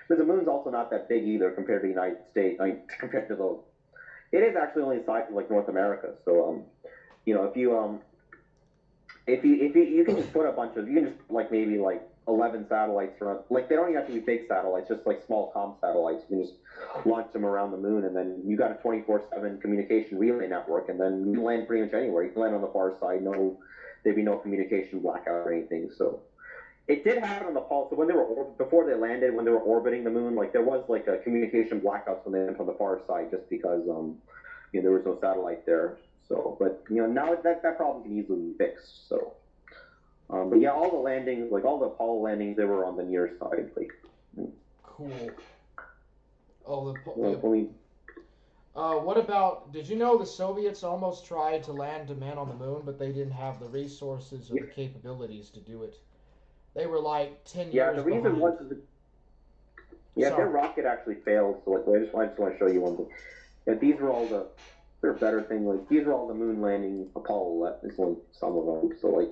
because the moon's also not that big either compared to the United States. I mean, compared to it is actually only the size of like North America. So, if you can just put you can just like maybe like 11 satellites around. Like they don't even have to be big satellites, just like small comm satellites. You can just launch them around the moon, and then you got a 24/7 communication relay network, and then you can land pretty much anywhere. You can land on the far side. There'd be no communication blackout or anything. So it did happen on the Apollo. So before they landed, when they were orbiting the moon, like there was like a communication blackouts when they went on the far side, just because there was no satellite there. So, but now that problem can easily be fixed. So, but yeah, all the landings, like all the Apollo landings, they were on the near side. Like, cool. What about, did you know the Soviets almost tried to land a man on the moon, but they didn't have the resources or the capabilities to do it? They were like 10 years behind. Yeah, the reason was their rocket actually failed. So like, I just want to show you one thing. Yeah, these were all there are better things. Like these are all the moon landing Apollo. There's only some of them. So like,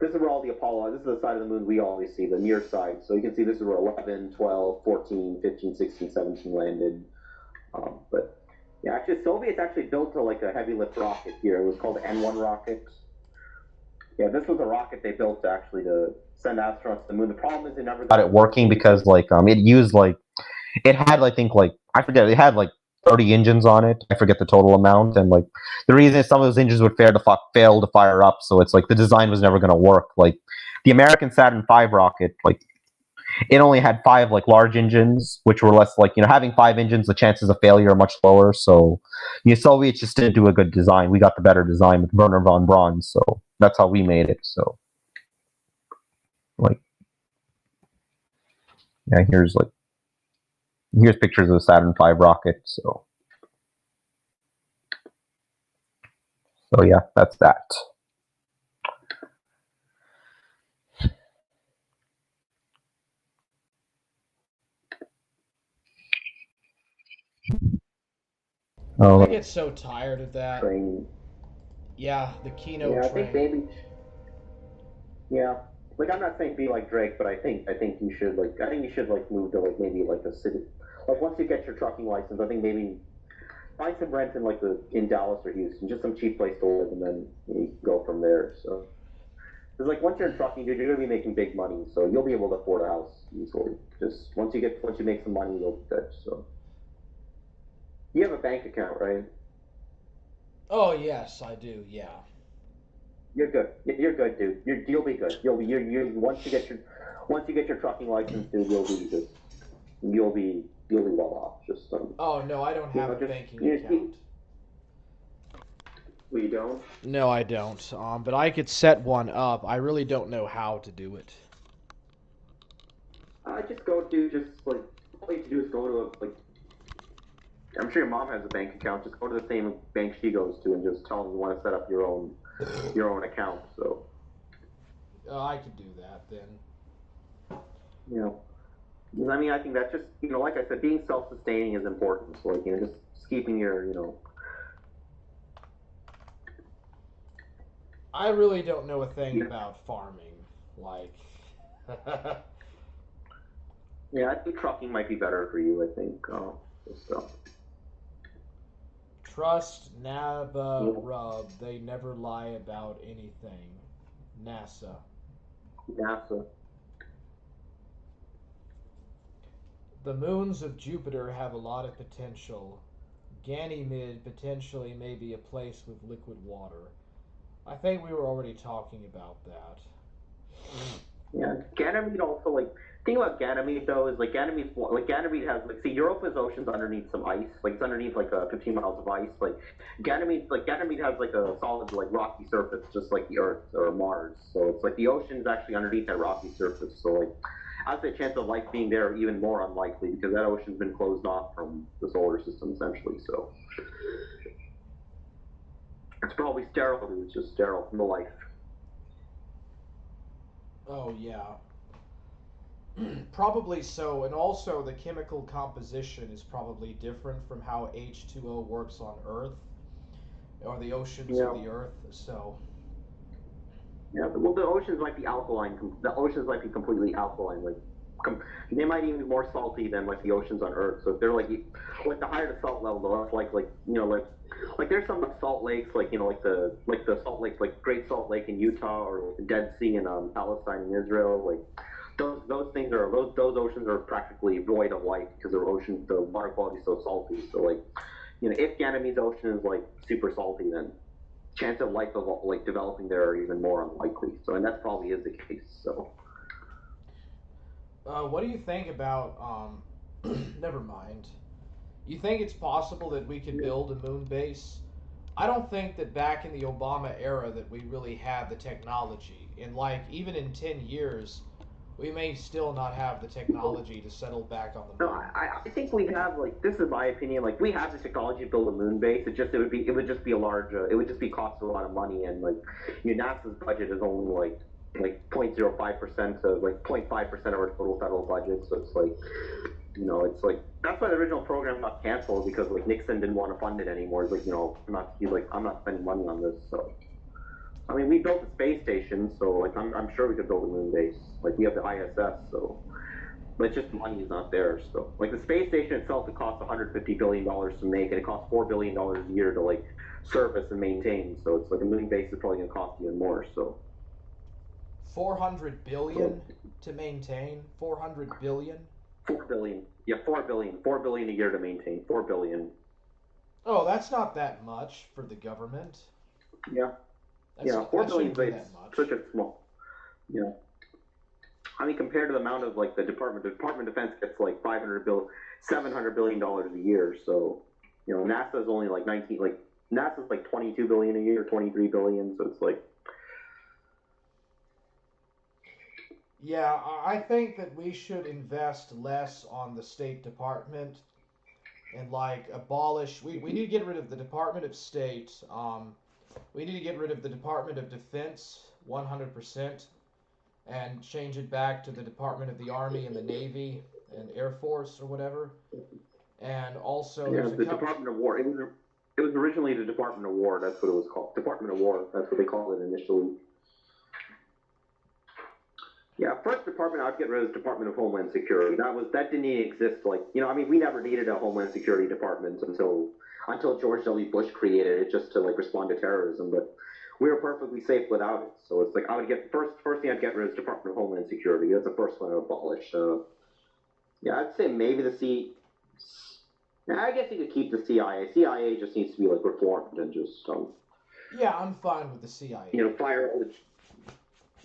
this is where all the Apollo. This is the side of the moon we always see, the near side. So you can see this is where 11, 12, 14, 15, 16, 17 landed. But yeah, actually, Soviets actually built a heavy lift rocket here. It was called the N1 rocket. Yeah, this was a rocket they built to send astronauts to the moon. The problem is they never got it working because it used it had I think I forget, it had 30 engines on it. I forget the total amount, and like the reason is some of those engines would fail to fire up, so it's like the design was never going to work. Like the American Saturn V rocket, like it only had 5 like large engines, which were less like, having 5 engines, the chances of failure are much lower. So the Soviets just didn't do a good design. We got the better design with Werner von Braun, so that's how we made it. So like, yeah, here's pictures of the Saturn V rocket. So yeah, that's that. I get so tired of that. Train. Yeah, the Kino Yeah, I train. think maybe. Yeah, like I'm not saying be like Drake, but I think you should move to like maybe like a city. Like once you get your trucking license, I think maybe find some rent in Dallas or Houston, just some cheap place to live, and then you go from there. So, because like once you're in trucking, dude, you're gonna be making big money, so you'll be able to afford a house easily. Just once you make some money, you'll be good. So, you have a bank account, right? Oh yes, I do. Yeah. You're good. You're good, dude. You'll be good. Once you get your trucking license, dude, you'll be well off. Just Oh no, I don't have a banking account. We don't. No, I don't. But I could set one up. I really don't know how to do it. Just go do all you have to do is go to I'm sure your mom has a bank account. Just go to the same bank she goes to and just tell them you want to set up your own account. So. I could do that then. I mean, I think that's just like I said, being self-sustaining is important. So like just keeping your I really don't know a thing about farming. Like. Yeah, I think trucking might be better for you. I think. Trust Naba Rub. They never lie about anything. NASA. The moons of Jupiter have a lot of potential. Ganymede potentially may be a place with liquid water. I think we were already talking about that. Yeah, Ganymede also thing about Ganymede though is Ganymede has see Europa's ocean's underneath some ice, it's underneath 15 miles of ice. Ganymede has a solid rocky surface just like the Earth or Mars. So it's the ocean's actually underneath that rocky surface. So I'd say the chance of life being there are even more unlikely because that ocean's been closed off from the solar system essentially. So it's probably sterile. It's just sterile from the life. Oh yeah. Probably so, and also the chemical composition is probably different from how H2O works on Earth or the oceans of the Earth. So. Yeah, well, the oceans might be alkaline. The oceans might be completely alkaline. They might even be more salty than the oceans on Earth. So if they're the higher the salt level, the less there's some salt lakes the Salt Lake Great Salt Lake in Utah or the Dead Sea in Palestine and Israel those oceans are practically void of life because the water quality is so salty. So if Ganymede's ocean is super salty, then chance of life of developing there are even more unlikely. So and that probably is the case. So. What do you think about? Never mind. You think it's possible that we could build a moon base? I don't think that back in the Obama era that we really had the technology. And even in 10 years, we may still not have the technology to settle back on the moon. No, I think we have this is my opinion. We have the technology to build a moon base. It would just be a large. It would just be cost a lot of money, and NASA's budget is only 0.05% of 0.5% of our total federal budget. So it's that's why the original program got canceled because Nixon didn't want to fund it anymore. I'm not spending money on this. So I mean, we built a space station, so I'm sure we could build a moon base. We have the ISS, so but it's just money is not there. So the space station itself, it costs $150 billion to make, and it costs $4 billion a year to service and maintain. So it's a moon base is probably going to cost even more. So. 400 billion to maintain. 400 billion. 4 billion. Yeah, 4 billion. 4 billion a year to maintain. 4 billion. Oh, that's not that much for the government. Yeah. That's Yeah, not, 4 that billion shouldn't be is that much. such a small. Yeah. I mean, compared to the amount of like the Department of Defense gets like 700 billion dollars a year. So, NASA's only like NASA's like 22 billion a year, 23 billion. So it's like. Yeah, I think that we should invest less on the State Department and like abolish. We need to get rid of the Department of State. We need to get rid of the Department of Defense 100% and change it back to the Department of the Army and the Navy and Air Force or whatever. And also, Yeah, the Department of War. It was originally the Department of War. That's what it was called. Department of War. That's what they called it initially. Yeah, first department I'd get rid of is Department of Homeland Security. That didn't even exist. Like, I mean, we never needed a Homeland Security department until George W. Bush created it just to like respond to terrorism. But we were perfectly safe without it. So it's like I would get first thing I'd get rid of is Department of Homeland Security. That's the first one I'd abolish. Yeah, I'd say maybe the I guess you could keep the CIA. CIA just needs to be like reformed and just yeah, I'm fine with the CIA. Fire all the.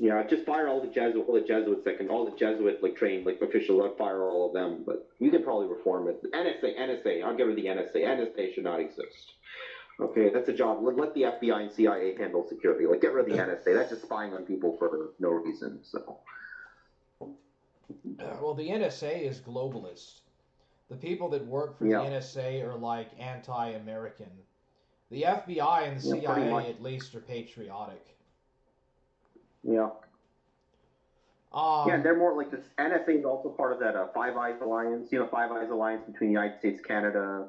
Yeah, just fire all the Jesuits all the Jesuit like trained like officials. I'd fire all of them, but you could probably reform it. NSA. I'll get rid of the NSA. NSA should not exist. Okay, that's a job. Let the FBI and CIA handle security. Like, get rid of the NSA. That's just spying on people for no reason. So. Well, the NSA is globalist. The people that work for the NSA are like anti-American. The FBI and the CIA at least are patriotic. Yeah. Yeah, they're more like this. NSA is also part of that Five Eyes Alliance. Five Eyes Alliance between the United States, Canada,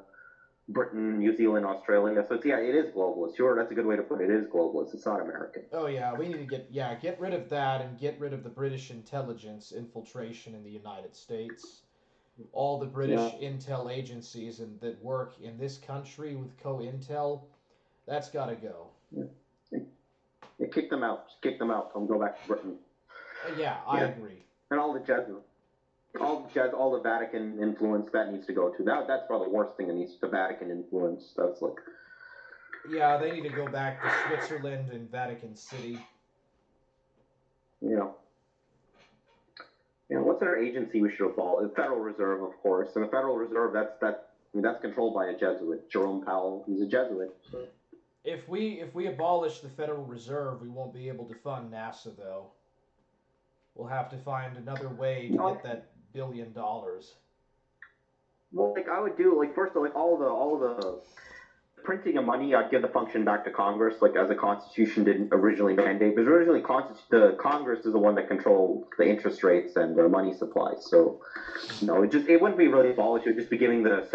Britain, New Zealand, Australia. So it is globalist. Sure, that's a good way to put it. It is globalist. It's not American. Oh yeah, we need to get rid of that and get rid of the British intelligence infiltration in the United States. All the British intel agencies that work in this country with co-intel, that's got to go. Yeah, kick them out. Just kick them out. Come go back to Britain. I agree. And all the Jesuits. All the Vatican influence that needs to go too. That's probably the worst thing that needs the Vatican influence. That's like. Yeah, they need to go back to Switzerland and Vatican City. Yeah. What's our agency we should abolish? The Federal Reserve, of course, and the Federal Reserve that's controlled by a Jesuit, Jerome Powell. He's a Jesuit. So. If we abolish the Federal Reserve, we won't be able to fund NASA though. We'll have to find another way to get that $1 billion. Well, like I would do, like first, like all the printing of money, I'd give the function back to Congress, like as the Constitution didn't originally mandate. Because originally, the Congress is the one that controlled the interest rates and the money supply. So, it wouldn't be really abolished. It would just be giving the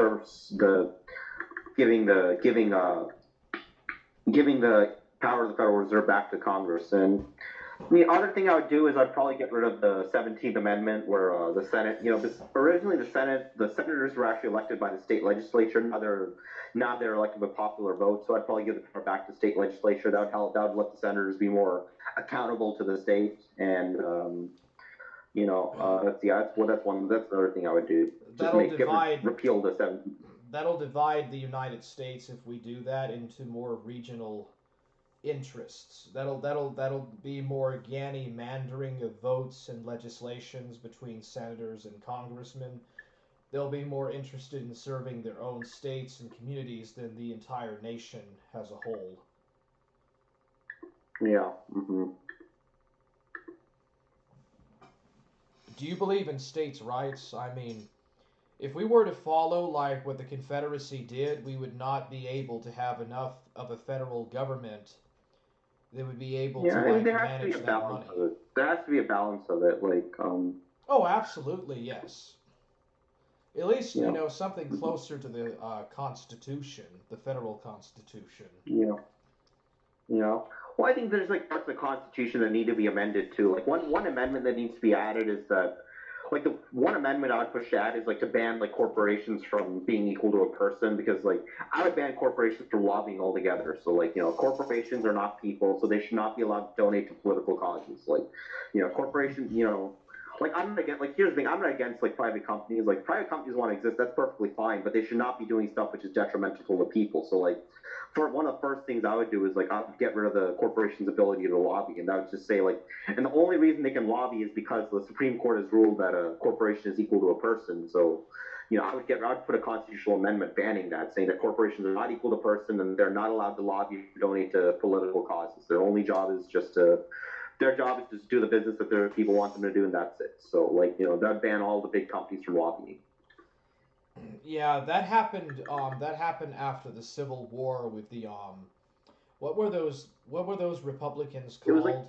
power of the Federal Reserve back to Congress. And the other thing I would do is I'd probably get rid of the 17th Amendment, where the Senate, originally the senators were actually elected by the state legislature. Now they're elected by popular vote. So I'd probably give the power back to state legislature. That would let the senators be more accountable to the state. And that's the other thing I would do. Repeal the 17th. That'll divide the United States if we do that into more regional interests. That'll be more gerrymandering of votes and legislations between senators and congressmen. They'll be more interested in serving their own states and communities than the entire nation as a whole. Yeah. Mm-hmm. Do you believe in states' rights? I mean, if we were to follow like what the Confederacy did, we would not be able to have enough of a federal government that would be able to manage that money. There has to be a balance of it, like. Oh, absolutely, yes. At least something closer to the Constitution, the federal Constitution. Yeah. Well, I think there's like parts of the Constitution that need to be amended too. Like one amendment that needs to be added is that. Like the one amendment I would push to add is like to ban like corporations from being equal to a person, because like I would ban corporations from lobbying altogether. So like corporations are not people, so they should not be allowed to donate to political causes. Like corporations like I'm not against, like here's the thing, I'm not against like private companies. Like private companies want to exist, that's perfectly fine, but they should not be doing stuff which is detrimental to the people. So like, for one of the first things I would do is like I would get rid of the corporation's ability to lobby, and I would just say like, and the only reason they can lobby is because the Supreme Court has ruled that a corporation is equal to a person. So, you know, I would put a constitutional amendment banning that, saying that corporations are not equal to person and they're not allowed to lobby or donate to political causes. Their only job is just to their job is to do the business that their people want them to do, and that's it. So, like, you know, that'd ban all the big companies from lobbying. Yeah, that happened. That happened after the Civil War with the what were those Republicans called? It was like,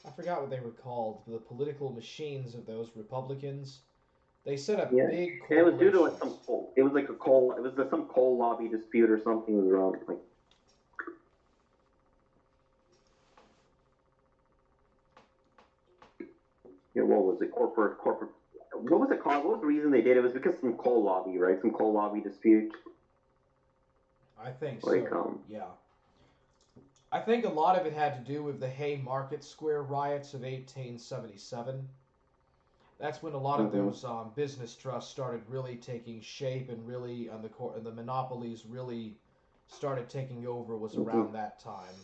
I forgot what they were called. The political machines of those Republicans. They set up yeah, big and it was due to like corporations. some coal. It was like some coal lobby dispute or something was wrong. Like, you know, what was it? Corporate. What was it called? What was the reason they did it? It was because some coal lobby, right? Some coal lobby dispute. I think Like, so. Yeah. I think a lot of it had to do with the Haymarket Square riots of 1877. That's when a lot of those business trusts started really taking shape, and really and the monopolies really started taking over. Was around that time.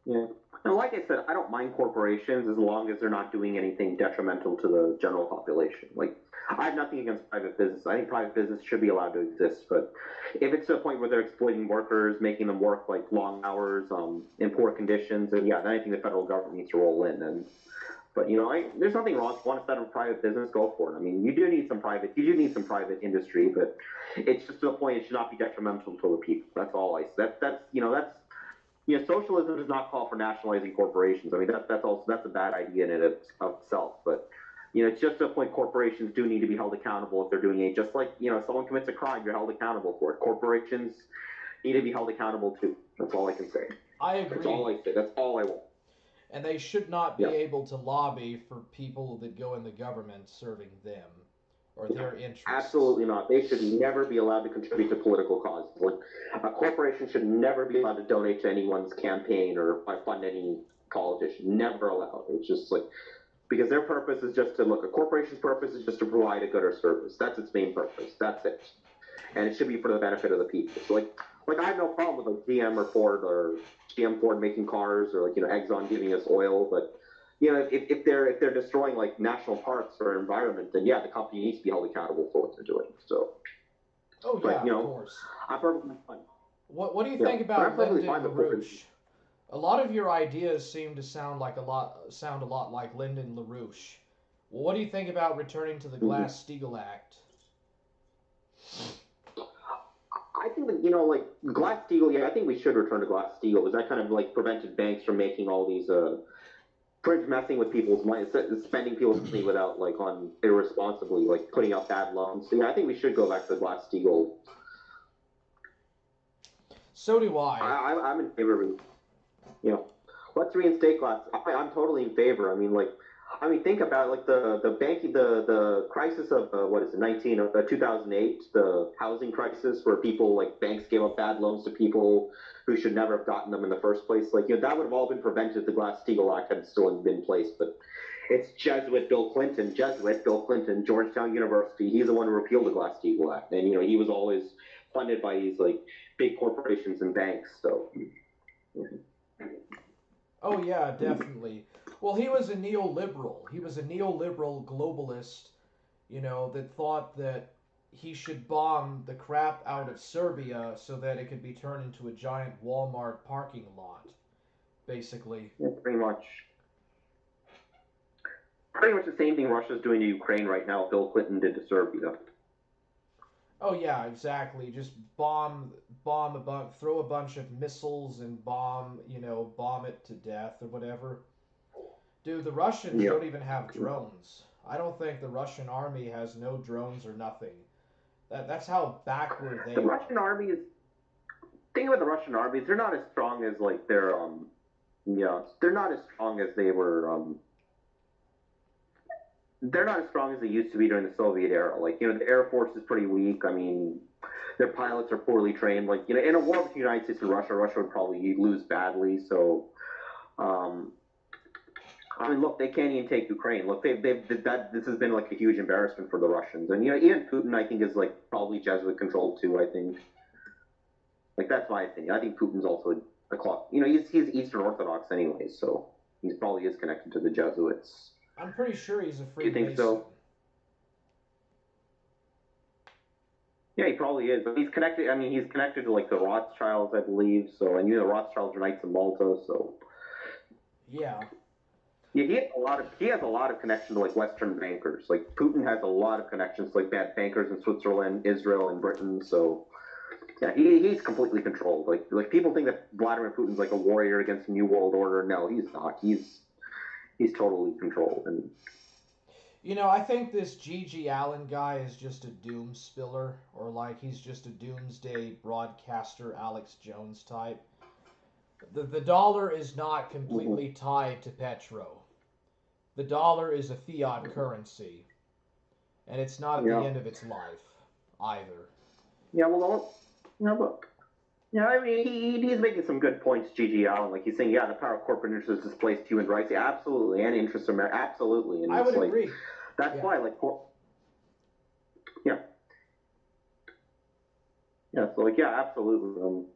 Yeah. And like I said, I don't mind corporations as long as they're not doing anything detrimental to the general population. Like, I have nothing against private business. I think private business should be allowed to exist, but if it's to a point where they're exploiting workers, making them work like long hours, in poor conditions, then yeah, then I think the federal government needs to roll in. But you know, there's nothing wrong. If you want to set up a private business, go for it. I mean, you do need some private industry, but it's just to a point it should not be detrimental to the people. That's all I. Socialism does not call for nationalizing corporations. I mean, that's a bad idea in and of itself. But you know, it's just to a point corporations do need to be held accountable if they're doing it. Just like, you know, if someone commits a crime, you're held accountable for it. Corporations need to be held accountable too. That's all I can say. I agree. That's all I say. That's all I want. And they should not be able to lobby for people that go in the government serving them or their interests. Absolutely not. They should never be allowed to contribute to political causes. Like, a corporation should never be allowed to donate to anyone's campaign or fund any politician. Never allowed. It's just like, because their purpose is just to look. A corporation's purpose is just to provide a good or service. That's its main purpose. That's it. And it should be for the benefit of the people. So like I have no problem with like GM or Ford or GM Ford making cars, or like, you know, Exxon giving us oil, but you know, if they're destroying like national parks or environment, then yeah, the company needs to be held accountable for what they're doing. So, oh yeah, of course. I'm perfectly fine. What do you think about Lyndon LaRouche? A lot of your ideas seem to sound a lot like Lyndon LaRouche. Well, what do you think about returning to the Glass-Steagall Act? I think that, you know, like Glass-Steagall, yeah, I think we should return to Glass-Steagall, because that kind of like prevented banks from making all these messing with people's money, spending people's money without like on irresponsibly, like putting out bad loans. So yeah, I think we should go back to the Glass-Steagall. So do I. I'm in favor of it. You know, let's reinstate Glass. I'm totally in favor. I mean, think about like the crisis of 2008, the housing crisis, where people like banks gave up bad loans to people who should never have gotten them in the first place. Like, you know, that would have all been prevented if the Glass-Steagall Act had still been in place. But it's Jesuit Bill Clinton, Georgetown University. He's the one who repealed the Glass-Steagall Act, and you know, he was always funded by these like big corporations and banks. So. Oh yeah, definitely. Well, he was a neoliberal. He was a neoliberal globalist, you know, that thought that he should bomb the crap out of Serbia so that it could be turned into a giant Walmart parking lot, basically. Yeah, pretty much. Pretty much the same thing Russia's doing to Ukraine right now, Bill Clinton did to Serbia. Oh yeah, exactly. Just throw a bunch of missiles and bomb it to death or whatever. Dude, the Russians don't even have drones. I don't think the Russian army has no drones or nothing. That's how backward they are. The Russian army is. Thing about the Russian army is they're not as strong as like they're they're not as strong as they were they're not as strong as they used to be during the Soviet era. Like, you know, the Air Force is pretty weak. I mean, their pilots are poorly trained. Like, you know, in a war between the United States and Russia would probably lose badly. So, I mean, look, they can't even take Ukraine. Look, this has been like a huge embarrassment for the Russians, and even Putin, I think, is like probably Jesuit controlled too. I think, like that's my opinion. I think Putin's also a clock. He's Eastern Orthodox anyway, so he probably is connected to the Jesuits. I'm pretty sure he's a Do you Freemason. think so? Yeah, he probably is. But he's connected. I mean, he's connected to like the Rothschilds, I believe. So, and the Rothschilds are Knights of Malta. So, yeah. Yeah, he has a lot of connection to like Western bankers. Like Putin has a lot of connections to like bad bankers in Switzerland, Israel, and Britain. So yeah, he's completely controlled. Like people think that Vladimir Putin's like a warrior against the New World Order. No, he's not. He's totally controlled. And I think this G.G. Allen guy is just a doom spiller, or like he's just a doomsday broadcaster, Alex Jones type. The dollar is not completely tied to petro. The dollar is a fiat currency, and it's not at the end of its life either. Yeah, well, I mean, he's making some good points, G.G. Allen. Like he's saying, the power of corporate interests displaced human rights, absolutely, and interests of America, absolutely. And I would like, agree. That's why, like, so absolutely.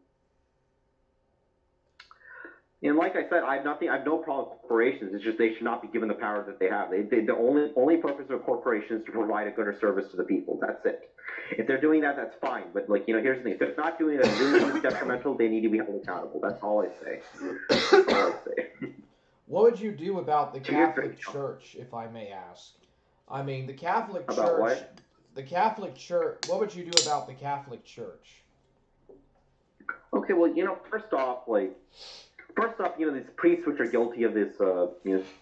And like I said, I have no problem with corporations. It's just they should not be given the power that they have. The only purpose of corporations is to provide a good or service to the people. That's it. If they're doing that, that's fine. But here's the thing: if they're not doing that, really detrimental, they need to be held accountable. That's all I say. What would you do about the Catholic Church, if I may ask? I mean, the Catholic Church. About what? The Catholic Church. What would you do about the Catholic Church? Okay, well, first off, these priests which are guilty of this,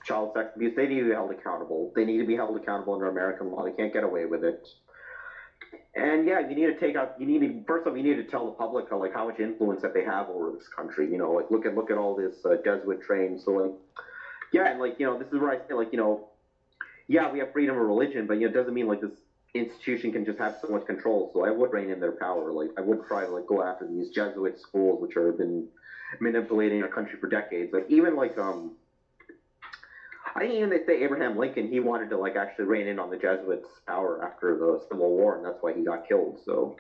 child sex abuse, they need to be held accountable. They need to be held accountable under American law. They can't get away with it. And you need to first off, you need to tell the public how much influence that they have over this country. Look at all this Jesuit train. So this is where I say we have freedom of religion, but it doesn't mean this institution can just have so much control. So I would rein in their power. I would try to go after these Jesuit schools which have been manipulating our country for decades. I think even they say Abraham Lincoln, he wanted to actually rein in on the Jesuits' power after the Civil War, and that's why he got killed. So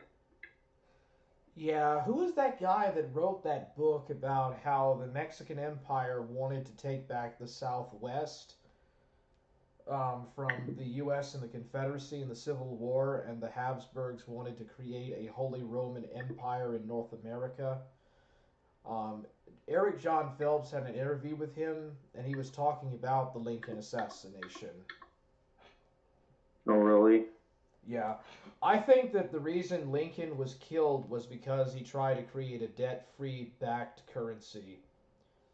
yeah, who was that guy that wrote that book about how the Mexican Empire wanted to take back the Southwest from the U.S. and the Confederacy in the Civil War, and the Habsburgs wanted to create a Holy Roman Empire in North America? Eric John Phelps had an interview with him, and he was talking about the Lincoln assassination. Oh, really? Yeah. I think that the reason Lincoln was killed was because he tried to create a debt-free backed currency.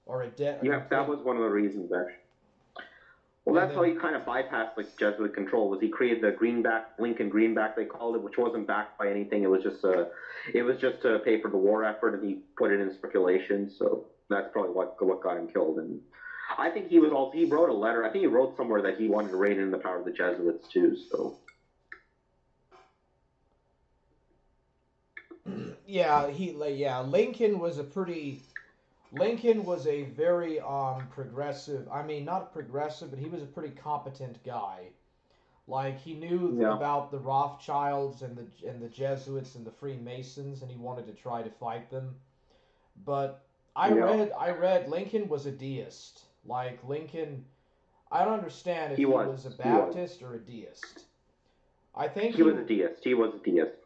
Or a debt... that was one of the reasons, actually. Well, that's how he kind of bypassed Jesuit control. Was he created the Lincoln Greenback they called it, which wasn't backed by anything. It was just to pay for the war effort, and he put it in circulation. So that's probably what got him killed. And I think he wrote a letter. I think he wrote somewhere that he wanted to rein in the power of the Jesuits too. So Lincoln was a very progressive. I mean, not progressive, but he was a pretty competent guy. He knew about the Rothschilds and the Jesuits and the Freemasons, and he wanted to try to fight them. But I read Lincoln was a deist. Lincoln, I don't understand if he was a Baptist or a deist. I think he was a deist. He was a deist.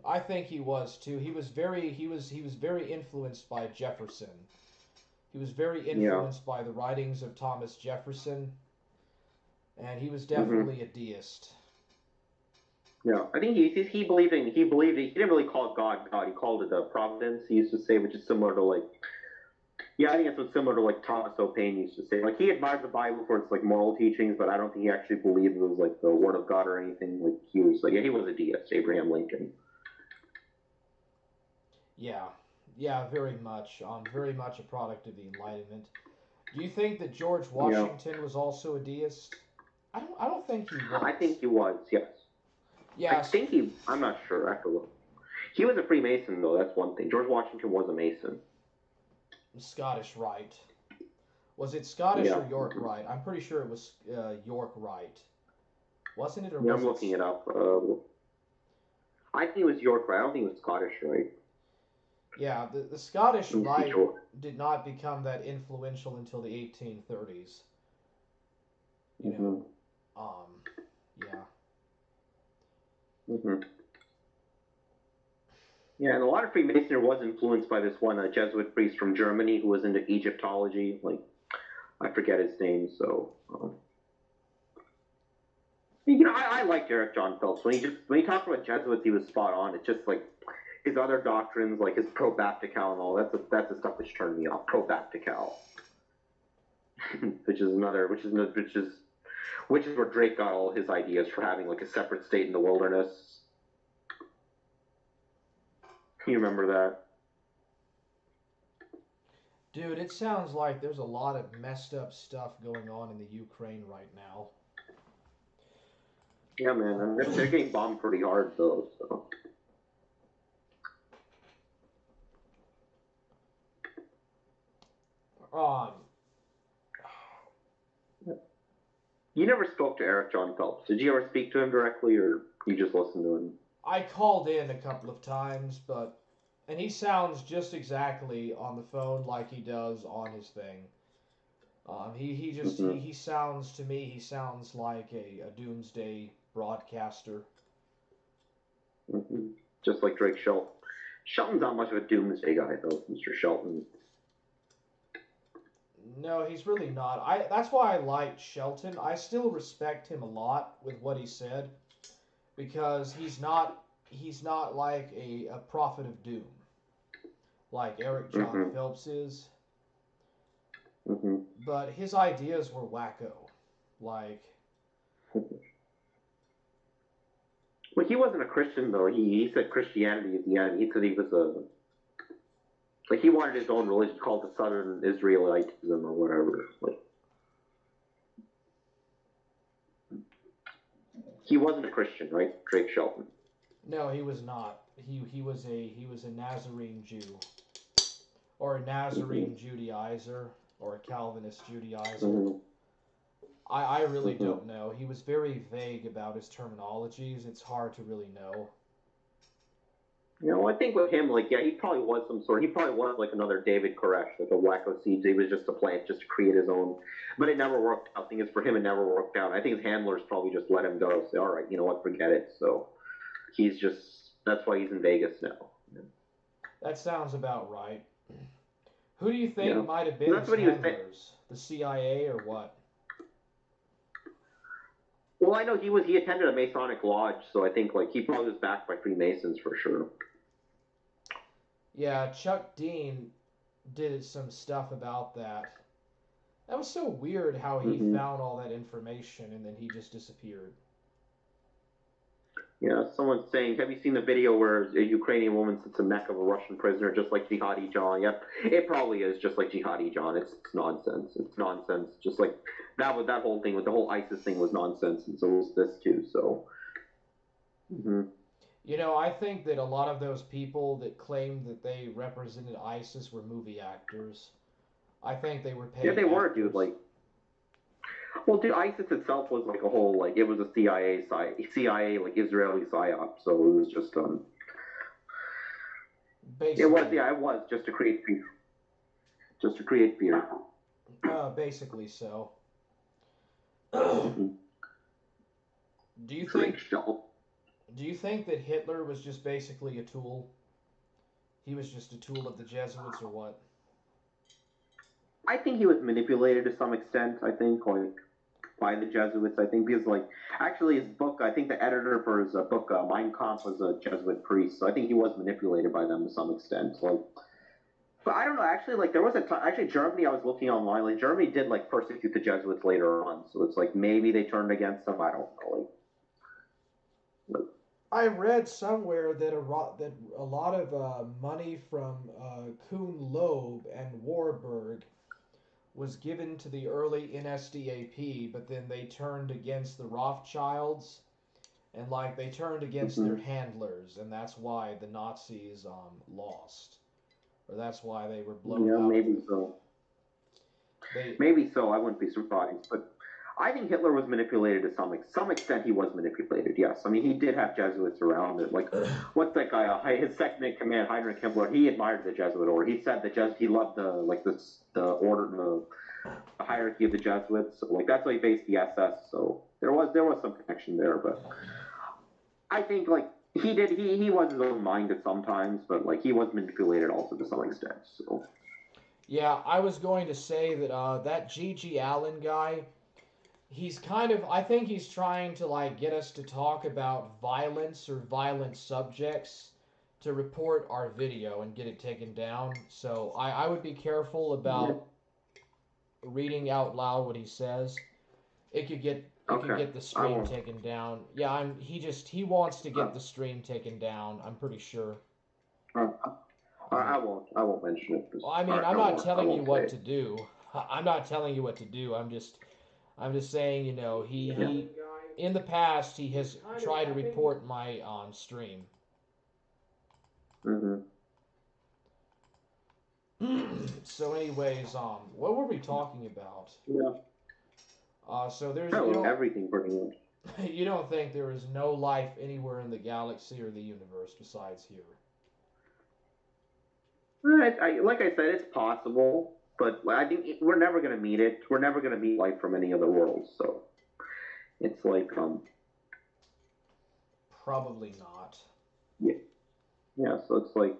I think he was too. He was very influenced by Jefferson. He was very influenced by the writings of Thomas Jefferson, and he was definitely a deist. Yeah, I think he believed he didn't really call it God. He called it providence. He used to say, which is similar to I think it's similar to Thomas O. Paine used to say. He admired the Bible for its moral teachings, but I don't think he actually believed it was the Word of God or anything. He was he was a deist, Abraham Lincoln. Yeah, very much. Very much a product of the Enlightenment. Do you think that George Washington was also a deist? I don't think he was. I think he was. Yes. Yeah. I'm not sure. I have to look. He was a Freemason, though. That's one thing. George Washington was a Mason. Scottish Rite. Was it Scottish Yeah. or York Rite? I'm pretty sure it was York Rite. Wasn't it? Or Yeah, was I'm looking it up. I think it was York Rite. I don't think it was Scottish Rite. Yeah, the Scottish Let me see, Rite York. did not become that influential until the 1830s. You Mm-hmm. know, yeah. Mm-hmm. Yeah, and a lot of Freemasonry was influenced by this one Jesuit priest from Germany who was into Egyptology. Like, I forget his name, so. You know, I liked Eric John Phelps. When he talked about Jesuits, he was spot on. It's just like his other doctrines, like his pro-Baptical and all. That's the stuff which turned me off. Pro-Baptical, which is where Drake got all his ideas for having like a separate state in the wilderness. You remember that? Dude, it sounds like there's a lot of messed up stuff going on in the Ukraine right now. Yeah, man. And they're getting bombed pretty hard, though. So. You never spoke to Eric John Phelps. Did you ever speak to him directly, or you just listened to him? I called in a couple of times, and he sounds just exactly on the phone like he does on his thing. He sounds to me, he sounds like a doomsday broadcaster. Mm-hmm. Just like Drake Shelton. Shelton's not much of a doomsday guy, though, Mr. Shelton. No, he's really not. That's why I liked Shelton. I still respect him a lot with what he said, because he's not like a prophet of doom, like Eric John Phelps is. Mm-hmm. But his ideas were wacko. Like. Well, he wasn't a Christian, though. He said Christianity is the enemy. He said he was like, he wanted his own religion called the Southern Israelitism or whatever. Like, he wasn't a Christian, right? Drake Shelton. No, he was not. He was a Nazarene Jew, or a Nazarene Judaizer, or a Calvinist Judaizer. Mm-hmm. I really don't know. He was very vague about his terminologies. It's hard to really know. You know, I think with him, like, yeah, he probably was like another David Koresh, like a wacko seeds. He was just a plant, just to create his own. But it never worked out. I think it's for him, it never worked out. I think his handlers probably just let him go. Say, all right, you know what, forget it. So that's why he's in Vegas now. That sounds about right. Who do you think might have been his handlers? The CIA or what? Well, I know he attended a Masonic lodge, so I think like he probably was backed by Freemasons for sure. Yeah, Chuck Dean did some stuff about that. That was so weird how he found all that information and then he just disappeared. Yeah, someone's saying, have you seen the video where a Ukrainian woman sits in the neck of a Russian prisoner just like Jihadi John? Yep, it probably is just like Jihadi John. It's nonsense. It's nonsense. Just like that whole thing with the whole ISIS thing was nonsense, and so was this too. So, You know, I think that a lot of those people that claimed that they represented ISIS were movie actors. I think they were paid. Yeah, they were, dude. Like, well, dude, ISIS itself was like a whole, like, it was a CIA like Israeli psyop, so it was just Basically. It was just to create fear. Just to create fear. Basically so. Mm-hmm. Do you think that Hitler was just basically a tool? He was just a tool of the Jesuits, or what? I think he was manipulated to some extent. I think, like, by the Jesuits. I think because, like, actually his book, I think the editor for his book, Mein Kampf, was a Jesuit priest. So I think he was manipulated by them to some extent. Like, but I don't know. Actually, like, there was a time. Actually, Germany. I was looking online. Like, Germany did like persecute the Jesuits later on. So it's like maybe they turned against them. I don't know. Like, I read somewhere that a lot of money from Kuhn Loeb and Warburg was given to the early NSDAP, but then they turned against the Rothschilds, and like they turned against their handlers, and that's why the Nazis lost, or that's why they were blown out. Maybe so. Maybe so. I wouldn't be surprised, but I think Hitler was manipulated to some extent. He was manipulated. Yes, I mean he did have Jesuits around it. Like, what's that guy? His second in command, Heinrich Himmler. He admired the Jesuit order. He said he loved the order, the hierarchy of the Jesuits. So, like that's why he based the SS. So there was some connection there, but I think like he was his own mind at sometimes, but like he was manipulated also to some extent. So. Yeah, I was going to say that that G.G. Allen guy, he's kind of, I think he's trying to like get us to talk about violence or violent subjects to report our video and get it taken down. So I would be careful about reading out loud what he says. It could get the stream taken down. Yeah, he wants to get the stream taken down. I'm pretty sure. I won't mention it. Well, I mean, I'm not telling you what to do. I'm not telling you what to do. I'm just saying, you know, he in the past he has tried to report my stream. Mm-hmm. So, anyways, what were we talking about? Yeah. So there's everything pretty much. You don't think there is no life anywhere in the galaxy or the universe besides here? Like I said, it's possible, but I think we're never going to meet it. We're never going to meet life from any other worlds, so it's like probably not. Yeah. So it's like,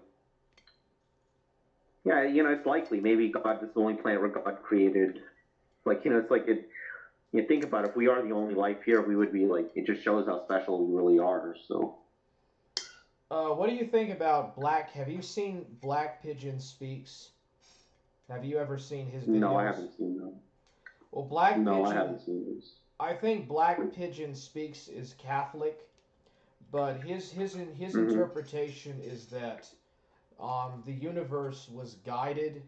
yeah, you know, it's likely maybe God is the only planet where God created. Like, you know, it's like you think about it, if we are the only life here, we would be like, it just shows how special we really are. So. What do you think about have you seen Black Pigeon Speaks? Have you ever seen his videos? No, I haven't seen them. Well, Black Pigeon... I haven't seen these. I think Black Pigeon Speaks is Catholic, but his interpretation is that the universe was guided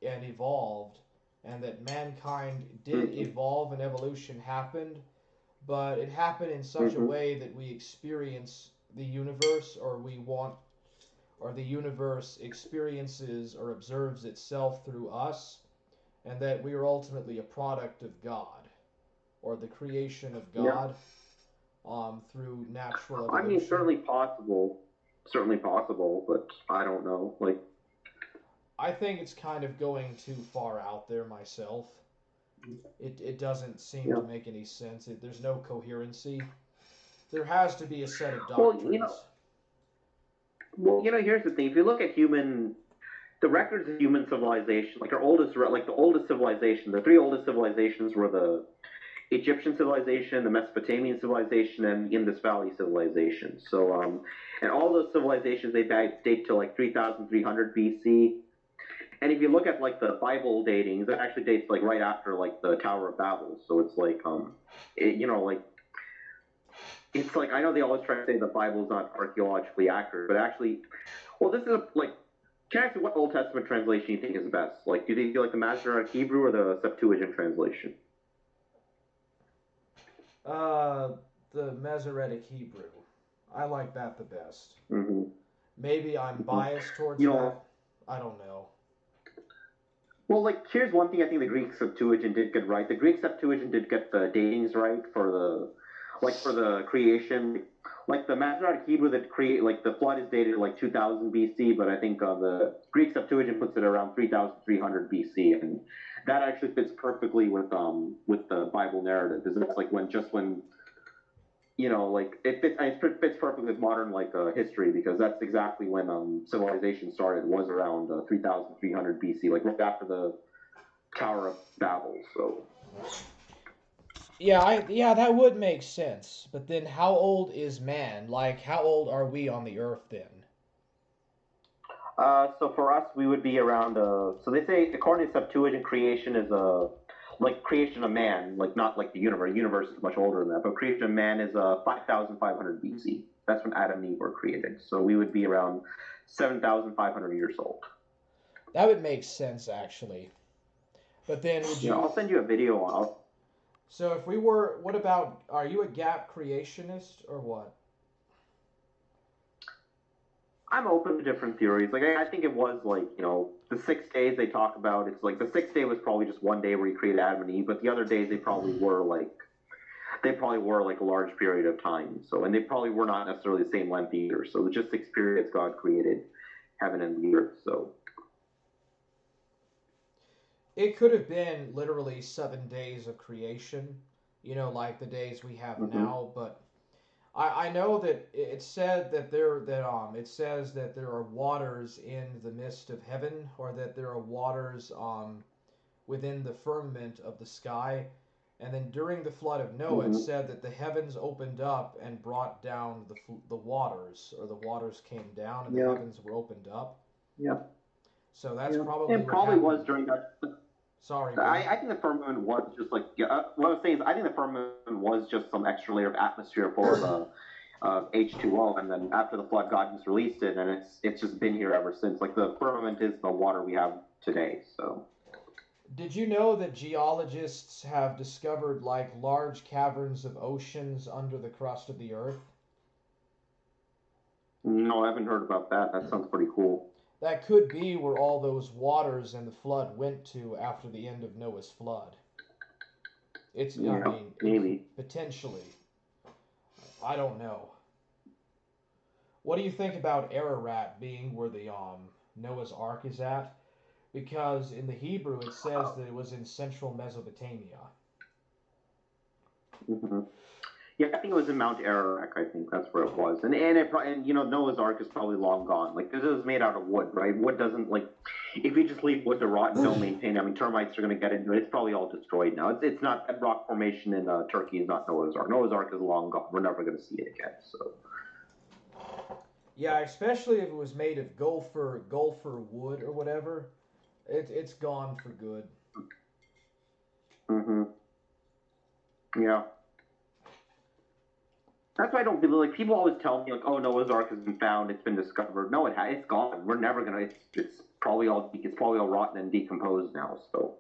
and evolved, and that mankind did evolve and evolution happened, but it happened in such a way that we experience the universe, or the universe experiences or observes itself through us, and that we are ultimately a product of God, or the creation of God, through natural evolution. I mean, certainly possible, but I don't know. Like, I think it's kind of going too far out there myself. It doesn't seem to make any sense. There's no coherency. There has to be a set of doctrines. Well, you know, here's the thing. If you look at the records of human civilization, like the oldest civilization, the three oldest civilizations were the Egyptian civilization, the Mesopotamian civilization, and the Indus Valley civilization. So, and all those civilizations, they date to like 3,300 BC. And if you look at like the Bible datings, that actually dates like right after like the Tower of Babel. So it's like, it's like, I know they always try to say the Bible's not archaeologically accurate, but actually, well, this is like, can I ask you what Old Testament translation you think is best? Like, do you think you like the Masoretic Hebrew or the Septuagint translation? The Masoretic Hebrew. I like that the best. Mm-hmm. Maybe I'm biased towards that. I don't know. Well, like, here's one thing I think the Greek Septuagint did get right. The Greek Septuagint did get the datings right for the creation. Like the Masoretic Hebrew that the flood is dated like 2000 BC, but I think the Greek Septuagint puts it around 3300 BC, and that actually fits perfectly with the Bible narrative. Because it's like when you know, like it fits perfectly with modern history, because that's exactly when civilization started. It was around 3300 BC, like right after the Tower of Babel. So. Yeah, that would make sense. But then, how old is man? Like, how old are we on the Earth then? So for us, we would be around. So they say, according to Septuagint, creation is creation of man, like not like the universe. The universe is much older than that, but creation of man is 5,500 BC. That's when Adam and Eve were created. So we would be around 7,500 years old. That would make sense, actually. But then, would you? Yeah, I'll send you a video on. So if we were, what about? Are you a gap creationist or what? I'm open to different theories. Like I think it was like the 6 days they talk about. It's like the 6th day was probably just one day where he created Adam and Eve, but the other days they probably were like a large period of time. So and they probably were not necessarily the same length either. So it was just 6 periods God created heaven and the earth. So it could have been literally 7 days of creation, like the days we have now. But I know that it said that it says that there are waters in the midst of heaven, or that there are waters within the firmament of the sky. And then during the flood of Noah, it said that the heavens opened up and brought down the waters, or the waters came down and the heavens were opened up. Yeah. So that's probably it what probably happened. was during that. Sorry. I think the firmament was just like what I was saying is I think the firmament was just some extra layer of atmosphere full of H2O, and then after the flood, God just released it, and it's just been here ever since. Like the firmament is the water we have today. So. Did you know that geologists have discovered like large caverns of oceans under the crust of the earth? No, I haven't heard about that. That sounds pretty cool. That could be where all those waters and the flood went to after the end of Noah's flood. Maybe. Potentially. I don't know. What do you think about Ararat being where the Noah's Ark is at? Because in the Hebrew it says that it was in central Mesopotamia. Yeah, I think it was in Mount Ararat. I think that's where it was, and Noah's Ark is probably long gone. Like this is made out of wood, right? Wood doesn't like if you just leave wood to rot and don't maintain it. I mean, termites are going to get into it. It's probably all destroyed now. It's not bedrock formation in Turkey is not Noah's Ark. Noah's Ark is long gone. We're never going to see it again. So. Yeah, especially if it was made of gopher wood or whatever. It's gone for good. Yeah. That's why I don't believe. Like people always tell me, like, "Oh, Noah's Ark has been found. It's been discovered." No, it's gone. We're never gonna. It's probably all rotten and decomposed now. So.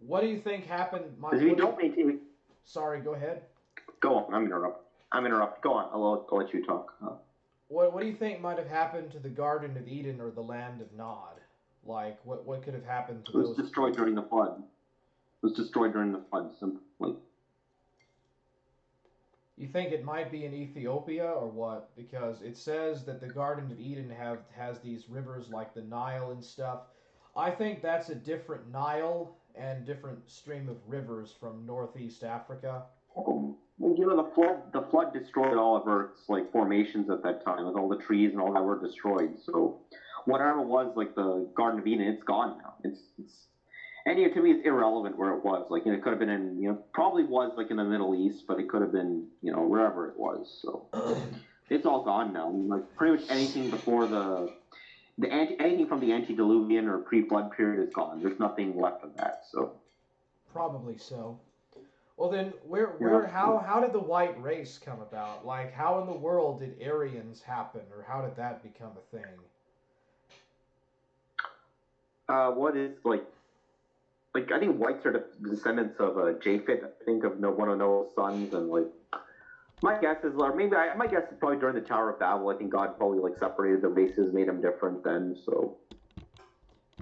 What do you think happened? If you don't maintain. Sorry, go ahead. Go on. I'm interrupt. Go on. I'll let you talk. What do you think might have happened to the Garden of Eden or the Land of Nod? Like, what could have happened to those? It was destroyed during the flood. Simply. You think it might be in Ethiopia or what? Because it says that the Garden of Eden has these rivers like the Nile and stuff. I think that's a different Nile and different stream of rivers from Northeast Africa. Well, the flood destroyed all of Earth's like formations at that time, like all the trees and all that were destroyed. So whatever was like the Garden of Eden, it's gone now. It's and to me, it's irrelevant where it was. Like it could have been in probably was like in the Middle East, but it could have been wherever it was. So it's all gone now. I mean, like pretty much anything before anything from the antediluvian or pre-flood period is gone. There's nothing left of that. So probably so. Well then, how did the white race come about? Like, how in the world did Aryans happen, or how did that become a thing? What is like I think whites are the descendants of Japheth. I think of one of Noah's sons, and like my guess is, or maybe my guess is probably during the Tower of Babel. I think God probably like separated the races, made them different then. So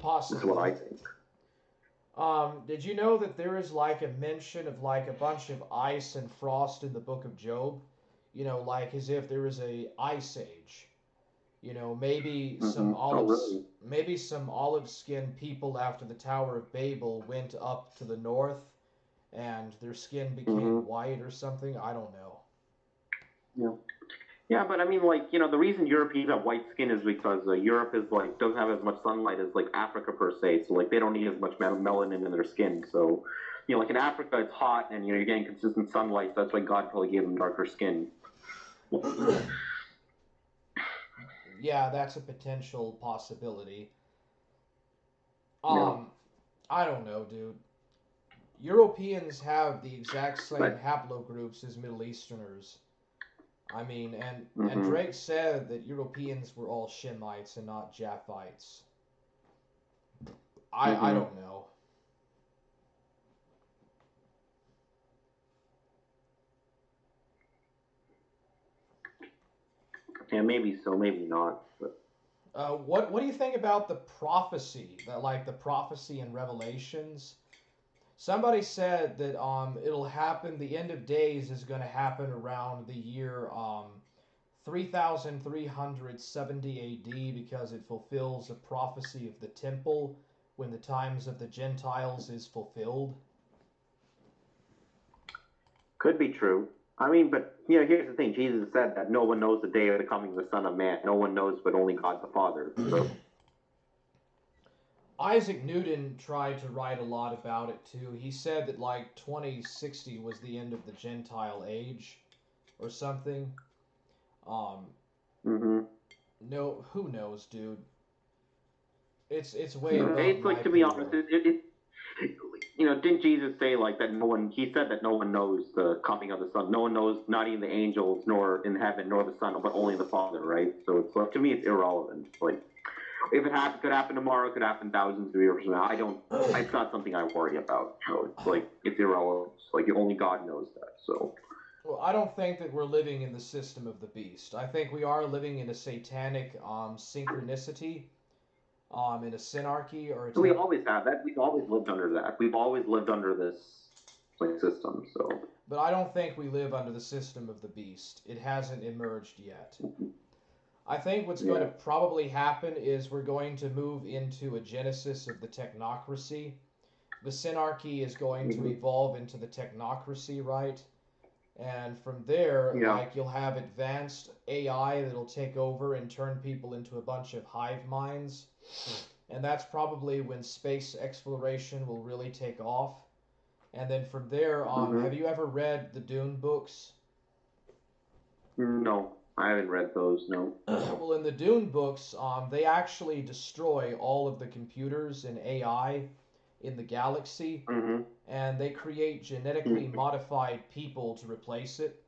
possibly. This is what I think. Did you know that there is like a mention of like a bunch of ice and frost in the book of Job? Like as if there was a ice age. Maybe some maybe some olive-skinned people after the Tower of Babel went up to the north, and their skin became white or something. I don't know. Yeah, but I mean, like the reason Europeans have white skin is because Europe is like doesn't have as much sunlight as like Africa per se. So like they don't need as much melanin in their skin. So like in Africa it's hot and you're getting consistent sunlight. So that's why God probably gave them darker skin. Yeah, that's a potential possibility. Yeah. I don't know, dude. Europeans have the exact same haplogroups as Middle Easterners. I mean, and Drake said that Europeans were all Shemites and not Japhites. I don't know. Yeah, maybe so, maybe not. But What do you think about the prophecy, the prophecy in Revelations? Somebody said that it'll happen. The end of days is going to happen around the year 3370 A.D. because it fulfills a prophecy of the temple when the times of the Gentiles is fulfilled. could be true. I mean, but here's the thing. Jesus said that no one knows the day of the coming of the Son of Man. No one knows but only God the Father. So. Isaac Newton tried to write a lot about it too. He said that 2060 was the end of the Gentile age, or something. No, who knows, dude? It's way above it's like, my to be pay honest, grade. didn't Jesus say that no one? He said that no one knows the coming of the Son. No one knows, not even the angels, nor in heaven, nor the Son, but only the Father, right? So it's to me, it's irrelevant. If it could happen tomorrow, it could happen thousands of years from now. It's not something I worry about. So it's irrelevant. Only God knows that. So. Well, I don't think that we're living in the system of the beast. I think we are living in a satanic synchronicity, in a synarchy, or we always have that. We've always lived under that. We've always lived under this system. So. But I don't think we live under the system of the beast. It hasn't emerged yet. I think what's going to probably happen is we're going to move into a genesis of the technocracy. The synarchy is going to evolve into the technocracy, right? And from there, you'll have advanced AI that'll take over and turn people into a bunch of hive minds. And that's probably when space exploration will really take off. And then from there, have you ever read the Dune books? No. I haven't read those, no. Well, in the Dune books, they actually destroy all of the computers and AI in the galaxy, and they create genetically modified people to replace it.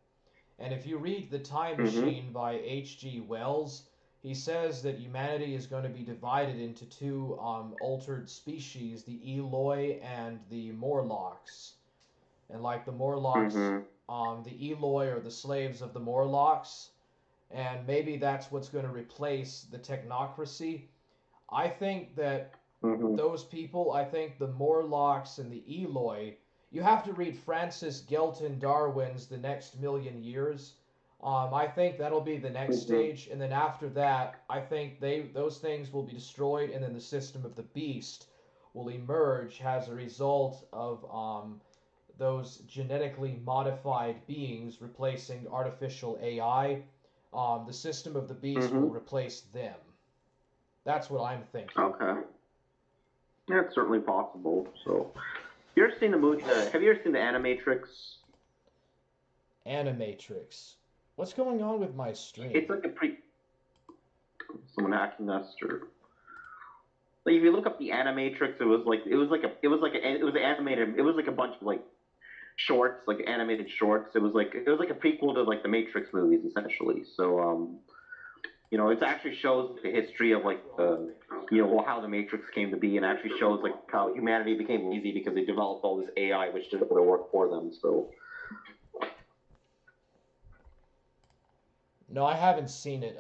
And if you read The Time Machine by H.G. Wells, he says that humanity is going to be divided into two altered species, the Eloi and the Morlocks. And the Morlocks, the Eloi are the slaves of the Morlocks, and maybe that's what's going to replace the technocracy. I think that those people, I think the Morlocks and the Eloi, you have to read Francis Galton Darwin's The Next Million Years. I think that'll be the next stage, and then after that, I think those things will be destroyed, and then the system of the beast will emerge as a result of those genetically modified beings replacing artificial AI. The system of the beast will replace them. That's what I'm thinking. Okay. Yeah, it's certainly possible. So, you ever seen the movie? Have you ever seen the Animatrix? Animatrix. What's going on with my stream? It's like someone hacking us, or if you look up the Animatrix, it was animated. It was like a bunch of shorts, animated shorts. It was like a prequel to the Matrix movies, essentially. So it actually shows the history of how the Matrix came to be, and actually shows how humanity became lazy because they developed all this AI which didn't want to work for them. So. No, I haven't seen it.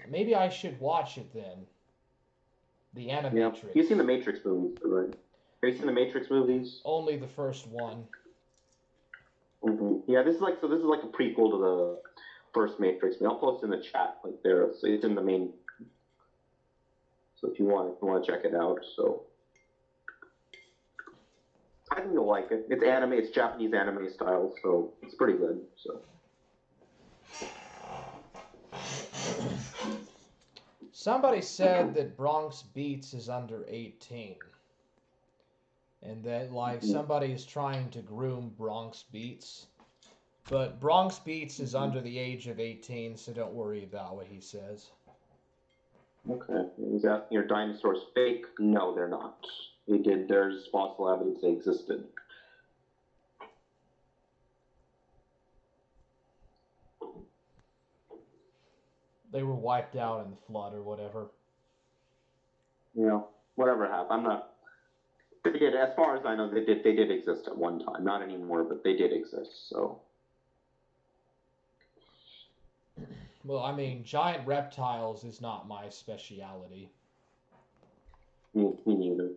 Maybe I should watch it then. The Animatrix. Yeah. You've seen the Matrix movies, right? Have you seen the Matrix movies? Only the first one. Yeah, this is a prequel to the first Matrix. I'll post it in the chat there. So it's in the main. So if you want to check it out, so I think you'll like it. It's anime. It's Japanese anime style, so it's pretty good. So. Somebody said that Bronx Beats is under 18. And that, somebody is trying to groom Bronx Beats. But Bronx Beats is under the age of 18, so don't worry about what he says. Okay. He's asking, are dinosaurs fake? No, they're not. There's fossil evidence they existed. They were wiped out in the flood or whatever. Whatever happened. I'm not. They did, as far as I know, they did exist at one time. Not anymore, but they did exist. So. Well, I mean, giant reptiles is not my speciality. Me neither.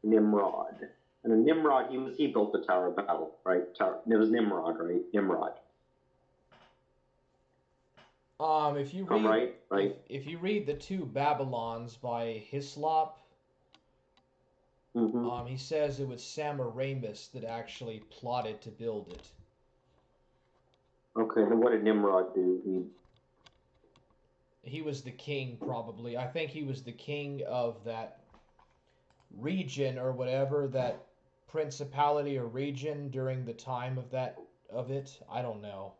Nimrod. And then Nimrod, he built the Tower of Babel, right? It was Nimrod, right? Nimrod. If you read, right? If you read the two Babylons by Hislop, he says it was Semiramis that actually plotted to build it. Okay, then what did Nimrod do? He was the king, probably. I think he was the king of that region or whatever, that principality or region during the time of it. I don't know.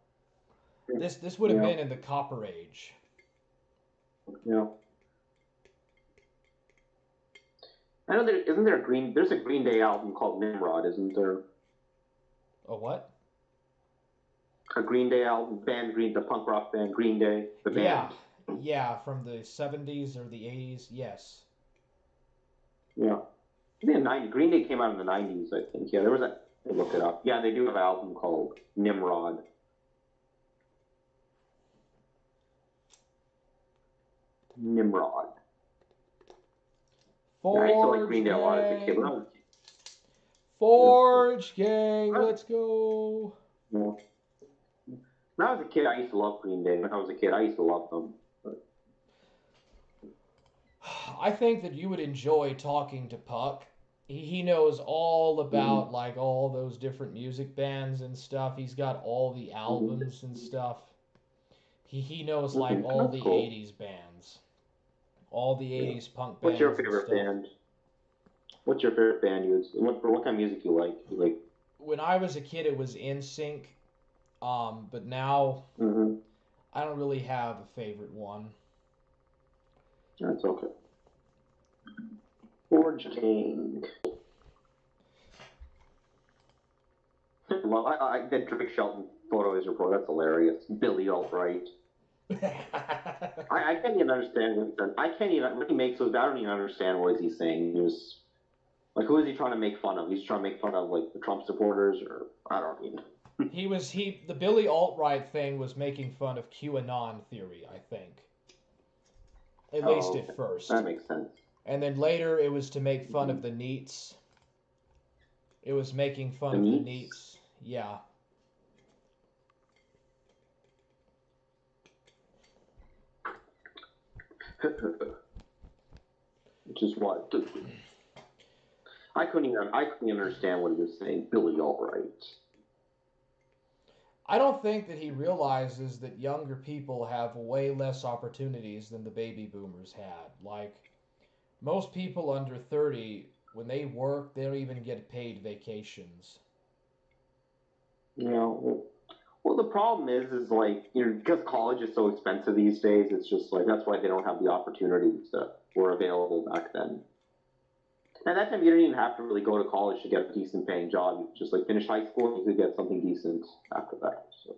This would have been in the Copper Age. Yeah. I know there's a Green Day album called Nimrod, isn't there? A what? A Green Day album, the punk rock band Green Day, the band. Yeah, from the 70s or the 80s, yes. Yeah. Green Day came out in the 90s, I think. Yeah, there was look it up. Yeah, they do have an album called Nimrod. Nimrod. Forge, I used to like Green Day a lot as a kid. Forge gang, let's go. Yeah. When I was a kid, I used to love Green Day. When I was a kid, I used to love them. But... I think that you would enjoy talking to Puck. He knows all about like all those different music bands and stuff. He's got all the albums and stuff. He knows like all the 80s bands. All the 80s punk bands. What's your favorite band? What's your favorite band? What kind of music you like? When I was a kid, it was NSYNC. But now I don't really have a favorite one. That's okay. Forge King. That Drake Shelton photo is report. That's hilarious. Billy Albright. I can't even understand what he's done. When he makes those, I don't even understand what he's saying. Who is he trying to make fun of? He's trying to make fun of like the Trump supporters, or I don't even. The Billy Albright thing was making fun of QAnon theory, I think. At least at first. That makes sense. And then later it was to make fun of the NEETs. It was making fun of the NEETs. Yeah. Which is what I couldn't even understand what he was saying. Billy Albright. I don't think that he realizes that younger people have way less opportunities than the baby boomers had. Like, most people under 30, when they work, they don't even get paid vacations. Yeah. Well, the problem is like, because college is so expensive these days, it's just like, that's why they don't have the opportunities that were available back then. And that time, you didn't even have to really go to college to get a decent paying job. You could just like finish high school and you could get something decent after that. So.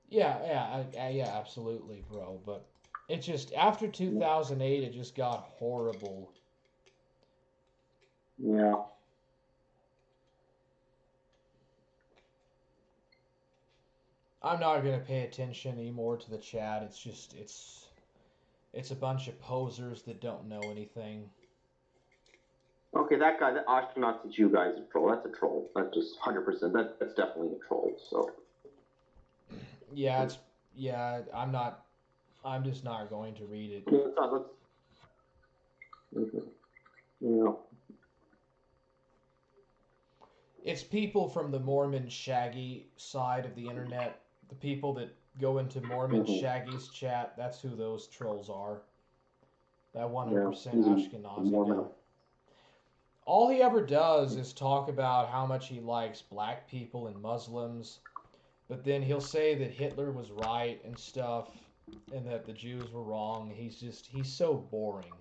Yeah, absolutely, bro. But it just, after 2008, it just got horrible. Yeah. I'm not going to pay attention anymore to the chat. It's just, it's a bunch of posers that don't know anything. Okay, that guy, the astronauts that you guys are troll. That's a troll. That's just 100%. That's definitely a troll. So. Yeah, I'm just not going to read it. Yeah. It's people from the Mormon Shaggy side of the internet. The people that go into Mormon Shaggy's chat, that's who those trolls are. That 100% Ashkenazi guy. All he ever does is talk about how much he likes black people and Muslims, but then he'll say that Hitler was right and stuff, and that the Jews were wrong. He's so boring.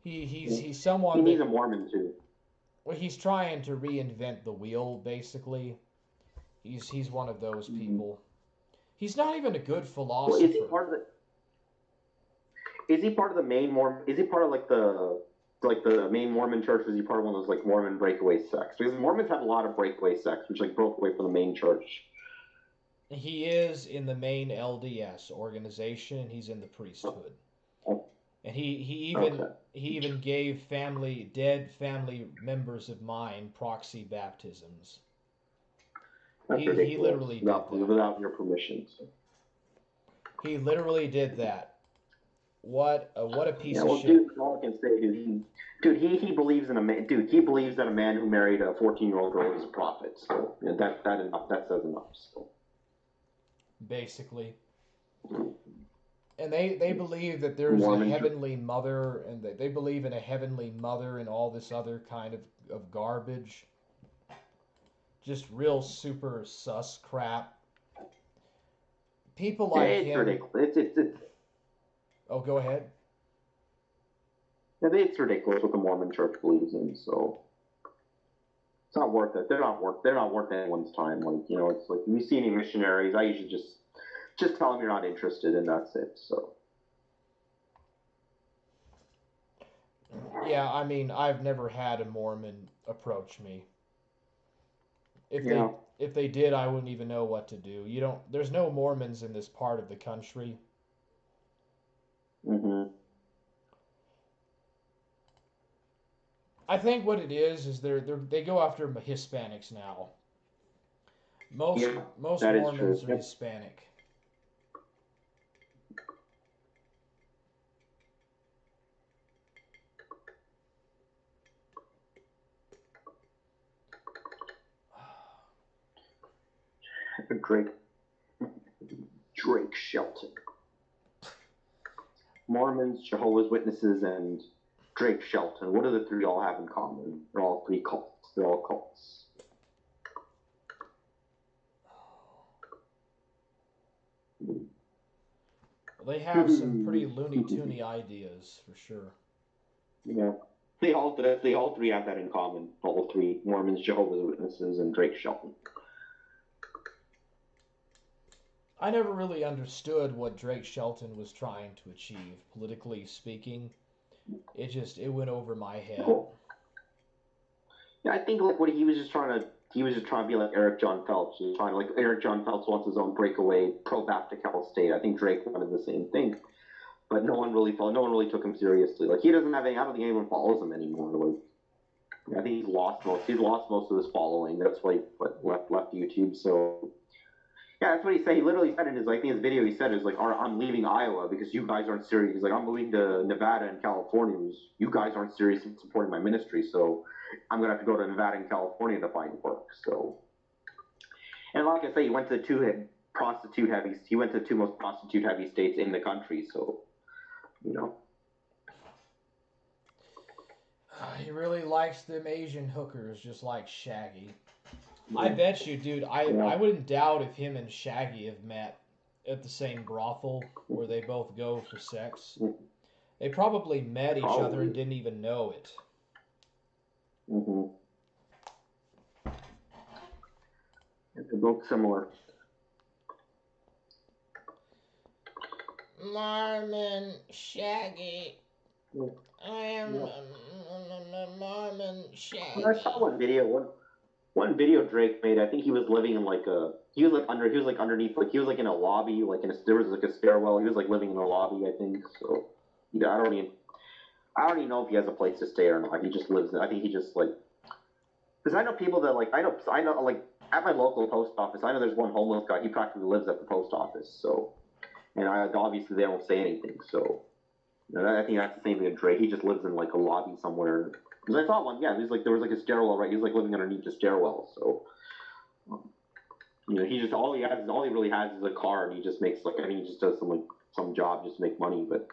He's someone. He needs a Mormon too. Well, he's trying to reinvent the wheel, basically. He's one of those people. He's not even a good philosopher. Well, is he part of the main Mormon? Is he part of like the like the main Mormon church, was he part of one of those like Mormon breakaway sects? Because Mormons have a lot of breakaway sects, which like broke away from the main church. He is in the main LDS organization. He's in the priesthood, and he even gave dead family members of mine proxy baptisms. He literally did that without your permission. So. He literally did that. What a piece of shit. Dude, all I can say is he believes in a man. Dude, he believes that a man who married a 14-year-old girl is a prophet. So that says enough. So. Basically. And they believe that there's a heavenly mother, and they believe in a heavenly mother and all this other kind of garbage. Just real super sus crap. People like it's him. Ridiculous. It's Oh, go ahead. Yeah, it's ridiculous what the Mormon Church believes in. So it's not worth it. They're not worth anyone's time. Like it's like if you see any missionaries, I usually just tell them you're not interested, and that's it. So. Yeah, I mean, I've never had a Mormon approach me. If they did, I wouldn't even know what to do. There's no Mormons in this part of the country. Mm-hmm. I think what it is they go after Hispanics now. Most Mormons are Hispanic. Drake Shelton. Mormons, Jehovah's Witnesses, and Drake Shelton. What do the three all have in common? They're all three cults. They're all cults. They have some pretty loony-toony ideas, for sure. Yeah. They all three have that in common. All three. Mormons, Jehovah's Witnesses, and Drake Shelton. I never really understood what Drake Shelton was trying to achieve, politically speaking. It went over my head. Yeah, I think like what he was just trying to be like Eric John Phelps. He was trying to like Eric John Phelps wants his own breakaway pro-Baptist state. I think Drake wanted the same thing, but no one really took him seriously. Like he doesn't have any. I don't think anyone follows him anymore. Like I think he's lost most of his following. That's why he left YouTube. So. Yeah, that's what he said. He literally said in his video. He said is like, "I'm leaving Iowa because you guys aren't serious." He's like, "I'm moving to Nevada and California because you guys aren't serious in supporting my ministry. So I'm gonna have to go to Nevada and California to find work." So, and like I say, he went to the two most prostitute heavy states in the country. So, He really likes them Asian hookers, just like Shaggy. I bet you, dude, I wouldn't doubt if him and Shaggy have met at the same brothel where they both go for sex. They probably met each other and didn't even know it. Mm-hmm. They're both similar. Marmon Shaggy. I am Marmon Shaggy. I saw one video Drake made. I think he was living in he was in a lobby, there was like a stairwell. He was like living in a lobby, I think. So yeah, I don't even know if he has a place to stay or not. He just lives. I think he just because I know people that I know at my local post office. I know there's one homeless guy. He practically lives at the post office. So, and obviously they don't say anything. So, I think that's the same thing with Drake. He just lives in a lobby somewhere. Because I saw one, yeah, there was a stairwell, right? He was living underneath the stairwell, so he just all he really has is a car, and he just makes he just does some job just to make money, but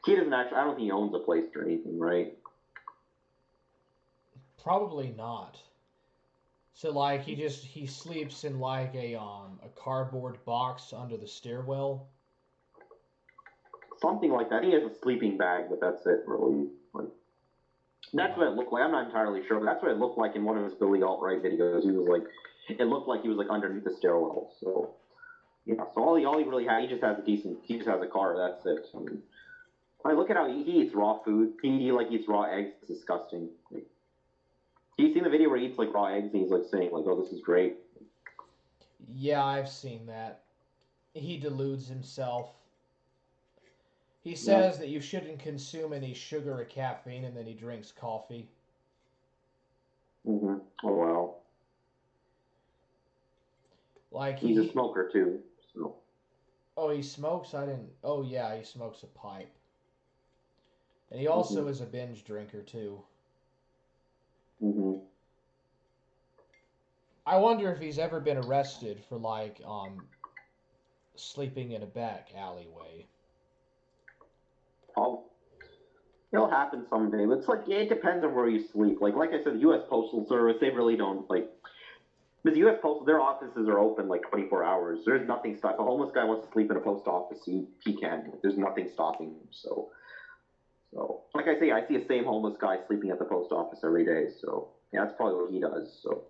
he doesn't actually. I don't think he owns a place or anything, right? Probably not. So he sleeps in a cardboard box under the stairwell. Something like that. He has a sleeping bag, but that's it, really. That's what it looked like. I'm not entirely sure, but that's what it looked like in one of his Billy Alt-Right videos. It looked like he was underneath the stairwell. So yeah. So all he really had, he just has a car. That's it. I look at how he eats raw food. He like eats raw eggs. It's disgusting. Like, you seen the video where he eats like raw eggs and he's like saying like, "Oh, this is great." Yeah, I've seen that. He deludes himself. He says that you shouldn't consume any sugar or caffeine, and then he drinks coffee. Oh wow. Like he's a smoker too. So. Oh, he smokes? I didn't. Oh yeah, he smokes a pipe. And he also is a binge drinker too. I wonder if he's ever been arrested for like sleeping in a back alleyway. Oh, it'll happen someday. But it's like it depends on where you sleep. Like I said, the U.S. Postal Service, they really don't like. Because the U.S. Postal, their offices are open like 24 hours. There's nothing stopping. If a homeless guy wants to sleep in a post office, he can. There's nothing stopping him. So like I say, I see the same homeless guy sleeping at the post office every day. So yeah, that's probably what he does. So.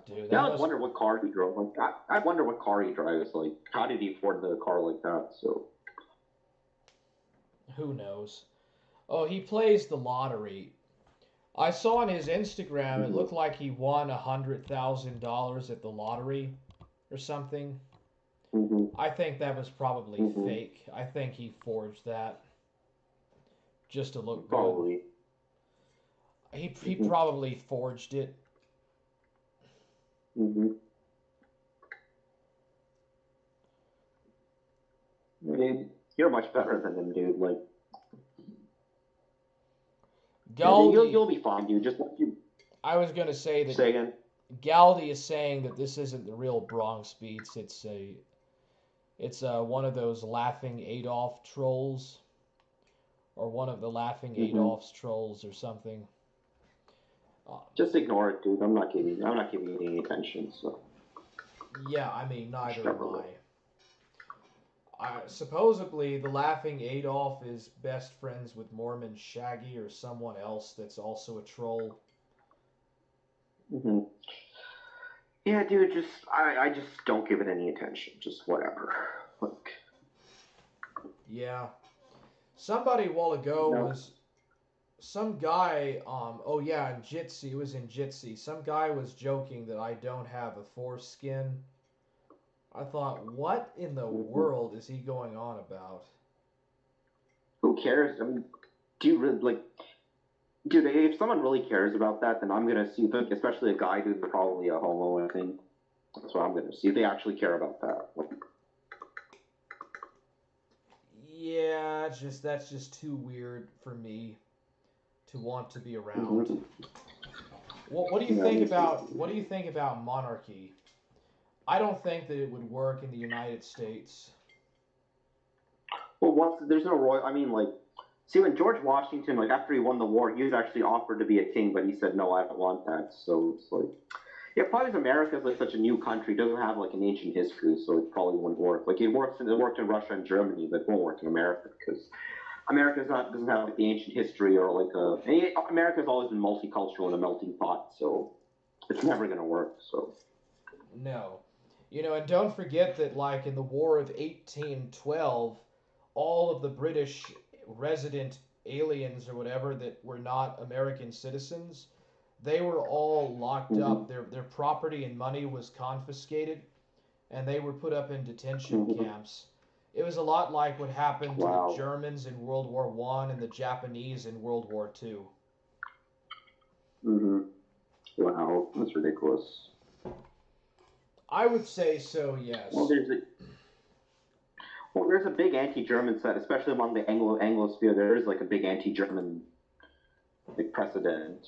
Dude. Yeah, I wonder what car he drove. Like, I wonder what car he drives. Like, how did he afford a car like that? So. Who knows? Oh, he plays the lottery. I saw on his Instagram, it looked like he won $100,000 at the lottery or something. I think that was probably fake. I think he forged that just to look good. He probably forged it. You're much better than him, dude. Like, Galdi, you'll be fine, dude. Just I was gonna say that. Say again. Galdi is saying that this isn't the real Bronx Beats. It's one of those laughing Adolf trolls, or one of the laughing Adolf's trolls, or something. Just ignore it, dude. I'm not giving you any attention. So. Yeah, I mean, neither am I. Supposedly, the laughing Adolf is best friends with Mormon Shaggy or someone else that's also a troll. Yeah, dude. I just don't give it any attention. Just whatever. Like. Yeah. Somebody a while ago was some guy. Oh yeah, in Jitsi. It was in Jitsi. Some guy was joking that I don't have a foreskin. I thought, what in the world is he going on about? Who cares? I mean, do you really like? Dude, if someone really cares about that, then I'm gonna see. Like, especially a guy who's probably a homo. I think that's what I'm gonna see. If they actually care about that. Like, yeah, that's just too weird for me to want to be around. What do you think about monarchy? I don't think that it would work in the United States. Well, there's no royal. I mean, like, see, when George Washington, like, after he won the war, he was actually offered to be a king, but he said, no, I don't want that. So it's like, yeah, probably because America's like such a new country, doesn't have like an ancient history, so it probably wouldn't work. Like, it worked in Russia and Germany, but it won't work in America because America doesn't have like the ancient history or like America's always been multicultural and a melting pot, so it's never gonna work. So. No. And don't forget that, like, in the War of 1812, all of the British resident aliens or whatever that were not American citizens, they were all locked up. Their property and money was confiscated, and they were put up in detention camps. It was a lot like what happened to the Germans in World War I and the Japanese in World War II. Wow, that's ridiculous. I would say so, yes. Well, there's a big anti-German set, especially among the Anglosphere. There is like a big anti-German precedent.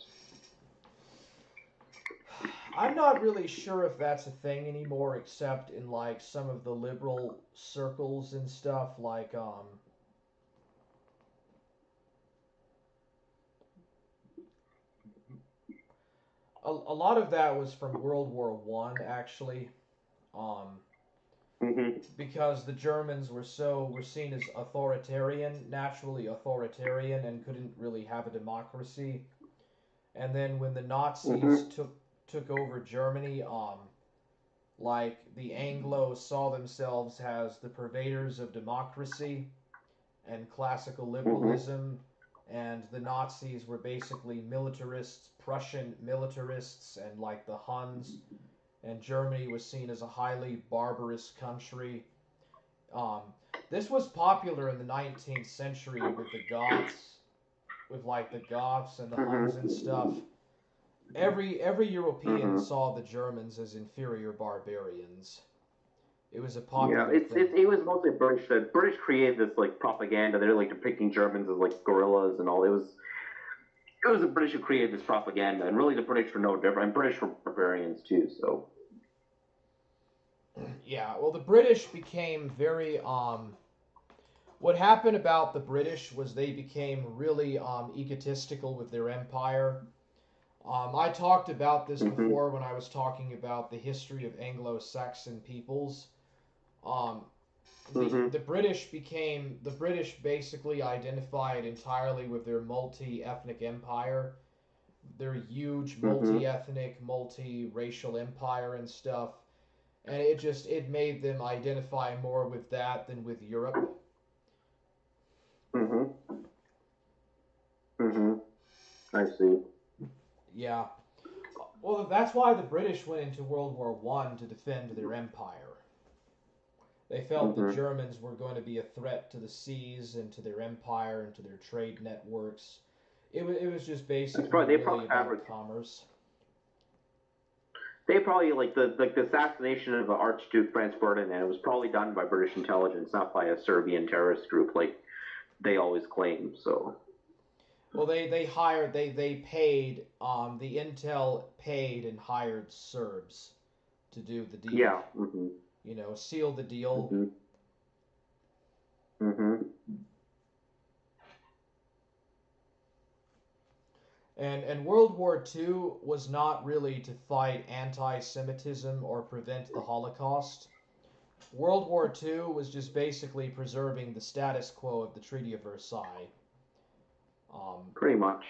I'm not really sure if that's a thing anymore, except in like some of the liberal circles and stuff. Like a lot of that was from World War One, actually. Because the Germans were seen as naturally authoritarian, and couldn't really have a democracy. And then when the Nazis took over Germany, like the Anglos saw themselves as the purveyors of democracy, and classical liberalism, and the Nazis were basically militarists, Prussian militarists, and like the Huns, and Germany was seen as a highly barbarous country. This was popular in the 19th century with the Goths, with like the Goths and the Huns and stuff. Every European saw the Germans as inferior barbarians. It was a popular thing. It was mostly British. British created this like propaganda. They're like depicting Germans as like gorillas and all. It was the British who created this propaganda, and really the British were no different. And British were barbarians too. So yeah, well, the British became very What happened about the British was they became really egotistical with their empire. I talked about this before when I was talking about the history of Anglo-Saxon peoples. The British basically identified entirely with their multi-ethnic empire, their huge multi-ethnic, multi-racial empire and stuff, and it made them identify more with that than with Europe. I see. Yeah. Well, that's why the British went into World War I to defend their empire. They felt the Germans were going to be a threat to the seas and to their empire and to their trade networks. It was just basically really about commerce. They probably like the assassination of the Archduke Franz Ferdinand. It was probably done by British intelligence, not by a Serbian terrorist group like they always claim. So. Well, they paid, the intel paid and hired Serbs to do the deal. Yeah. You know, seal the deal. And World War II was not really to fight anti-Semitism or prevent the Holocaust. World War II was just basically preserving the status quo of the Treaty of Versailles. Pretty much.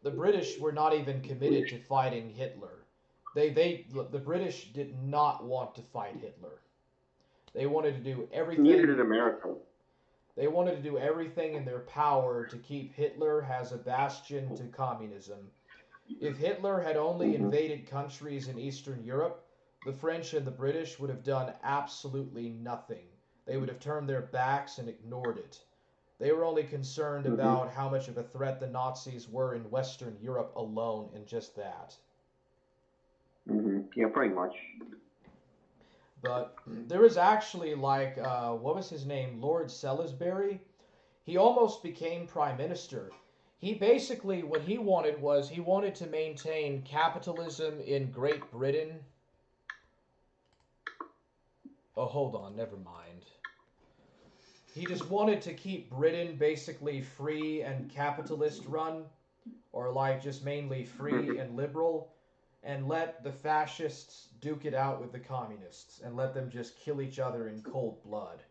The British were not even committed to fighting Hitler. The British did not want to fight Hitler. They wanted to do everything. Neither did America. They wanted to do everything in their power to keep Hitler as a bastion to communism. If Hitler had only invaded countries in Eastern Europe, the French and the British would have done absolutely nothing. They would have turned their backs and ignored it. They were only concerned about how much of a threat the Nazis were in Western Europe alone, and just that. Yeah, pretty much. But there was actually like, what was his name? Lord Salisbury? He almost became prime minister. He basically, what he wanted was, he wanted to maintain capitalism in Great Britain. Oh, hold on, never mind. He just wanted to keep Britain basically free and capitalist run, or like just mainly free and liberal, and let the fascists duke it out with the communists, and let them just kill each other in cold blood.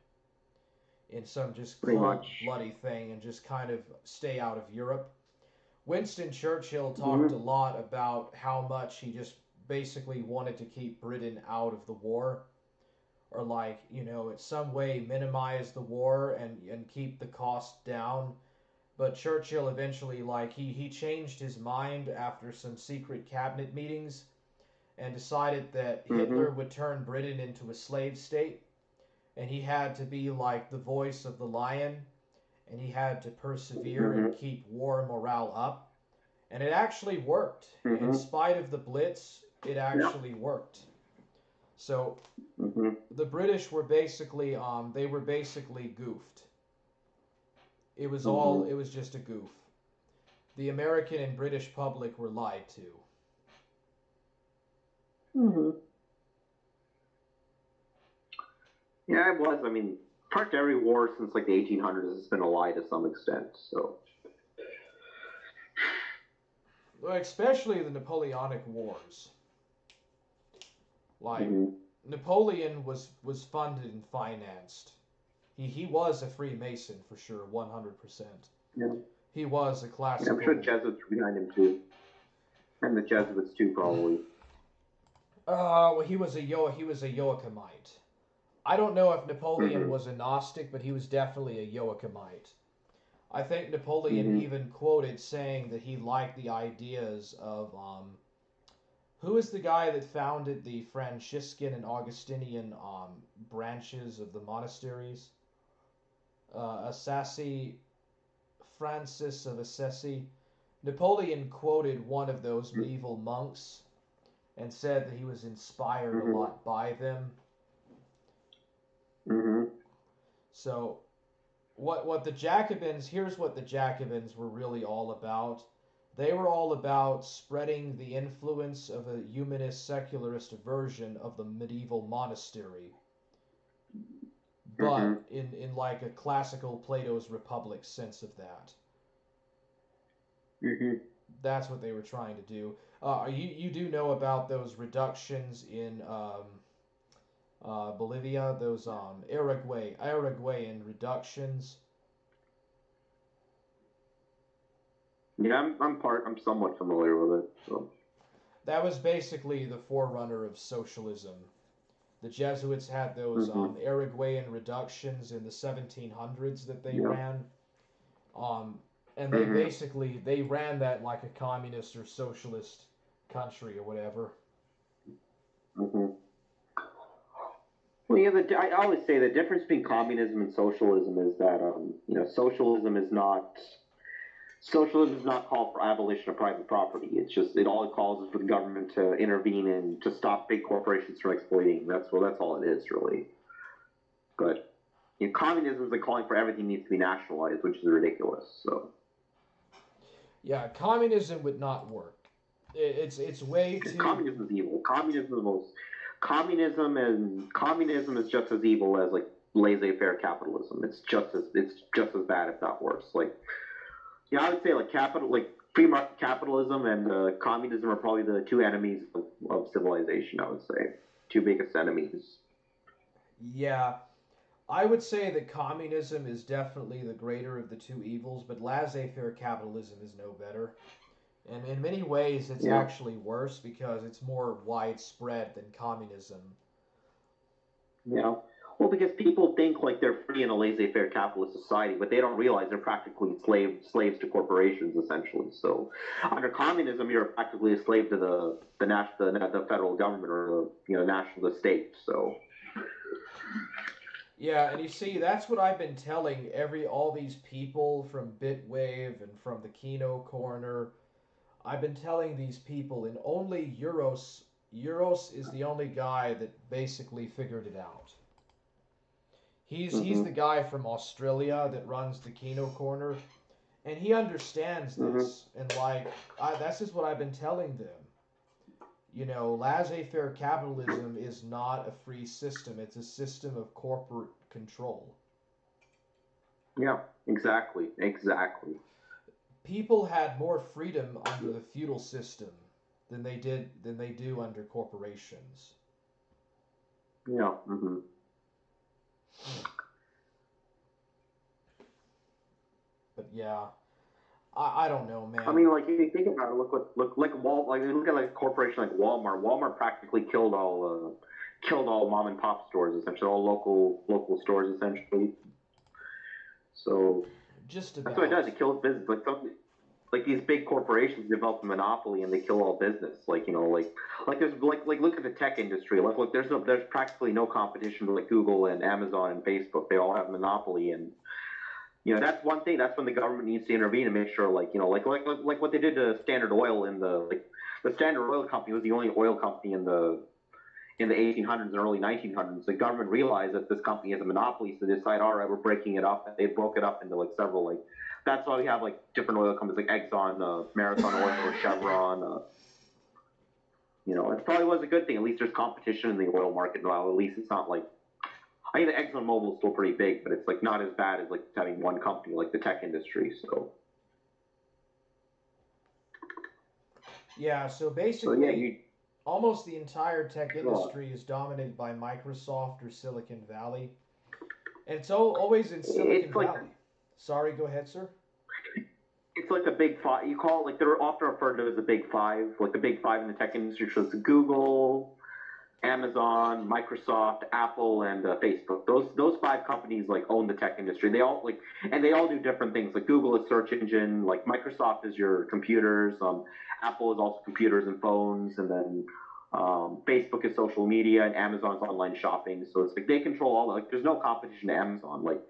In some just cold, bloody thing, and just kind of stay out of Europe. Winston Churchill talked a lot about how much he just basically wanted to keep Britain out of the war. Or like, you know, in some way minimize the war and keep the cost down. But Churchill eventually, like, he changed his mind after some secret cabinet meetings and decided that Hitler would turn Britain into a slave state. And he had to be like the voice of the lion. And he had to persevere and keep war morale up. And it actually worked. In spite of the Blitz, it actually worked. So the British were basically they were basically goofed. It was it was just a goof. The American and British public were lied to. Yeah, it was. I mean, pretty every war since like the 1800s has been a lie to some extent. So, well, especially the Napoleonic Wars. Like Napoleon was funded and financed. He was a Freemason for sure, 100%. Yeah. He was a classical. I'm sure Jesuits were behind him too, and the Jesuits too, probably. Well, he was a Joachimite. I don't know if Napoleon was a Gnostic, but he was definitely a Joachimite. I think Napoleon even quoted saying that he liked the ideas of who is the guy that founded the Franciscan and Augustinian branches of the monasteries? Assisi, Francis of Assisi. Napoleon quoted one of those medieval monks and said that he was inspired a lot by them. So, what the Jacobins, here's what the Jacobins were really all about. They were all about spreading the influence of a humanist secularist version of the medieval monastery, but in like a classical Plato's Republic sense of that. That's what they were trying to do. You do know about those reductions in Bolivia, those Araguayan reductions. Yeah, I'm somewhat familiar with it. So. That was basically the forerunner of socialism. The Jesuits had those Araguayan reductions in the 1700s that they ran. And they basically, they ran that like a communist or socialist country or whatever. Well, yeah, I always say the difference between communism and socialism is that, socialism is not called for abolition of private property. It's just, all it calls is for the government to intervene and to stop big corporations from exploiting. That's all it is, really. But communism is like calling for everything needs to be nationalized, which is ridiculous. So. Yeah, communism would not work. It's way too. Communism is evil. Communism is just as evil as like laissez-faire capitalism. It's just as bad, if not worse. Like, I would say like free market capitalism and communism are probably the two enemies of civilization. I would say two biggest enemies. Yeah. I would say that communism is definitely the greater of the two evils, but laissez-faire capitalism is no better. And in many ways, it's actually worse because it's more widespread than communism. Yeah. Well, because people think like they're free in a laissez-faire capitalist society, but they don't realize they're practically slaves to corporations, essentially. So, under communism, you're practically a slave to the federal government or the state. So. Yeah, and you see, that's what I've been telling all these people from Bitwave and from the Kino Corner. I've been telling these people, and only Euros is the only guy that basically figured it out. He's the guy from Australia that runs the Kino Corner, and he understands this. And that's just what I've been telling them. Laissez-faire capitalism is not a free system. It's a system of corporate control. Yeah, exactly. People had more freedom under the feudal system than they do under corporations. Yeah. But yeah, I don't know, man. I mean, like if you think about it, look at like a corporation like Walmart. Walmart practically killed all mom and pop stores, essentially all local stores, essentially. So just about. That's what it does. It kills business. Like these big corporations develop a monopoly and they kill all business. Like there's look at the tech industry. Look, there's practically no competition with like Google and Amazon and Facebook. They all have a monopoly, and that's one thing. That's when the government needs to intervene and make sure, like what they did to Standard Oil the Standard Oil Company was the only oil company in the 1800s and early 1900s. The government realized that this company has a monopoly, so they decide, all right, we're breaking it up. They broke it up into like several That's why we have like different oil companies like Exxon, Marathon Oil, or Chevron. It probably was a good thing. At least there's competition in the oil market now. At least it's not like. I think the Exxon Mobil is still pretty big, but it's like not as bad as like having one company like the tech industry. So. Yeah. So basically, almost the entire tech industry is dominated by Microsoft or Silicon Valley, and it's always in Silicon Valley. Sorry, go ahead, sir. It's like the big five. You call it they're often referred to as the big five, like the big five in the tech industry. So it's Google, Amazon, Microsoft, Apple, and Facebook. Those five companies like own the tech industry. They all and they all do different things. Like Google is search engine. Like Microsoft is your computers. Apple is also computers and phones, and then Facebook is social media, and Amazon's online shopping. So it's like they control all. Like there's no competition to Amazon. Like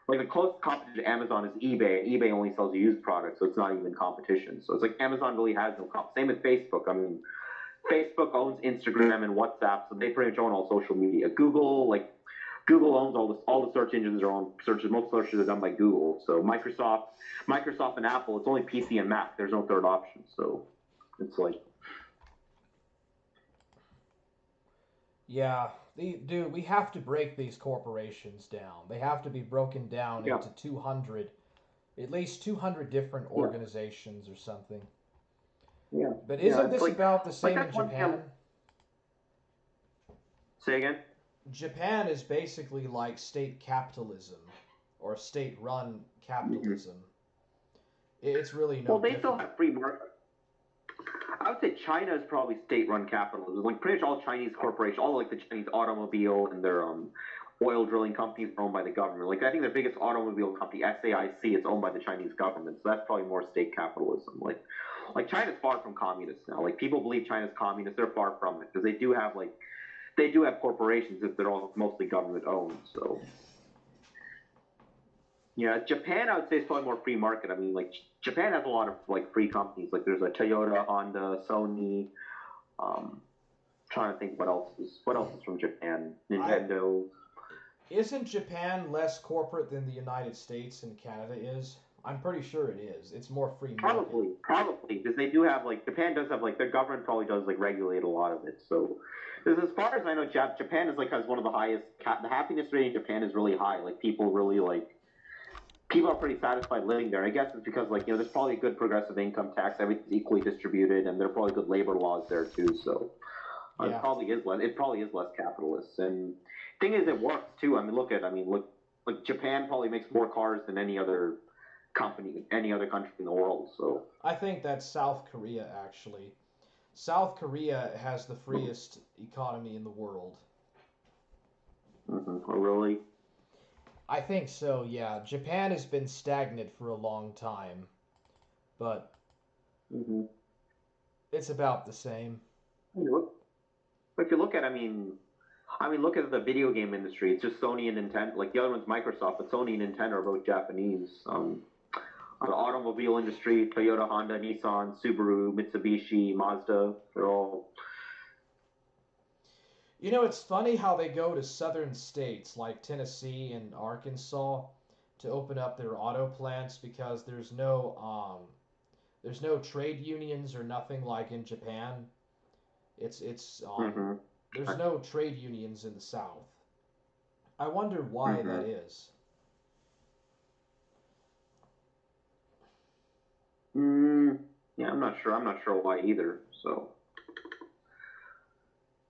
the closest competition to Amazon is eBay, and eBay only sells used products, so it's not even competition. So it's like Amazon really has no comp. Same with Facebook. I mean, Facebook owns Instagram and WhatsApp, so they pretty much own all social media. Google owns all the search engines are on searches. Most searches are done by Google. So Microsoft and Apple, it's only PC and Mac. There's no third option. So it's like. Yeah, dude, we have to break these corporations down. They have to be broken down into 200, at least 200 different organizations or something. Yeah. But isn't this about the same in Japan? Say again? Japan is basically like state capitalism or state-run capitalism. It's really no. Well, they still have free market. I would say China is probably state-run capitalism. Like pretty much all Chinese corporations, all like the Chinese automobile and their oil drilling companies are owned by the government. Like I think the biggest automobile company, SAIC, is owned by the Chinese government. So that's probably more state capitalism. Like China's far from communist now. Like people believe China's communist, they're far from it because they do have corporations that they're all mostly government owned. So yeah, Japan I would say is probably more free market. I mean, like Japan has a lot of like free companies. Like there's a Toyota, Honda, Sony. Trying to think what else is from Japan. Nintendo. Isn't Japan less corporate than the United States and Canada is? I'm pretty sure it is. It's more free market. Probably, because they do have like Japan does have like their government probably does like regulate a lot of it. So, because as far as I know, Japan is like has one of the highest. The happiness rate in Japan is really high. Like people really people are pretty satisfied living there. I guess it's because like there's probably good progressive income tax, everything's equally distributed, and there are probably good labor laws there too. So. It probably is less capitalist, and thing is, it works too. I mean, look, like Japan probably makes more cars than any other company, any other country in the world. So I think that's South Korea actually. South Korea has the freest economy in the world. Mm-hmm. Oh, really? I think so. Yeah, Japan has been stagnant for a long time, but it's about the same. If you look at, I mean, look at the video game industry. It's just Sony and Nintendo. Like the other one's Microsoft, but Sony and Nintendo are both Japanese. The automobile industry, Toyota, Honda, Nissan, Subaru, Mitsubishi, Mazda, they're all. It's funny how they go to southern states like Tennessee and Arkansas to open up their auto plants because there's no trade unions or nothing like in Japan. There's no trade unions in the South. I wonder why that is. Yeah, I'm not sure. I'm not sure why either. So,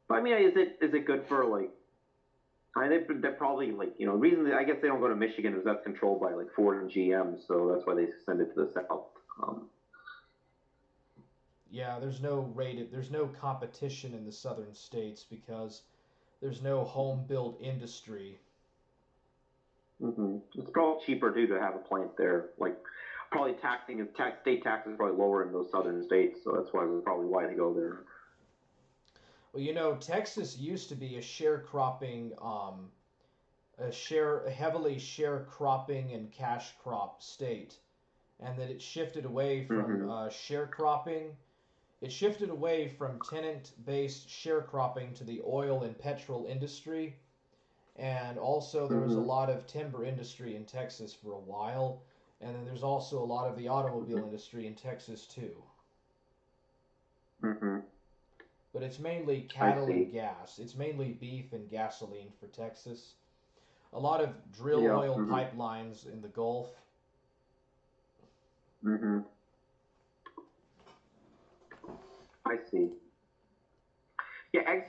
but I mean, is it good for like? They're probably like reason I guess they don't go to Michigan is that's controlled by like Ford and GM, so that's why they send it to the South. Yeah, there's no competition in the southern states because there's no home-built industry. It's probably cheaper too to have a plant there. Like probably state taxes are probably lower in those southern states, so that's probably why they go there. Well, Texas used to be a sharecropping, heavily sharecropping and cash crop state, and that it shifted away from sharecropping. It shifted away from tenant-based sharecropping to the oil and petrol industry, and also there was a lot of timber industry in Texas for a while, and then there's also a lot of the automobile industry in Texas too. But it's mainly cattle and gas. It's mainly beef and gasoline for Texas. A lot of drill oil pipelines in the Gulf. I see. Yeah, I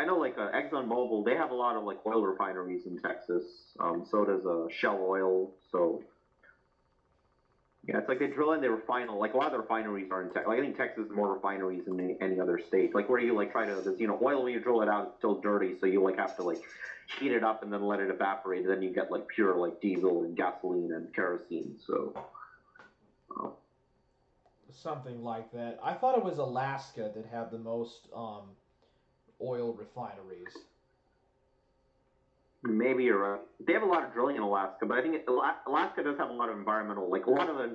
know ExxonMobil, they have a lot of like oil refineries in Texas. So does Shell Oil. So Yeah, it's like they drill and they refine. Like a lot of the refineries are in Texas. Like I think Texas has more refineries than any other state. Like where you like try to, there's, oil when you drill it out, it's still dirty, so you like have to like heat it up and then let it evaporate, and then you get like pure like diesel and gasoline and kerosene. So. Something like that. I thought it was Alaska that had the most oil refineries. Maybe you're right. They have a lot of drilling in Alaska, but I think Alaska does have a lot of environmental, like a lot of the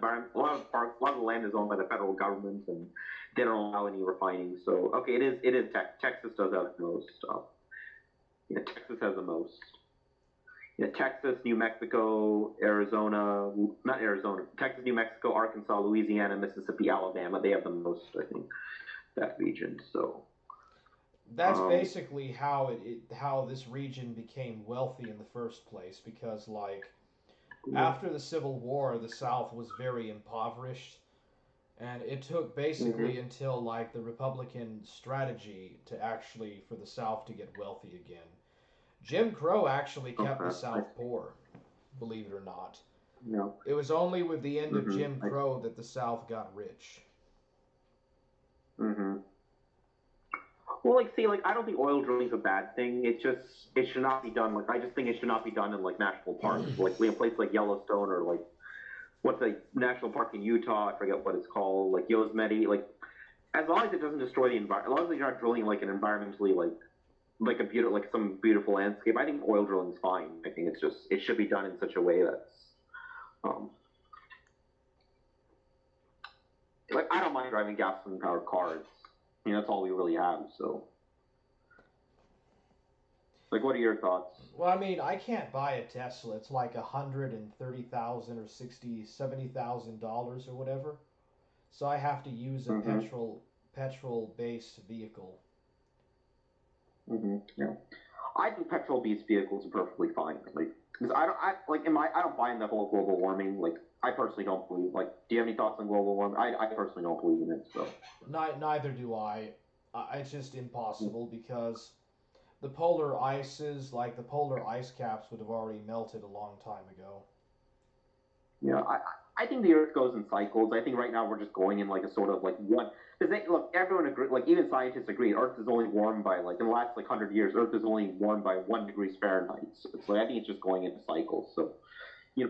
land is owned by the federal government, and they don't allow any refining. So okay, it is Texas does have the most stuff. Yeah, Texas has the most. Yeah, Texas, New Mexico, Texas, New Mexico, Arkansas, Louisiana, Mississippi, Alabama. They have the most, I think, that region. So. That's basically how how this region became wealthy in the first place, because like after the Civil War, the South was very impoverished, and it took basically until like the Republican strategy to actually for the South to get wealthy again. Jim Crow actually kept the South poor, believe it or not. No. It was only with the end of Jim Crow that the South got rich. Well, I don't think oil drilling is a bad thing. It should not be done. Like, I just think it should not be done in like national parks, like a place like Yellowstone or like what's the national park in Utah? I forget what it's called, like Yosemite. Like, as long as it doesn't destroy the environment, as long as you're not drilling like an environmentally like a beautiful, like some beautiful landscape, I think oil drilling is fine. I think it should be done in such a way that's like I don't mind driving gasoline powered cars. I mean, that's all we really have, so. Like, what are your thoughts? Well, I mean, I can't buy a Tesla. It's like $130,000 or $70,000 or whatever. So I have to use a petrol-based vehicle. Yeah. I think petrol-based vehicles are perfectly fine. Like, because I don't buy in the whole global warming. Like, I personally don't believe. Like, do you have any thoughts on global warming? I personally don't believe in it. So. Neither do I. It's just impossible because the polar ices, like the polar ice caps, would have already melted a long time ago. Yeah, I think the Earth goes in cycles. I think right now we're just going in like a sort of like one. Because look, everyone agree, like even scientists agree, Earth is only warmed by like in the last like 100 years, Earth is only warmed by 1 degree Fahrenheit. So it's like I think it's just going into cycles. So.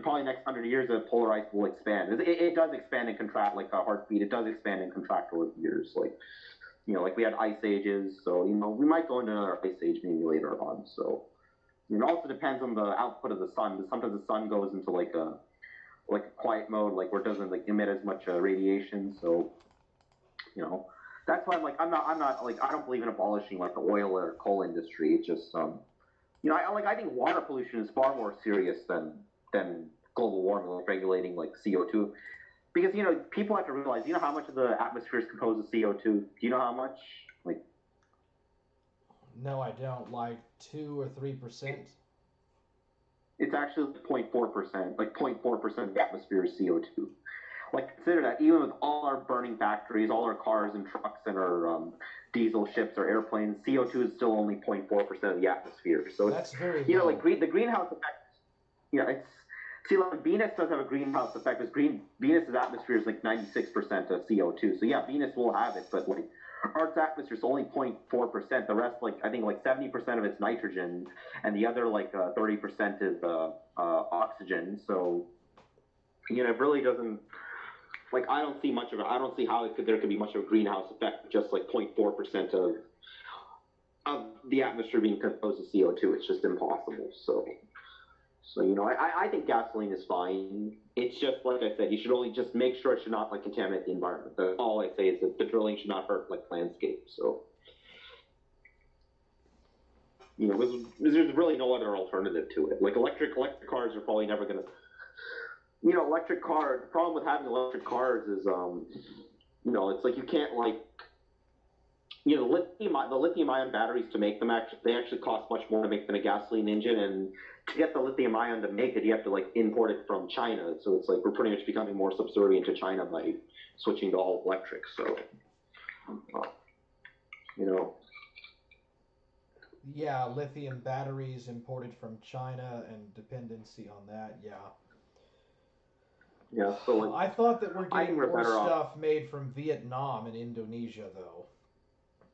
Probably next 100 years, the polar ice will expand. It does expand and contract like a heartbeat. It does expand and contract over the years. Like, like we had ice ages. So, we might go into another ice age maybe later on. So, it also depends on the output of the sun. Sometimes the sun goes into like a quiet mode, like where it doesn't like emit as much radiation. So, that's why I'm not like I don't believe in abolishing like the oil or coal industry. It's just I think water pollution is far more serious than global warming, like regulating like CO2. Because, people have to realize, how much of the atmosphere is composed of CO2? Do you know how much? Like, no, I don't. Like 2 or 3%? It's actually 0.4%. Like 0.4% of the atmosphere is CO2. Like, consider that even with all our burning factories, all our cars and trucks and our diesel ships or airplanes, CO2 is still only 0.4% of the atmosphere. So that's very low. Like the greenhouse effect, it's. See, like Venus does have a greenhouse effect. Because Venus's atmosphere is like 96% of CO2. So yeah, Venus will have it, but like Earth's atmosphere is only 0.4%. The rest, like I think, like 70% of it's nitrogen, and the other like 30% is oxygen. So it really doesn't. Like I don't see much of it. I don't see how there could be much of a greenhouse effect with just like 0.4% of the atmosphere being composed of CO2. It's just impossible. So I think gasoline is fine. It's just like I said, you should only just make sure it should not like contaminate the environment. All I say is that the drilling should not hurt like landscape. So there's really no other alternative to it. Like electric cars are probably never gonna. Electric car. The problem with having electric cars is it's like you can't like. The lithium ion batteries to make them they actually cost much more to make than a gasoline engine, and to get the lithium ion to make it, you have to like import it from China. So it's like we're pretty much becoming more subservient to China by switching to all electric. So, Yeah, lithium batteries imported from China and dependency on that. Yeah. Yeah, so like, I thought that we're I getting think we're more better off. stuff made from Vietnam and Indonesia, though,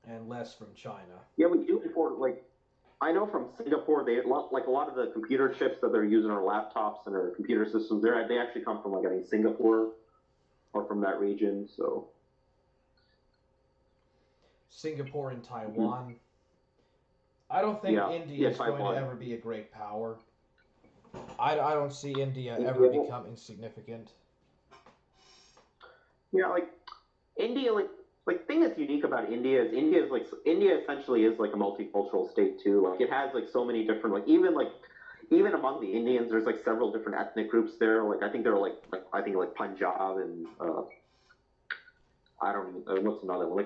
and less from China. Yeah, we do import, like, I know from Singapore, like a lot of the computer chips that they're using our laptops and our computer systems, they actually come from, like, I think Singapore or from that region, so. Singapore and Taiwan. I don't think India is going Taiwan. to ever be a great power. I don't see India ever becoming significant. Yeah, like India, like thing that's unique about India is India essentially is like a multicultural state too. Like it has like so many different even among the Indians, there's like several different ethnic groups there. Like I think there are like Punjab and I don't even what's another one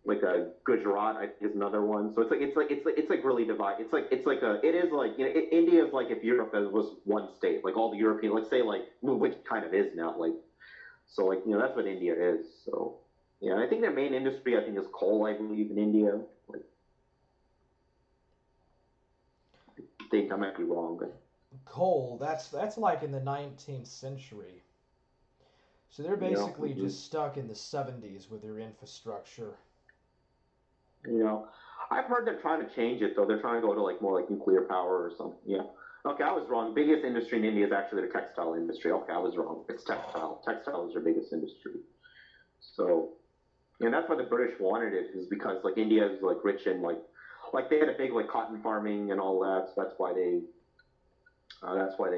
like Gujarat I think is another one. So it's like really divided. It is like India is like if Europe was one state, like all the European, let's say like which kind of is now like. So, like, that's what India is. So, yeah, I think their main industry, I think, is coal, I believe, in India. Like, I think I might be wrong. But... Coal, that's like in the 19th century. So they're basically just stuck in the 70s with their infrastructure. I've heard they're trying to change it, though. They're trying to go to, like, more like nuclear power or something. Yeah. Okay, I was wrong. Biggest industry in India is actually the textile industry. Okay, I was wrong. It's textile. Textile is their biggest industry. So, that's why the British wanted it, is because like India is like rich in like they had a big like cotton farming and all that. So that's why they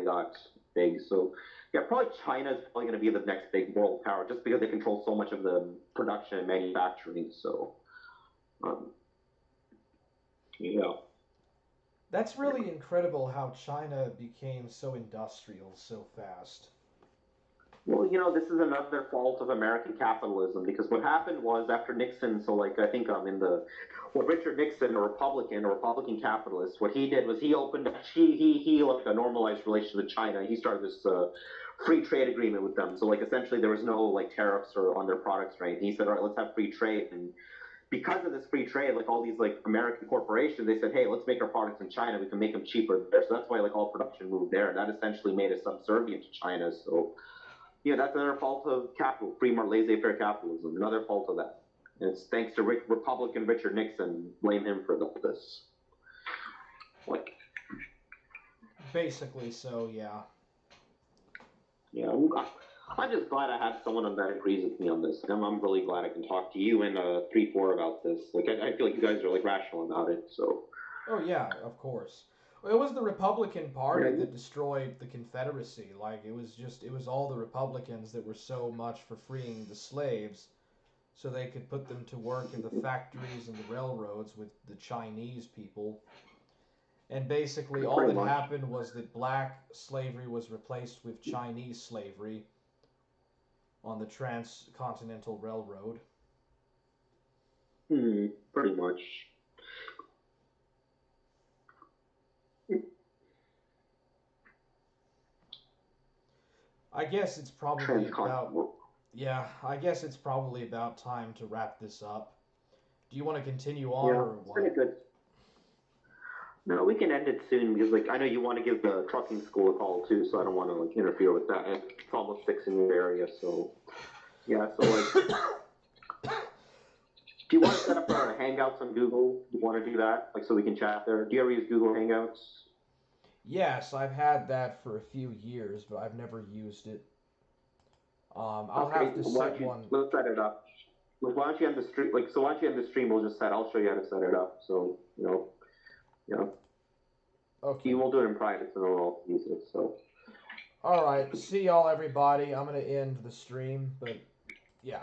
got big. So yeah, probably China is probably going to be the next big world power, just because they control so much of the production and manufacturing. So, That's really incredible how China became so industrial so fast. Well, this is another fault of American capitalism, because what happened was after Nixon, so like I think Richard Nixon, a Republican capitalist, what he did was he like a normalized relations with China. He started this free trade agreement with them. So like essentially there was no like tariffs or on their products or anything. He said, all right, let's have free trade. And because of this free trade, like all these like American corporations, they said, hey, let's make our products in China. We can make them cheaper there. So that's why like all production moved there. And that essentially made us subservient to China. So yeah, that's another fault of free market, laissez-faire capitalism. Another fault of that. And it's thanks to Republican Richard Nixon. Blame him for this. Like, basically, so yeah. Yeah, I'm just glad I have someone that agrees with me on this. I'm really glad I can talk to you and 3-4 about this. Like, I feel like you guys are like rational about it. So. Oh yeah, of course. It was the Republican Party that destroyed the Confederacy. Like, it was all the Republicans that were so much for freeing the slaves so they could put them to work in the factories and the railroads with the Chinese people. And basically all that happened was that black slavery was replaced with Chinese slavery on the Transcontinental Railroad. Pretty much. I guess it's probably about time to wrap this up. Do you want to continue on or what? Pretty good. No, we can end it soon because like I know you want to give the trucking school a call too, so I don't want to like interfere with that. It's almost 6 in your area, so yeah. So like, do you want to set up Hangouts on Google? Do you want to do that, like so we can chat there? Do you ever use Google Hangouts? Yes, I've had that for a few years, but I've never used it. I'll have to set one. Let's set it up. Like, why don't you end the stream? Like, so why don't you end the stream? I'll show you how to set it up. So Okay. You will do it in private, so no one else use it. So. All right. See y'all, everybody. I'm gonna end the stream, but yeah.